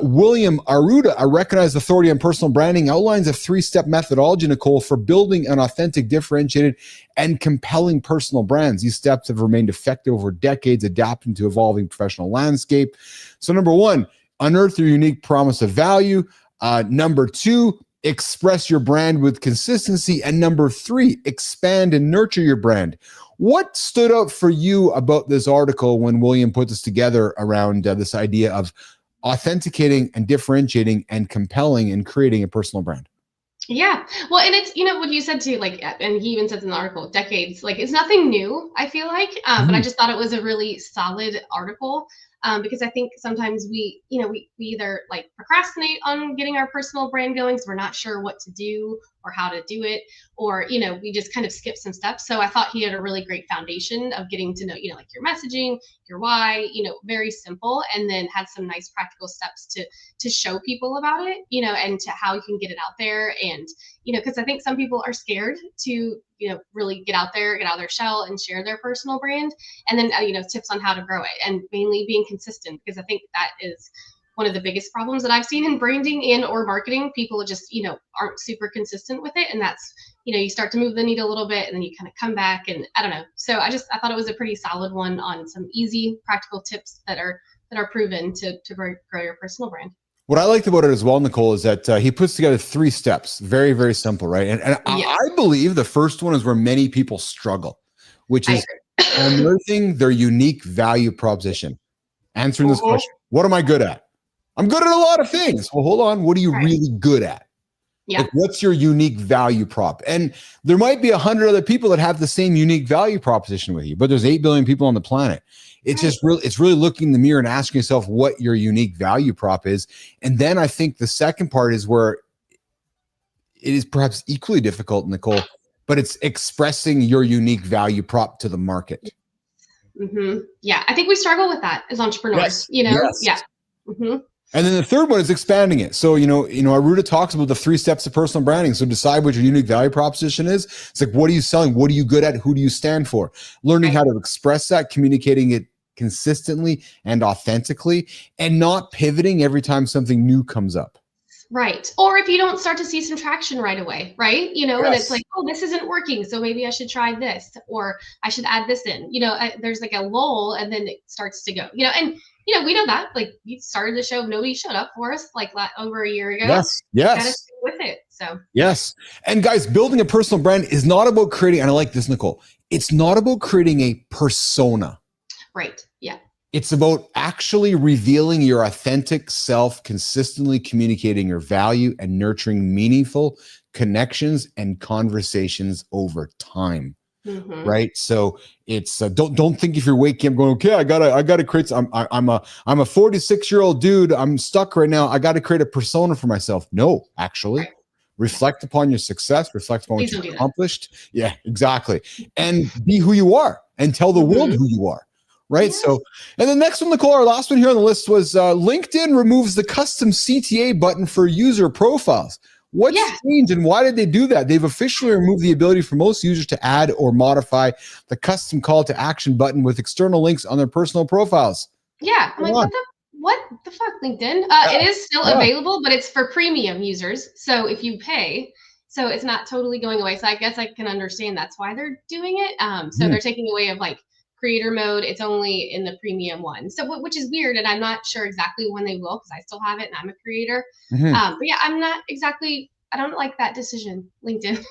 William Arruda, a recognized authority on personal branding, outlines a 3-step methodology, Nicole, for building an authentic, differentiated, and compelling personal brands. These steps have remained effective over decades, adapting to evolving professional landscape. So number 1, unearth your unique promise of value. Number 2, express your brand with consistency. And number 3, expand and nurture your brand. What stood out for you about this article when William put this together around this idea of authenticating and differentiating and compelling and creating a personal brand? Yeah. Well, and it's, what you said too, like, and he even says in the article, decades, like it's nothing new, I feel like, but I just thought it was a really solid article. Because I think sometimes we either like procrastinate on getting our personal brand going, so we're not sure what to do or how to do it, or, we just kind of skip some steps. So I thought he had a really great foundation of getting to know, like your messaging, your why, very simple, and then had some nice practical steps to show people about it, and to how you can get it out there. And, because I think some people are scared to, really get out of their shell and share their personal brand. And then, tips on how to grow it, and mainly being consistent, because I think that is one of the biggest problems that I've seen in branding and or marketing. People just, aren't super consistent with it. And that's, you start to move the needle a little bit and then you kind of come back, and I don't know. So I thought it was a pretty solid one on some easy practical tips that are proven to grow your personal brand. What I liked about it as well, Nicole, is that he puts together 3 steps. Very, very simple, right? And I believe the first one is where many people struggle, which is unearthing their unique value proposition. Answering this question, what am I good at? I'm good at a lot of things. Well, hold on. What are you really good at? Yeah. Like, what's your unique value prop? And there might be 100 other people that have the same unique value proposition with you, but there's 8 billion people on the planet. It's just it's really looking in the mirror and asking yourself what your unique value prop is. And then I think the second part is where it is perhaps equally difficult, Nicole, but it's expressing your unique value prop to the market. Yeah. I think we struggle with that as entrepreneurs, Yes. Yeah. And then the third one is expanding it. So, Arruda talks about the 3 steps of personal branding. So decide what your unique value proposition is. It's like, what are you selling? What are you good at? Who do you stand for? Learning how to express that, communicating it consistently and authentically, and not pivoting every time something new comes up. Right. Or if you don't start to see some traction right away, right? And it's like, oh, this isn't working, so maybe I should try this, or I should add this in. There's like a lull, and then it starts to go. And we know that, like, we started the show, nobody showed up for us like over a year ago. Yes. Gotta stick with it. So yes. And guys, building a personal brand is not about creating, and I like this, Nicole, it's not about creating a persona. Right. Yeah. It's about actually revealing your authentic self, consistently communicating your value, and nurturing meaningful connections and conversations over time. Right. So it's don't think if you're waking up going, okay, I gotta create. I'm a 46-year-old dude. I'm stuck right now. I got to create a persona for myself. No, actually, reflect upon your success. Reflect upon what you've accomplished. Yeah, exactly. And be who you are, and tell the world who you are. Right. Yeah. So, and the next one, Nicole, our last one here on the list was LinkedIn removes the custom CTA button for user profiles. What's changed, and why did they do that? They've officially removed the ability for most users to add or modify the custom call to action button with external links on their personal profiles. Yeah. I'm like, what the fuck, LinkedIn? It is still available, but it's for premium users. So if you pay, so it's not totally going away. So I guess I can understand that's why they're doing it. So they're taking away of like creator mode. It's only in the premium one. So, which is weird. And I'm not sure exactly when they will, because I still have it and I'm a creator. But yeah, I'm not exactly I don't like that decision, LinkedIn.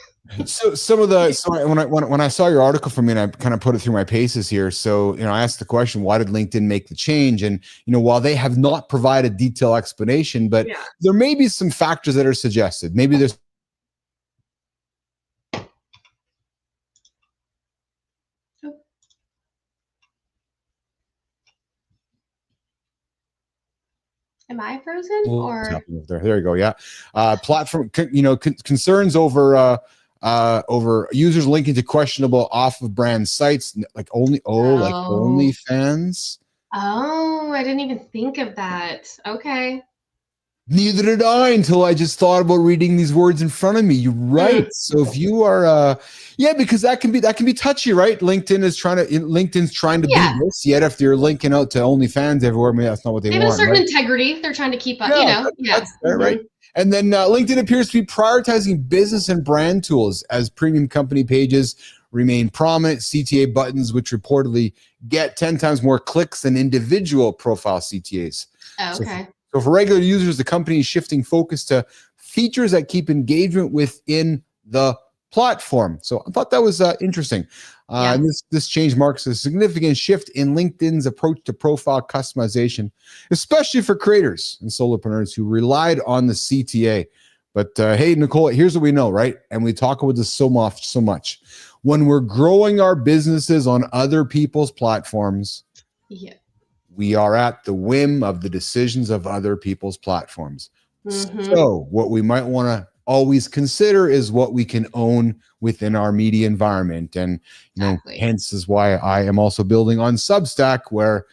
So when I saw your article from me, and I kind of put it through my paces here. So, I asked the question, why did LinkedIn make the change? And, while they have not provided detailed explanation, but there may be some factors that are suggested. Maybe there's Am I frozen or there you go. Yeah. Platform, concerns over users linking to questionable off of brand sites, like OnlyFans. Oh, I didn't even think of that. Okay. Neither did I until I just thought about reading these words in front of me. You're right. So if you are, because that can be touchy, right? LinkedIn's trying to be this. Yet if you're linking out to OnlyFans everywhere, maybe that's not what they want. They have a certain integrity. They're trying to keep up. That's fair, right? And then LinkedIn appears to be prioritizing business and brand tools as premium company pages remain prominent. CTA buttons, which reportedly get 10 times more clicks than individual profile CTAs. Oh, okay. So for regular users, the company is shifting focus to features that keep engagement within the platform. So I thought that was interesting. And this change marks a significant shift in LinkedIn's approach to profile customization, especially for creators and solopreneurs who relied on the CTA. But hey, Nicole, here's what we know, right? And we talk about this so much. When we're growing our businesses on other people's platforms, we are at the whim of the decisions of other people's platforms. So what we might want to always consider is what we can own within our media environment. And, hence is why I am also building on Substack, where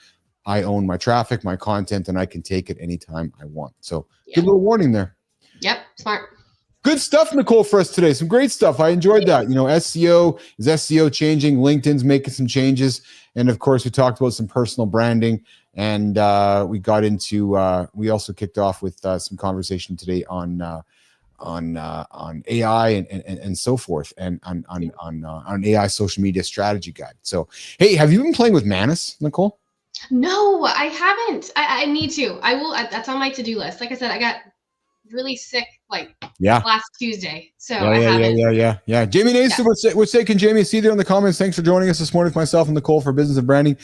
I own my traffic, my content, and I can take it anytime I want. So good little warning there. Yep. Smart. Good stuff, Nicole, for us today. Some great stuff. I enjoyed that. SEO changing. LinkedIn's making some changes. And of course, we talked about some personal branding, and we got into, we also kicked off with some conversation today on AI and so forth, and on AI social media strategy guide. So, hey, have you been playing with Manus, Nicole? No, I haven't. I need to. I will. That's on my to-do list. Like I said, I got really sick last Tuesday. So yeah. Jamie Nason would say, can Jamie see there in the comments? Thanks for joining us this morning with myself and Nicole for Business and Branding.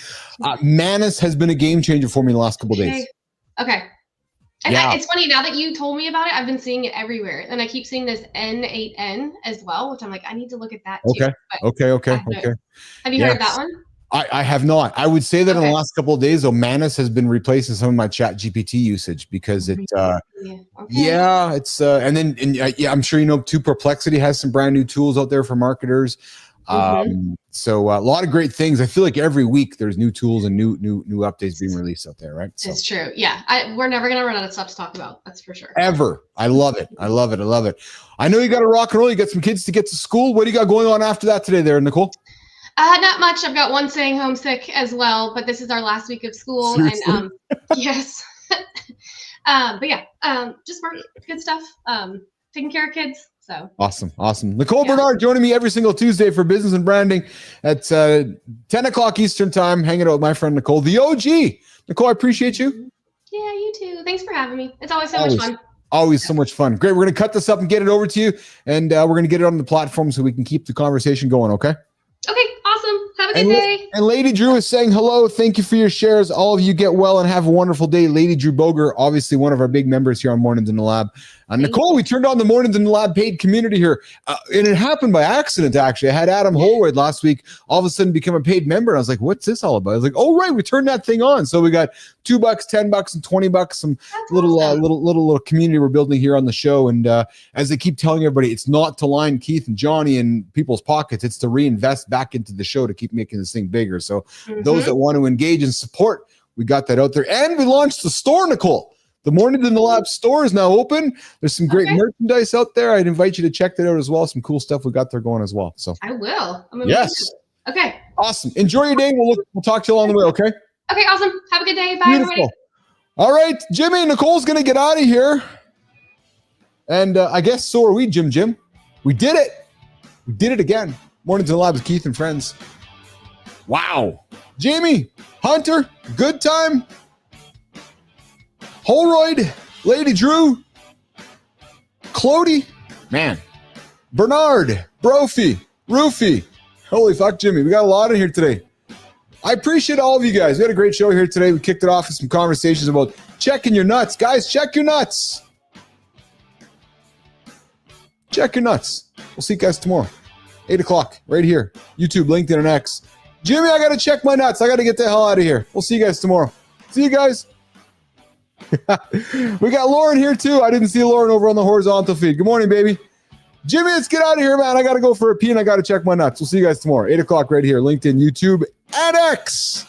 Manus has been a game changer for me in the last couple of days. Okay. And it's funny, now that you told me about it, I've been seeing it everywhere. And I keep seeing this N8N as well, which I'm like, I need to look at that too. Okay. Have you heard of that one? I have not. I would say that in the last couple of days, though, Manus has been replacing some of my Chat GPT usage because it, I'm sure too. Perplexity has some brand new tools out there for marketers. So a lot of great things. I feel like every week there's new tools and new updates being released out there, right? It's true. Yeah, we're never gonna run out of stuff to talk about. That's for sure. Ever. I love it. I love it. I know you got to rock and roll. You got some kids to get to school. What do you got going on after that today, there, Nicole? Not much. I've got one staying homesick as well, but this is our last week of school. Seriously? And yes. But yeah, just work, good stuff. Taking care of kids. So awesome. Nicole Bernard joining me every single Tuesday for Business and Branding at 10 o'clock Eastern time, hanging out with my friend Nicole, the OG. Nicole, I appreciate you. Yeah, you too. Thanks for having me. It's always so much fun. Always so much fun. Great. We're going to cut this up and get it over to you, and we're going to get it on the platform so we can keep the conversation going, okay? Okay, awesome. Have a good day. And Lady Drew is saying hello. Thank you for your shares. All of you get well and have a wonderful day. Lady Drew Boger, obviously one of our big members here on Mornings in the Lab. Nicole, we turned on the Mornings in the Lab paid community here. And it happened by accident, actually. I had Adam Holroyd last week all of a sudden become a paid member. And I was like, what's this all about? I was like, oh, right, we turned that thing on. So we got $2, $10, and $20, some little community we're building here on the show. And as I keep telling everybody, it's not to line Keith and Johnny in people's pockets. It's to reinvest back into the show to keep making this thing bigger. So those that want to engage and support, we got that out there. And we launched the store, Nicole. The Mornings in the Lab store is now open. There's some great merchandise out there. I'd invite you to check that out as well. Some cool stuff we got there going as well. So I will. Yes. Okay. Awesome. Enjoy your day. We'll talk to you along the way. Okay. Okay. Awesome. Have a good day. Bye, everybody. All right, Jimmy. Nicole's gonna get out of here, and I guess so are we, Jim. We did it. We did it again. Mornings in the Lab with Keith and friends. Wow. Jamie, Hunter, good time. Holroyd, Lady Drew, Clody, Man. Bernard, Brophy, Roofy. Holy fuck, Jimmy. We got a lot in here today. I appreciate all of you guys. We had a great show here today. We kicked it off with some conversations about checking your nuts. Guys, check your nuts. Check your nuts. We'll see you guys tomorrow. 8 o'clock, right here. YouTube, LinkedIn, and X. Jimmy, I got to check my nuts. I got to get the hell out of here. We'll see you guys tomorrow. See you guys. We got Lauren here, too. I didn't see Lauren over on the horizontal feed. Good morning, baby. Jimmy, let's get out of here, man. I got to go for a pee and I got to check my nuts. We'll see you guys tomorrow. 8 o'clock right here. LinkedIn, YouTube, and X.